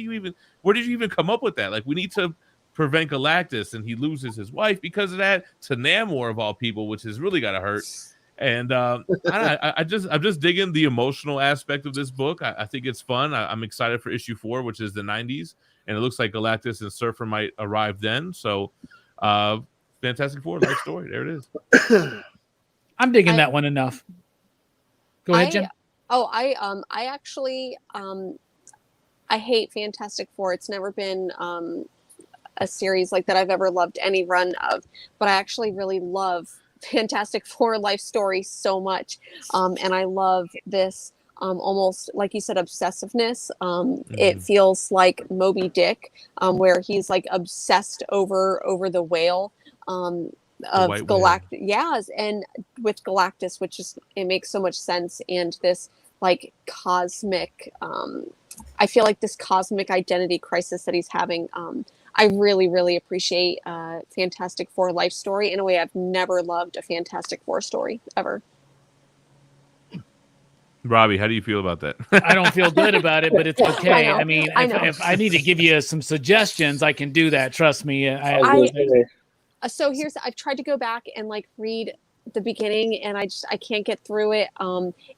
did you even come up with that? Like, we need to prevent Galactus, and he loses his wife because of that to Namor of all people, which has really got to hurt. And I'm just digging the emotional aspect of this book. I think it's fun. I'm excited for issue 4, which is the 90s. and it looks like Galactus and Surfer might arrive then. So, Fantastic Four life story. There it is. I'm digging that one enough. Go ahead, Jim. I actually I hate Fantastic Four. It's never been a series like that I've ever loved any run of, but I actually really love Fantastic Four life story so much, and I love this almost like you said obsessiveness. It feels like Moby Dick, where he's like obsessed over the whale of Galactus. Yes, and with Galactus, which is it makes so much sense, and this like cosmic. I feel like this cosmic identity crisis that he's having. I really, really appreciate Fantastic Four life story in a way I've never loved a Fantastic Four story ever. Robbie, how do you feel about that? I don't feel good about it, but it's okay. I mean, if I need to give you some suggestions, I can do that. Trust me. So I've tried to go back and like read the beginning, and I can't get through it.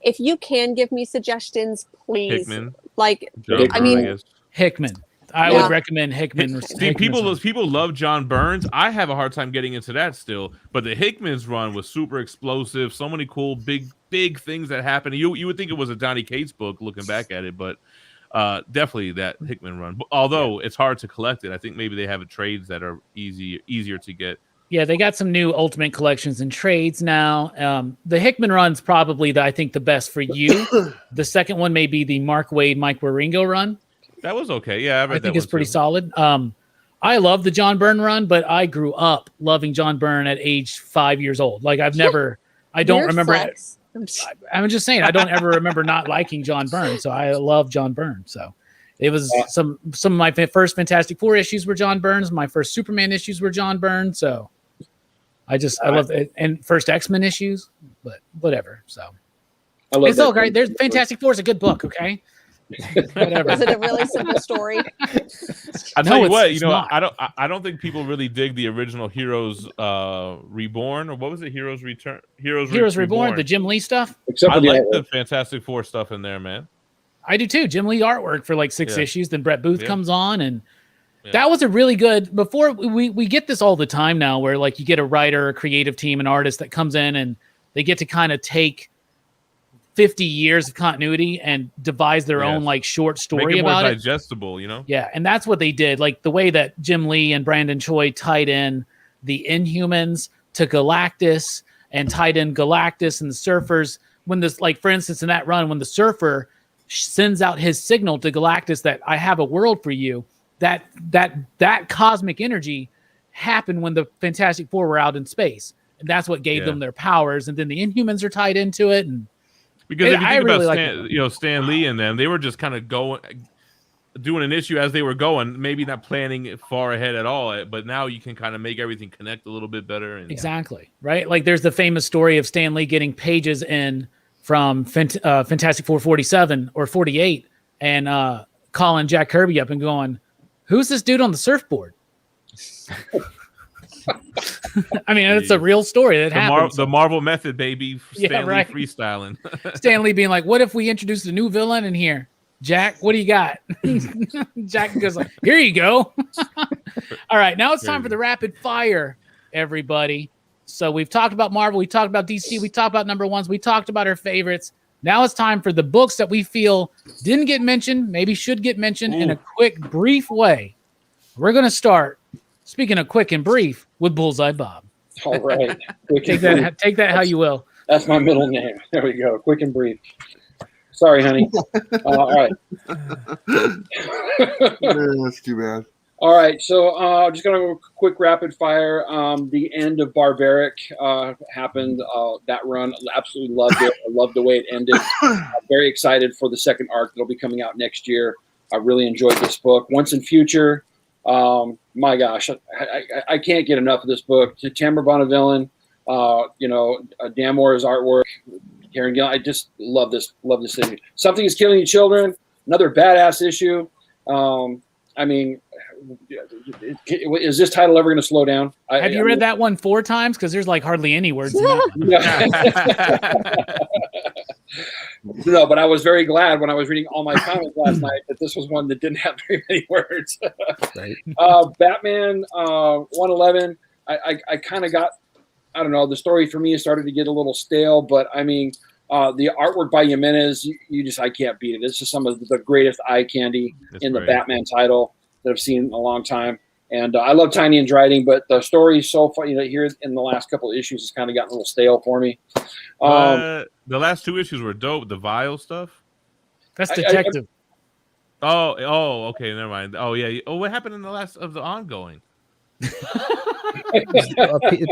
If you can give me suggestions, please. Hickman. Like, Joker, I mean, Hickman. I would recommend Hickman. See, people love John Burns. I have a hard time getting into that still, but the Hickman's run was super explosive. So many cool, big things that happened. You would think it was a Donny Cates book looking back at it, but definitely that Hickman run. Although it's hard to collect it, I think maybe they have trades that are easier to get. Yeah, they got some new Ultimate collections and trades now. The Hickman run's probably I think the best for you. The second one may be the Mark Waid, Mike Wieringo run. That was okay. Yeah, I think it's pretty solid. I love the John Byrne run, but I grew up loving John Byrne at age 5 years old. Like I don't remember. I'm just saying, I don't ever remember not liking John Byrne. So I love John Byrne. So it was some of my first Fantastic Four issues were John Byrne's. My first Superman issues were John Byrne. So I love it. And first X-Men issues, but whatever. So it's all right. There's Fantastic Four is a good book. Okay. Whatever. Is it a really simple story? I tell you what, I don't think people really dig the original Heroes Reborn, or what was it? Heroes Return, Heroes Reborn, the Jim Lee stuff. I like the Fantastic Four stuff in there, man. I do too. Jim Lee artwork for like 6 issues. Then Brett Booth comes on, and that was a really good. Before we get this all the time now, where like you get a writer, a creative team, an artist that comes in and they get to kind of take 50 years of continuity and devise their own like short story Make it about more digestible, Yeah, and that's what they did. Like the way that Jim Lee and Brandon Choi tied in the Inhumans to Galactus and tied in Galactus and the Surfers. When this, like for instance, in that run, when the Surfer sends out his signal to Galactus that I have a world for you, that cosmic energy happened when the Fantastic Four were out in space, and that's what gave them their powers. And then the Inhumans are tied into it, and because if you think about Stan Lee and them, they were just kind of doing an issue as they were going, maybe not planning it far ahead at all. But now you can kind of make everything connect a little bit better. Exactly. Right. Like there's the famous story of Stan Lee getting pages in from Fantastic Four 47 or 48 and calling Jack Kirby up and going, "Who's this dude on the surfboard?" I mean, it's a real story that happened. The Marvel method, baby. Stan Lee freestyling. Stan Lee being like, "What if we introduced a new villain in here? Jack, what do you got?" Jack goes like, "Here you go." All right, now it's time for the rapid fire, everybody. So we've talked about Marvel, we talked about DC, we talked about number ones, we talked about our favorites. Now it's time for the books that we feel didn't get mentioned, maybe should get mentioned in a quick, brief way. We're going to start, speaking of quick and brief, with Bullseye Bob. All right. Take that how you will. That's my middle name. There we go. Quick and brief. Sorry, honey. All right. That's too bad. All right. So just going to go quick rapid fire. The end of Barbaric happened. That run, absolutely loved it. I loved the way it ended. I'm very excited for the second arc that'll be coming out next year. I really enjoyed this book. Once and Future. My gosh, I can't get enough of this book. Tamara Bonneville, Dan Moore's artwork, Karen Gillan. I just love this issue. Something is Killing You Children. Another badass issue. I mean, is this title ever going to slow down? Have you read that one 4 times? Because there's like hardly any words in that one. No, but I was very glad when I was reading all my comics last night that this was one that didn't have very many words. Right. Batman 111. I kind of got, I don't know, the story for me started to get a little stale, but I mean, the artwork by Jimenez, I can't beat it. It's just some of the greatest eye candy in the Batman title that I've seen in a long time. And I love Tiny and Dryden, but the story so far, here in the last couple of issues has kind of gotten a little stale for me. The last 2 issues were dope. The Vile stuff. That's Detective. Okay, never mind. Oh yeah. Oh, what happened in the last of the ongoing?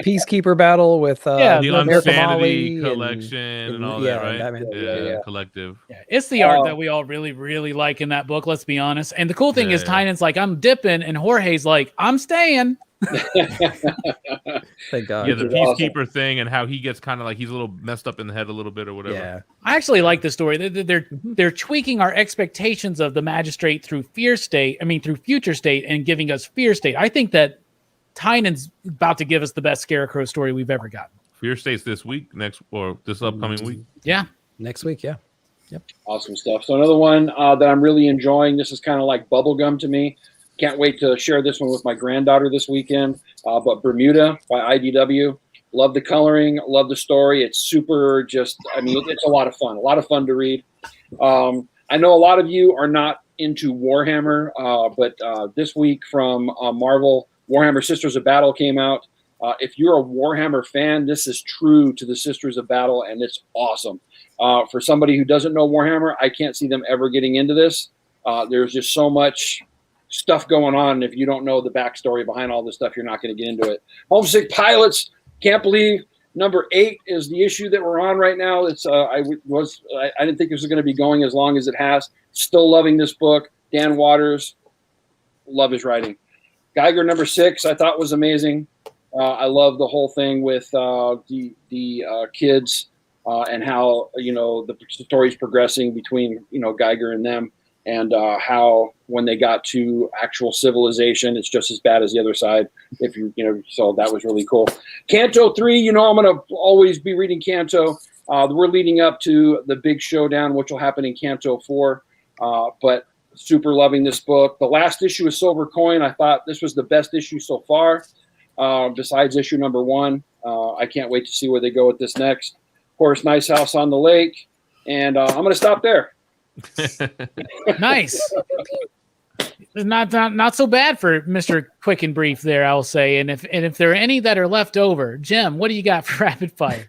Peacekeeper battle with the Unsanity collection and all that, right? Batman. Yeah, collective. Yeah, it's the art that we all really, really like in that book. Let's be honest. And the cool thing is, Tynan's like, I'm dipping, and Jorge's like, I'm staying. Thank God. Yeah, the Peacekeeper thing and how he gets kind of like he's a little messed up in the head a little bit or whatever. Yeah, I actually like the story. They're tweaking our expectations of the magistrate through future state, and giving us fear state. I think that Tynan's about to give us the best Scarecrow story we've ever gotten. Fear State's this week, this upcoming week. Yeah, next week. Yeah, yep. Awesome stuff. So another one that I'm really enjoying. This is kind of like bubblegum to me. Can't wait to share this one with my granddaughter this weekend. But Bermuda by IDW. Love the coloring. Love the story. It's super. It's a lot of fun. A lot of fun to read. I know a lot of you are not into Warhammer, but this week from Marvel, Warhammer Sisters of Battle came out. If you're a Warhammer fan, this is true to the Sisters of Battle, and it's awesome. For somebody who doesn't know Warhammer, I can't see them ever getting into this. There's just so much stuff going on. And if you don't know the backstory behind all this stuff, you're not going to get into it. Homesick Pilots. Can't believe number 8 is the issue that we're on right now. It's I didn't think this was going to be going as long as it has. Still loving this book. Dan Waters, love his writing. Geiger number 6 I thought was amazing. I love the whole thing with the kids and how the story's progressing between Geiger and them, and how when they got to actual civilization, it's just as bad as the other side. So that was really cool. Canto 3, I'm going to always be reading Canto. We're leading up to the big showdown, which will happen in Canto 4. But super loving this book. The last issue of Silver Coin, I thought this was the best issue so far, besides issue number 1. I can't wait to see where they go with this next. Of course, Nice House on the Lake. And I'm going to stop there. Nice. Not so bad for Mr. Quick and Brief there, I'll say. And if there are any that are left over, Jim, what do you got for rapid fire?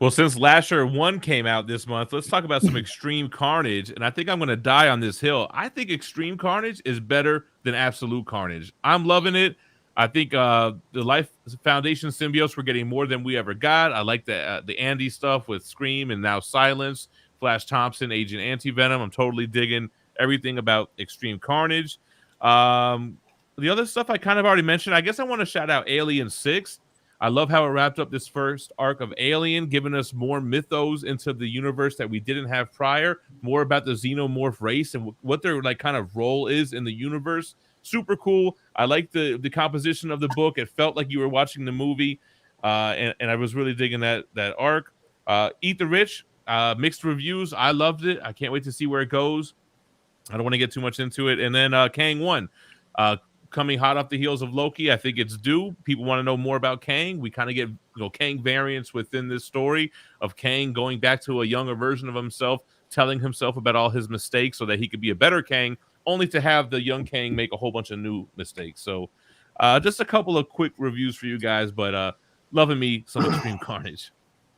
Well, since Lasher 1 came out this month, let's talk about some Extreme Carnage. And I think I'm going to die on this hill. I think Extreme Carnage is better than Absolute Carnage. I'm loving it. I think the Life Foundation symbiotes were getting more than we ever got. I like the Andy stuff with Scream and now Silence, Flash Thompson, Agent Anti-Venom. I'm totally digging everything about Extreme Carnage. The other stuff I kind of already mentioned. I guess I want to shout out Alien 6. I love how it wrapped up this first arc of Alien, giving us more mythos into the universe that we didn't have prior, more about the xenomorph race and what their kind of role is in the universe. Super cool. I like the composition of the book. It felt like you were watching the movie, and I was really digging that arc. Eat the Rich, mixed reviews. I loved it. I can't wait to see where it goes. I don't want to get too much into it. And then Kang 1. Coming hot off the heels of Loki. I think it's due. People want to know more about Kang. We kind of get Kang variants within this story of Kang going back to a younger version of himself, telling himself about all his mistakes so that he could be a better Kang, only to have the young Kang make a whole bunch of new mistakes. So just a couple of quick reviews for you guys, but loving me some Extreme Carnage.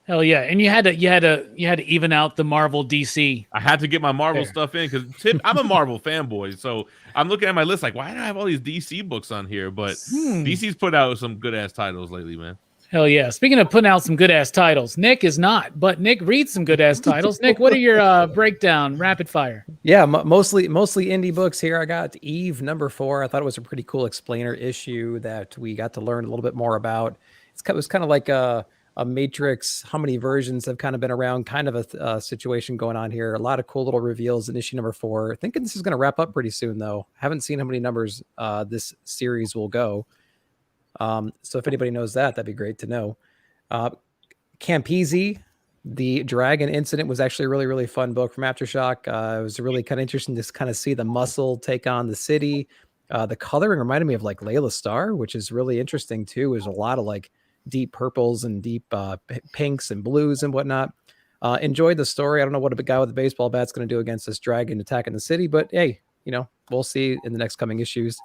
Hell yeah. And you had to even out the Marvel DC. I had to get my Marvel stuff in because I'm a Marvel fanboy. So I'm looking at my list like, why do I have all these DC books on here? But DC's put out some good ass titles lately, man. Hell yeah. Speaking of putting out some good ass titles, Nick is not, but Nick reads some good ass titles. Nick, what are your breakdown rapid fire? Yeah, mostly indie books here. I got Eve number 4. I thought it was a pretty cool explainer issue that we got to learn a little bit more about. It was kind of like a Matrix, how many versions have kind of been around, kind of a situation going on here. A lot of cool little reveals in issue number 4. Thinking this is going to wrap up pretty soon, though. Haven't seen how many numbers this series will go. So if anybody knows that, that'd be great to know. Campese The Dragon Incident was actually a really, really fun book from Aftershock. It was really kind of interesting to kind of see the muscle take on the city. The coloring reminded me of like Layla Starr, which is really interesting too. There's a lot of like deep purples and deep pinks and blues and whatnot. Enjoyed the story. I don't know what a guy with a baseball bat's going to do against this dragon attacking the city, but hey, we'll see in the next coming issues.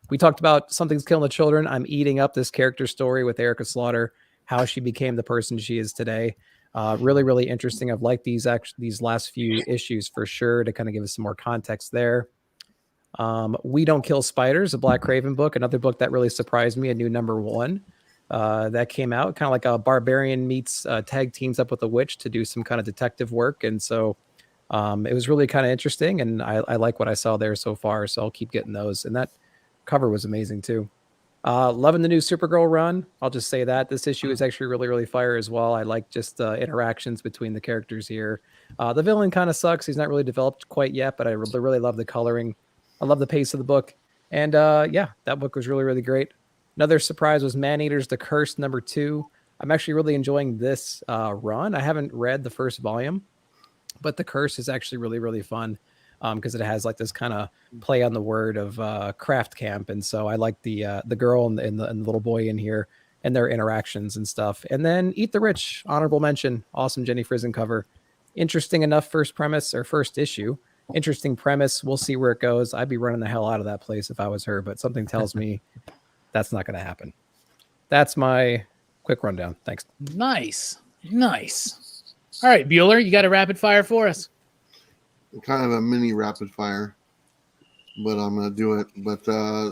We talked about Something's Killing the Children. I'm eating up this character story with Erica Slaughter, how she became the person she is today. Really, really interesting. I've liked these last few issues for sure to kind of give us some more context there. We Don't Kill Spiders, a Black Craven book, another book that really surprised me, a new #1 that came out, kind of like a barbarian meets tag teams up with a witch to do some kind of detective work. And so it was really kind of interesting, and I like what I saw there so far, so I'll keep getting those. And that cover was amazing too. Loving the new Supergirl run. I'll just say that this issue is actually really, really fire as well. I like just interactions between the characters here. The villain kind of sucks. He's not really developed quite yet, but I really love the coloring. I love the pace of the book. And yeah, that book was really, really great. Another surprise was Man-Eaters, The Curse, #2. I'm actually really enjoying this run. I haven't read the first volume, but The Curse is actually really, really fun. Because it has like this kind of play on the word of craft camp, and so I like the girl and the little boy in here and their interactions and stuff. And then Eat the Rich, honorable mention, awesome Jenny Frison cover, interesting enough first issue, interesting premise. We'll see where it goes. I'd be running the hell out of that place if I was her, but something tells me that's not going to happen. That's my quick rundown. Thanks. Nice. All right, Bueller, you got a rapid fire for us? Kind of a mini rapid fire, but I'm going to do it. But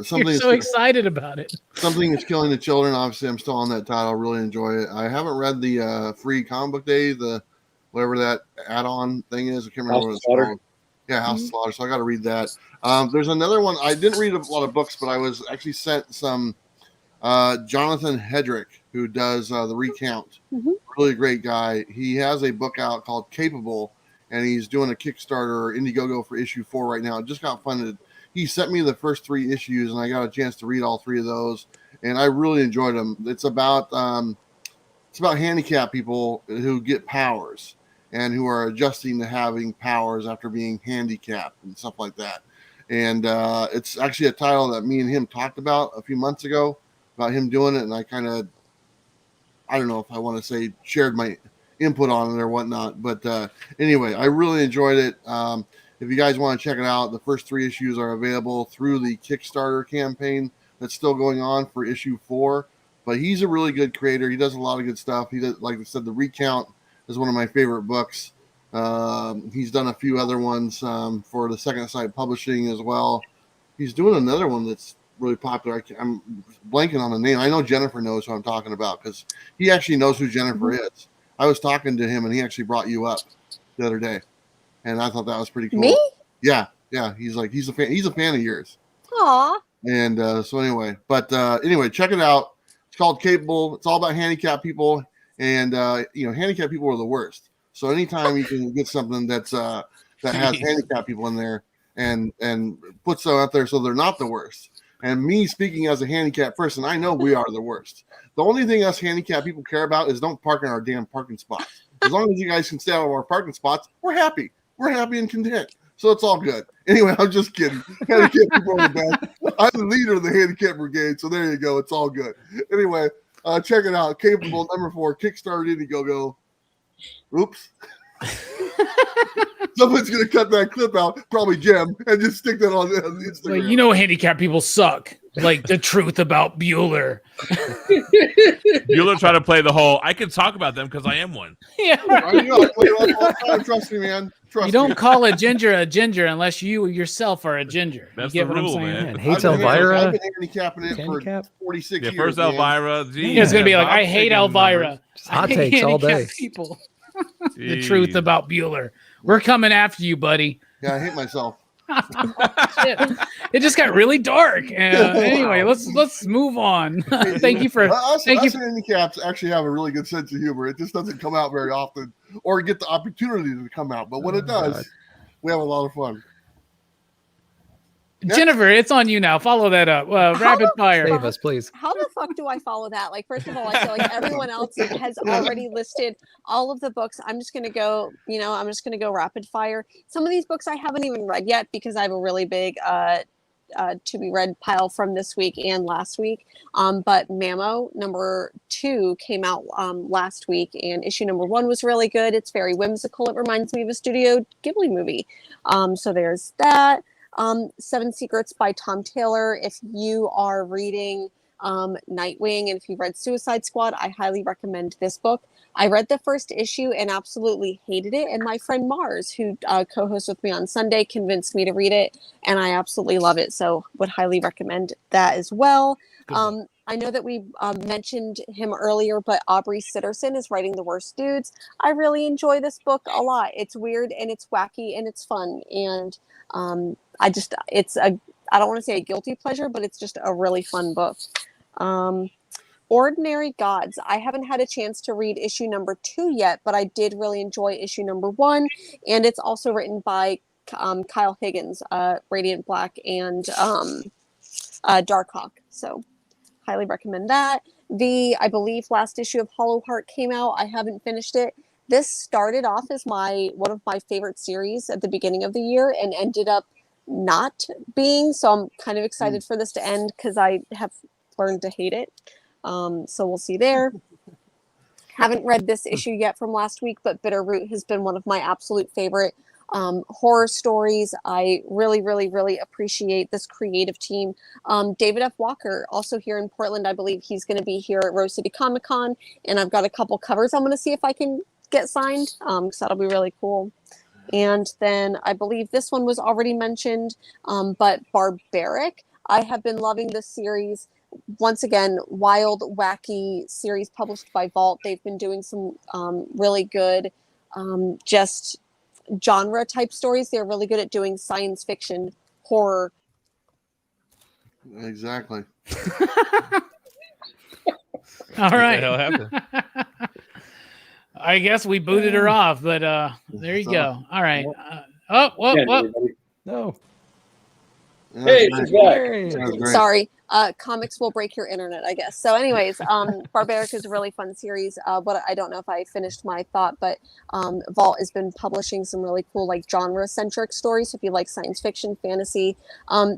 something You're so excited about it. Something Is Killing the Children. Obviously, I'm still on that title. Really enjoy it. I haven't read the free comic book day, the whatever that add-on thing is. I can't remember what it's called. Yeah, House of Slaughter. So I got to read that. There's another one. I didn't read a lot of books, but I was actually sent some Jonathan Hedrick, who does the Recount. Mm-hmm. Really great guy. He has a book out called Capable, and he's doing a Kickstarter Indiegogo for issue 4 right now. It just got funded. He sent me the first 3 issues, and I got a chance to read all 3 of those, and I really enjoyed them. It's about handicapped people who get powers and who are adjusting to having powers after being handicapped and stuff like that. And it's actually a title that me and him talked about a few months ago about him doing it, and I don't know if I want to say shared my input on it or whatnot, but anyway, I really enjoyed it. If you guys want to check it out, the first 3 issues are available through the Kickstarter campaign that's still going on for issue 4. But he's a really good creator. He does a lot of good stuff. He does, like I said, the Recount is one of my favorite books. He's done a few other ones for the Second Sight Publishing as well. He's doing another one that's really popular. I'm blanking on the name. I know Jennifer knows who I'm talking about because he actually knows who Jennifer is. I was talking to him, and he actually brought you up the other day, and I thought that was pretty cool. Me? Yeah. He's a fan. He's a fan of yours. Aw. And so anyway, check it out. It's called Capable. It's all about handicapped people, and handicapped people are the worst. So anytime you can get something that has handicapped people in there and puts them out there so they're not the worst. And me speaking as a handicapped person, I know we are the worst. The only thing us handicapped people care about is don't park in our damn parking spots. As long as you guys can stay out of our parking spots, we're happy. We're happy and content. So it's all good. Anyway, I'm just kidding. Handicapped people are the best. I'm the leader of the handicap brigade, so there you go. It's all good. Anyway, check it out. Capable #4, Kickstarter Indiegogo. Oops. Someone's going to cut that clip out, probably Jim, and just stick that on Instagram. Well, handicapped people suck. Like the truth about Bueller. Bueller trying to play the whole, I can talk about them because I am one. Yeah. Trust me, man. You don't call a ginger unless you yourself are a ginger. That's you get the what rule, I'm saying? man. Hates Elvira. I've been handicapping it for 46 years. First Elvira. Geez, It's going to be like, I hate Elvira. Hot takes all day. People. The truth about Bueller. We're coming after you, buddy. Yeah, I hate myself. Shit. It just got really dark. Anyway, let's move on. Thank you for us handicaps actually have a really good sense of humor. It just doesn't come out very often or get the opportunity to come out. But when it does, we have a lot of fun. Jennifer, it's on you now. Follow that up. Rapid fire. Save us, please. How the fuck do I follow that? Like, first of all, I feel like everyone else has already listed all of the books. I'm just going to go, I'm just going to go rapid fire. Some of these books I haven't even read yet because I have a really big to be read pile from this week and last week. But Mamo number 2 came out last week, and issue number 1 was really good. It's very whimsical. It reminds me of a Studio Ghibli movie. So there's that. 7 Secrets by Tom Taylor. If you are reading Nightwing and if you read Suicide Squad, I highly recommend this book. I read the first issue and absolutely hated it, and my friend Mars, who co-hosts with me on Sunday, convinced me to read it, and I absolutely love it, so would highly recommend that as well. I know that we mentioned him earlier, but Aubrey Sitterson is writing The Worst Dudes. I really enjoy this book a lot. It's weird and it's wacky and it's fun, and I don't want to say a guilty pleasure, but it's just a really fun book. Ordinary Gods. I haven't had a chance to read issue number 2 yet, but I did really enjoy issue number 1, and it's also written by Kyle Higgins, Radiant Black and Darkhawk. So highly recommend that. I believe last issue of Hollow Heart came out. I haven't finished it. This started off as one of my favorite series at the beginning of the year and ended up not being. So I'm kind of excited for this to end because I have learned to hate it. So we'll see there. Haven't read this issue yet from last week, but Bitterroot has been one of my absolute favorite horror stories. I really, really, really appreciate this creative team. David F. Walker, also here in Portland. I believe he's going to be here at Rose City Comic Con, and I've got a couple covers I'm going to see if I can get signed, because that'll be really cool. And then I believe this one was already mentioned, but Barbaric. I have been loving this series. Once again, wild, wacky series published by Vault. They've been doing some really good just genre type stories. They're really good at doing science fiction, horror. Exactly. All right. What the hell happened? I guess we booted her off, but there you go. All right. What? No. Hey, she's back. Sorry. Comics will break your internet, I guess. So anyways, Barbaric is a really fun series. But I don't know if I finished my thought, but Vault has been publishing some really cool, like, genre-centric stories. So if you like science fiction, fantasy,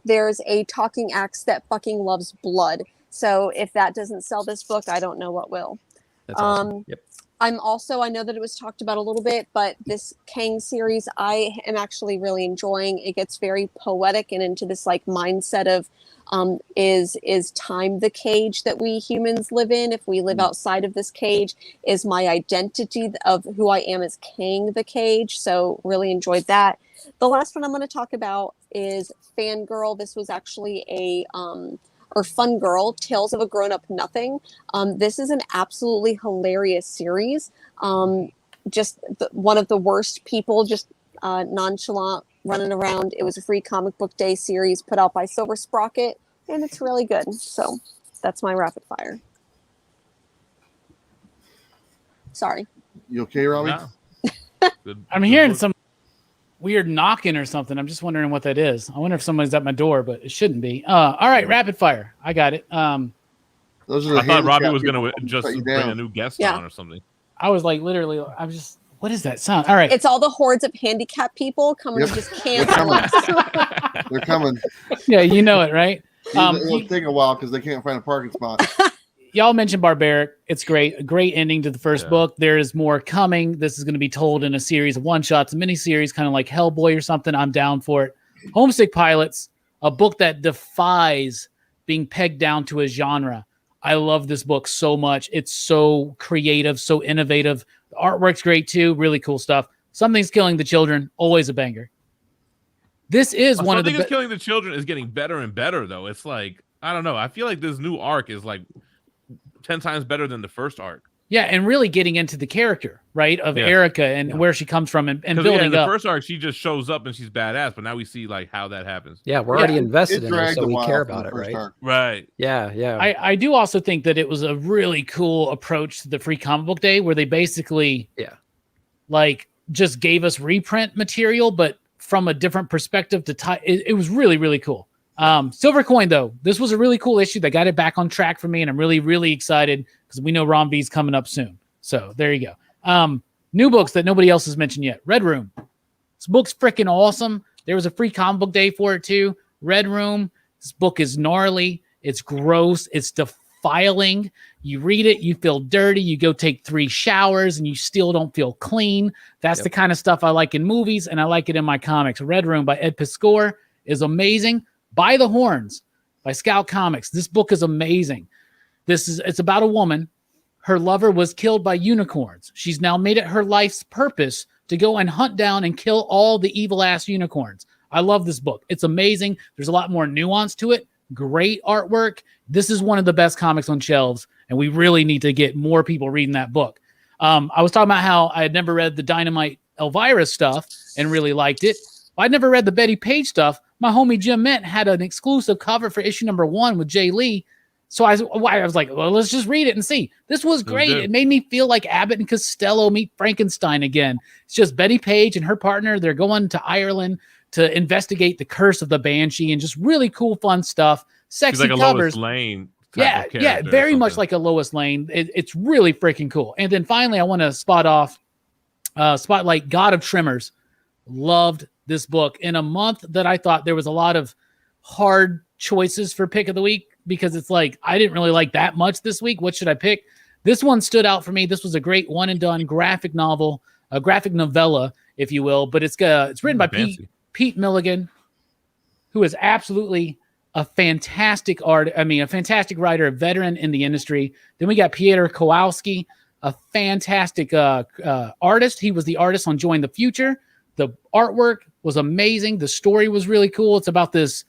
there's a talking axe that fucking loves blood. So if that doesn't sell this book, I don't know what will. That's awesome. Yep. I know that it was talked about a little bit, but this Kang series I am actually really enjoying. It gets very poetic and into this like mindset of is time the cage that we humans live in? If we live outside of this cage, is my identity of who I am as Kang the cage? So really enjoyed that. The last one I'm going to talk about is Fangirl. This was actually or Fun Girl, Tales of a Grown-Up Nothing. This is an absolutely hilarious series. Just one of the worst people, just nonchalant, running around. It was a free comic book day series put out by Silver Sprocket, and it's really good. So that's my rapid fire. Sorry. You okay, Robbie? No. I'm hearing some weird knocking or something. I'm just wondering what that is. I wonder if somebody's at my door, but it shouldn't be. All right, rapid fire. I got it. Those are I thought Robbie was going to just bring a new guest on or something. I was like, literally, I was just, what is that sound? All right. It's all the hordes of handicapped people coming to just cancel us. They're coming. Yeah, you know it, right? It'll take a while because they can't find a parking spot. Y'all mentioned Barbaric. It's great. A great ending to the first book. There is more coming. This is going to be told in a series of one-shots, a mini-series, kind of like Hellboy or something. I'm down for it. Homesick Pilots, a book that defies being pegged down to a genre. I love this book so much. It's so creative, so innovative. The artwork's great too. Really cool stuff. Something's Killing the Children. Always a banger. This is one of the... Something's Killing the Children is getting better and better, though. It's like, I don't know. I feel like this new arc is like 10 times better than the first arc. Yeah, and really getting into the character, right, of Erica and where she comes from and building in the up. first arc, she just shows up and she's badass, but now we see like how that happens. Yeah, we're already invested in her, so we care about it, right? Arc. Right. Yeah. I do also think that it was a really cool approach to the Free Comic Book Day where they basically like just gave us reprint material, but from a different perspective to tie. It was really, really cool. Silver Coin, though, this was a really cool issue that got it back on track for me, and I'm really, really excited because we know Ron V's coming up soon. So there you go. New books that nobody else has mentioned yet. Red Room. This book's freaking awesome. There was a free comic book day for it too. Red Room. This book is gnarly. It's gross. It's defiling. You read it, you feel dirty. You go take 3 showers, and you still don't feel clean. That's the kind of stuff I like in movies, and I like it in my comics. Red Room by Ed Piscor is amazing. By the Horns by Scout Comics. This book is amazing. It's about a woman. Her lover was killed by unicorns. She's now made it her life's purpose to go and hunt down and kill all the evil-ass unicorns. I love this book. It's amazing. There's a lot more nuance to it. Great artwork. This is one of the best comics on shelves, and we really need to get more people reading that book. I was talking about how I had never read the Dynamite Elvira stuff and really liked it. I'd never read the Betty Page stuff. My homie Jim Mint had an exclusive cover for issue number 1 with Jay Lee. So I was like, well, let's just read it and see. This was great. It made me feel like Abbott and Costello meet Frankenstein again. It's just Betty Page and her partner. They're going to Ireland to investigate the curse of the Banshee, and just really cool, fun stuff. Sexy like covers. A Lois Lane yeah, very much like a Lois Lane. It's really freaking cool. And then finally, I want to spotlight God of Tremors. Loved this book in a month that I thought there was a lot of hard choices for pick of the week, because it's like, I didn't really like that much this week. What should I pick? This one stood out for me. This was a great one and done graphic novel, a graphic novella, if you will, but it's written by Pete Milligan, who is absolutely a fantastic writer, a veteran in the industry. Then we got Peter Kowalski, a fantastic artist. He was the artist on Join the Future. The artwork was amazing. The story was really cool. It's about this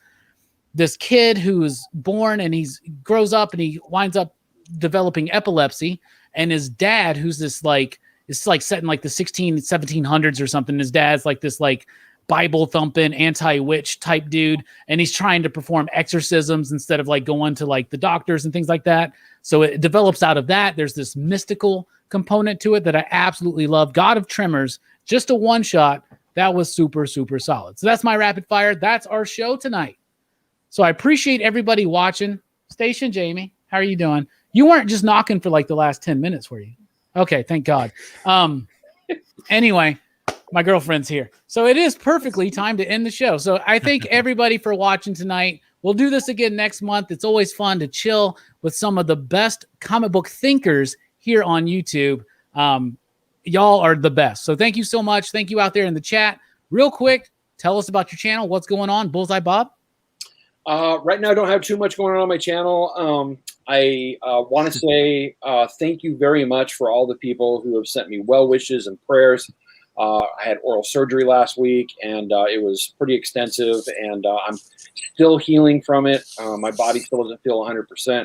kid who's born, and he grows up and he winds up developing epilepsy. And his dad, who's it's like set in like the 1700s or something. His dad's like this like Bible thumping anti-witch type dude. And he's trying to perform exorcisms instead of like going to like the doctors and things like that. So it develops out of that. There's this mystical component to it that I absolutely love. God of Tremors, just a one shot. That was super, super solid. So that's my rapid fire. That's our show tonight. So I appreciate everybody watching. Station Jamie, how are you doing? You weren't just knocking for like the last 10 minutes, were you? Okay, thank God. Anyway, my girlfriend's here. So it is perfectly time to end the show. So I thank everybody for watching tonight. We'll do this again next month. It's always fun to chill with some of the best comic book thinkers here on YouTube. Y'all are the best. So thank you so much. Thank you out there in the chat. Real quick, tell us about your channel. What's going on? Bullseye Bob? Right now, I don't have too much going on my channel. I want to say thank you very much for all the people who have sent me well wishes and prayers. I had oral surgery last week, and it was pretty extensive, and I'm still healing from it. My body still doesn't feel 100%.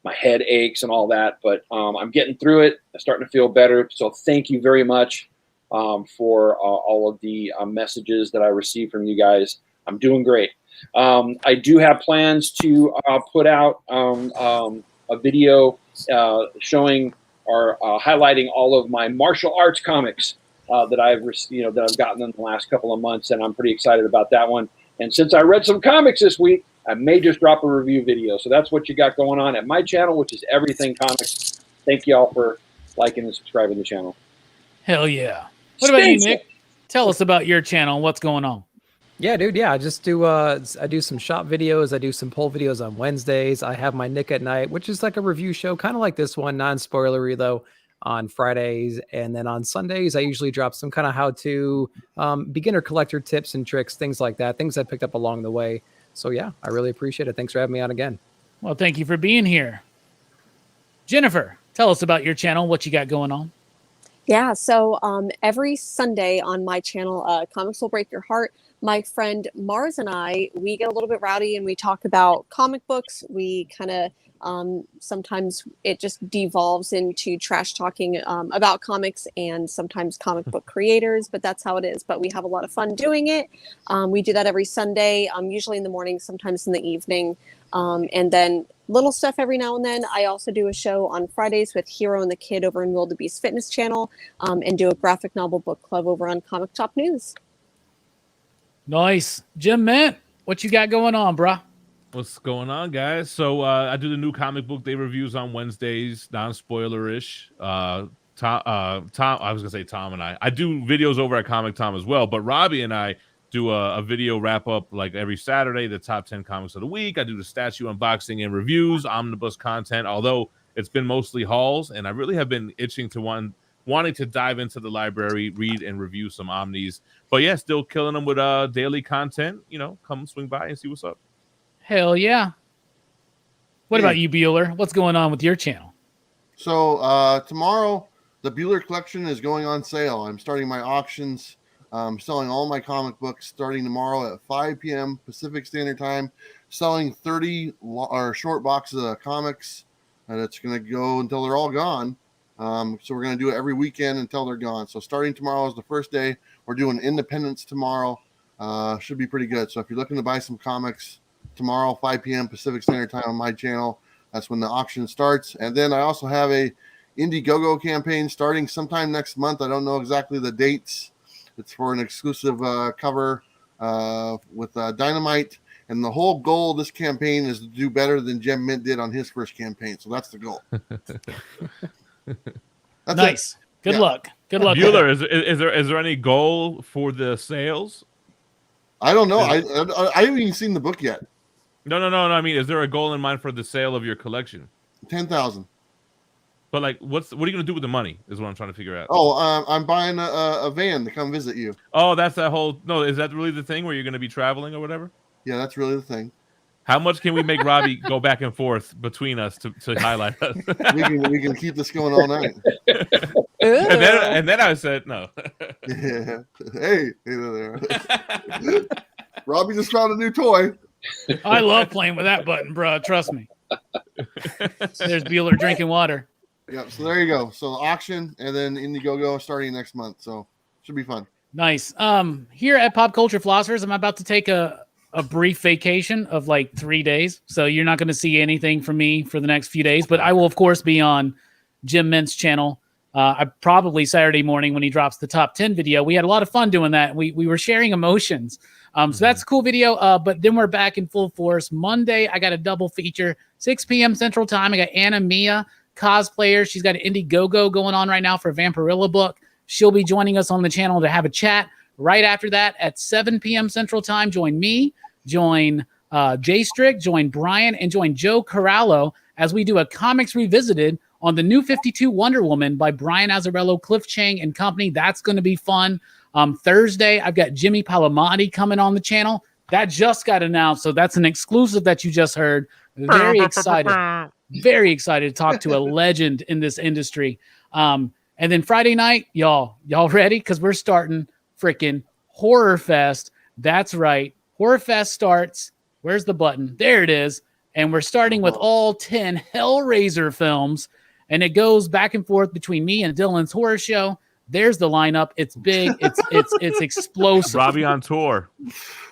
My head aches and all that, but I'm getting through it. I'm starting to feel better. So thank you very much for all of the messages that I received from you guys. I'm doing great. I do have plans to put out a video showing or highlighting all of my martial arts comics that I've gotten in the last couple of months, and I'm pretty excited about that one. And since I read some comics this week, I may just drop a review video. So that's what you got going on at my channel, which is Everything Comics. Thank you all for liking and subscribing to the channel. Hell yeah. What about you, Nick? Tell us about your channel. What's going on? Yeah, dude. Yeah, I just do. I do some shop videos. I do some poll videos on Wednesdays. I have my Nick at Night, which is like a review show, kind of like this one, non-spoilery though, on Fridays. And then on Sundays, I usually drop some kind of how-to beginner collector tips and tricks, things like that, things I picked up along the way. So yeah, I really appreciate it. Thanks for having me on again. Well, thank you for being here. Jennifer, tell us about your channel, what you got going on. Yeah, so every Sunday on my channel, Comics Will Break Your Heart, my friend Mars and I, we get a little bit rowdy and we talk about comic books. We kind of sometimes it just devolves into trash talking about comics and sometimes comic book creators, but that's how it is. But we have a lot of fun doing it. We do that every Sunday, usually in the morning, sometimes in the evening. And then little stuff every now and then. I also do a show on Fridays with Hero and the Kid over in Wildebeest Fitness Channel, and do a graphic novel book club over on Comic Shop News. Nice. Jim Mint, what you got going on, bruh? What's going on, guys? So I do the new comic book day reviews on Wednesdays, non-spoiler-ish. Tom, I was gonna say Tom and I do videos over at Comic Tom as well, but Robbie and I do a video wrap-up like every Saturday, the top 10 comics of the week. I do the statue unboxing and reviews, omnibus content, although it's been mostly hauls, and I really have been itching to wanting to dive into the library, read and review some omnis. But yeah, still killing them with daily content. You know, come swing by and see what's up. Hell yeah. What about you, Bueller? What's going on with your channel? So tomorrow, the Bueller collection is going on sale. I'm starting my auctions. I'm selling all my comic books starting tomorrow at 5 p.m. Pacific Standard Time, selling 30 short boxes of comics, and it's going to go until they're all gone. So we're going to do it every weekend until they're gone. So starting tomorrow is the first day. We're doing Independence tomorrow. Should be pretty good. So if you're looking to buy some comics tomorrow, 5 p.m. Pacific Standard Time on my channel, that's when the auction starts. And then I also have a Indiegogo campaign starting sometime next month. I don't know exactly the dates. It's for an exclusive cover with Dynamite. And the whole goal of this campaign is to do better than Jim Mint did on his first campaign. So that's the goal. That's nice. Good luck. Good luck. Bueller, is there any goal for the sales? I don't know. I haven't even seen the book yet. No. I mean, is there a goal in mind for the sale of your collection? 10,000. But like, what are you gonna do with the money? Is what I'm trying to figure out. Oh, I'm buying a van to come visit you. Oh, that's that whole. No, is that really the thing where you're gonna be traveling or whatever? Yeah, that's really the thing. How much can we make Robbie go back and forth between us to highlight us? we can keep this going all night. and then I said no. Yeah. Hey there. Robbie just found a new toy. I love playing with that button, bro. Trust me. There's Bueller drinking water. Yep. So there you go. So the auction and then Indiegogo starting next month. So should be fun. Nice. Here at Pop Culture Philosophers, I'm about to take a brief vacation of like 3 days. So you're not going to see anything from me for the next few days, but I will of course be on Jim Mint's channel. I probably Saturday morning when he drops the top 10 video. We had a lot of fun doing that. We were sharing emotions. So that's a cool video. But then we're back in full force. Monday, I got a double feature, 6 p.m. Central Time. I got Anna Mia, cosplayer. She's got an Indiegogo going on right now for a Vampirilla book. She'll be joining us on the channel to have a chat. Right after that, at 7 p.m. Central Time, join me, join Jay Strick, join Brian, and join Joe Corallo as we do a Comics Revisited on the New 52 Wonder Woman by Brian Azzarello, Cliff Chang, and company. That's going to be fun. Thursday, I've got Jimmy Palomati coming on the channel. That just got announced, so that's an exclusive that you just heard. Very excited. Very excited to talk to a legend in this industry. And then Friday night, y'all ready? Because we're starting freaking Horror Fest. That's right. Horror Fest starts. Where's the button? There it is. And we're starting with all 10 Hellraiser films. And it goes back and forth between me and Dylan's horror show. There's the lineup. It's big. It's explosive. Robbie on tour.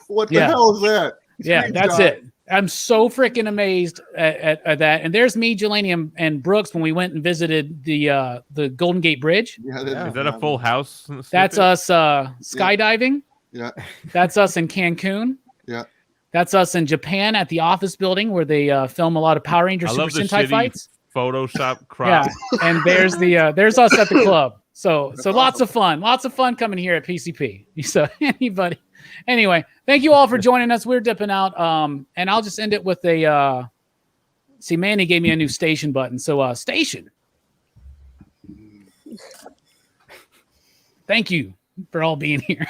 What the hell is that? Yeah, that's it. I'm so freaking amazed at that. And there's me, Jelani, and Brooks when we went and visited the Golden Gate Bridge. Yeah, is that a full house? That's us skydiving. Yeah. That's us in Cancun. Yeah. That's us in Japan at the office building where they film a lot of Power Ranger Super Sentai fights. Photoshop crowd. Yeah. And there's there's us at the club. So lots of fun coming here at PCP. So anyway, thank you all for joining us. We're dipping out. And I'll just end it with a, see, Manny gave me a new station button. So station. Thank you for all being here.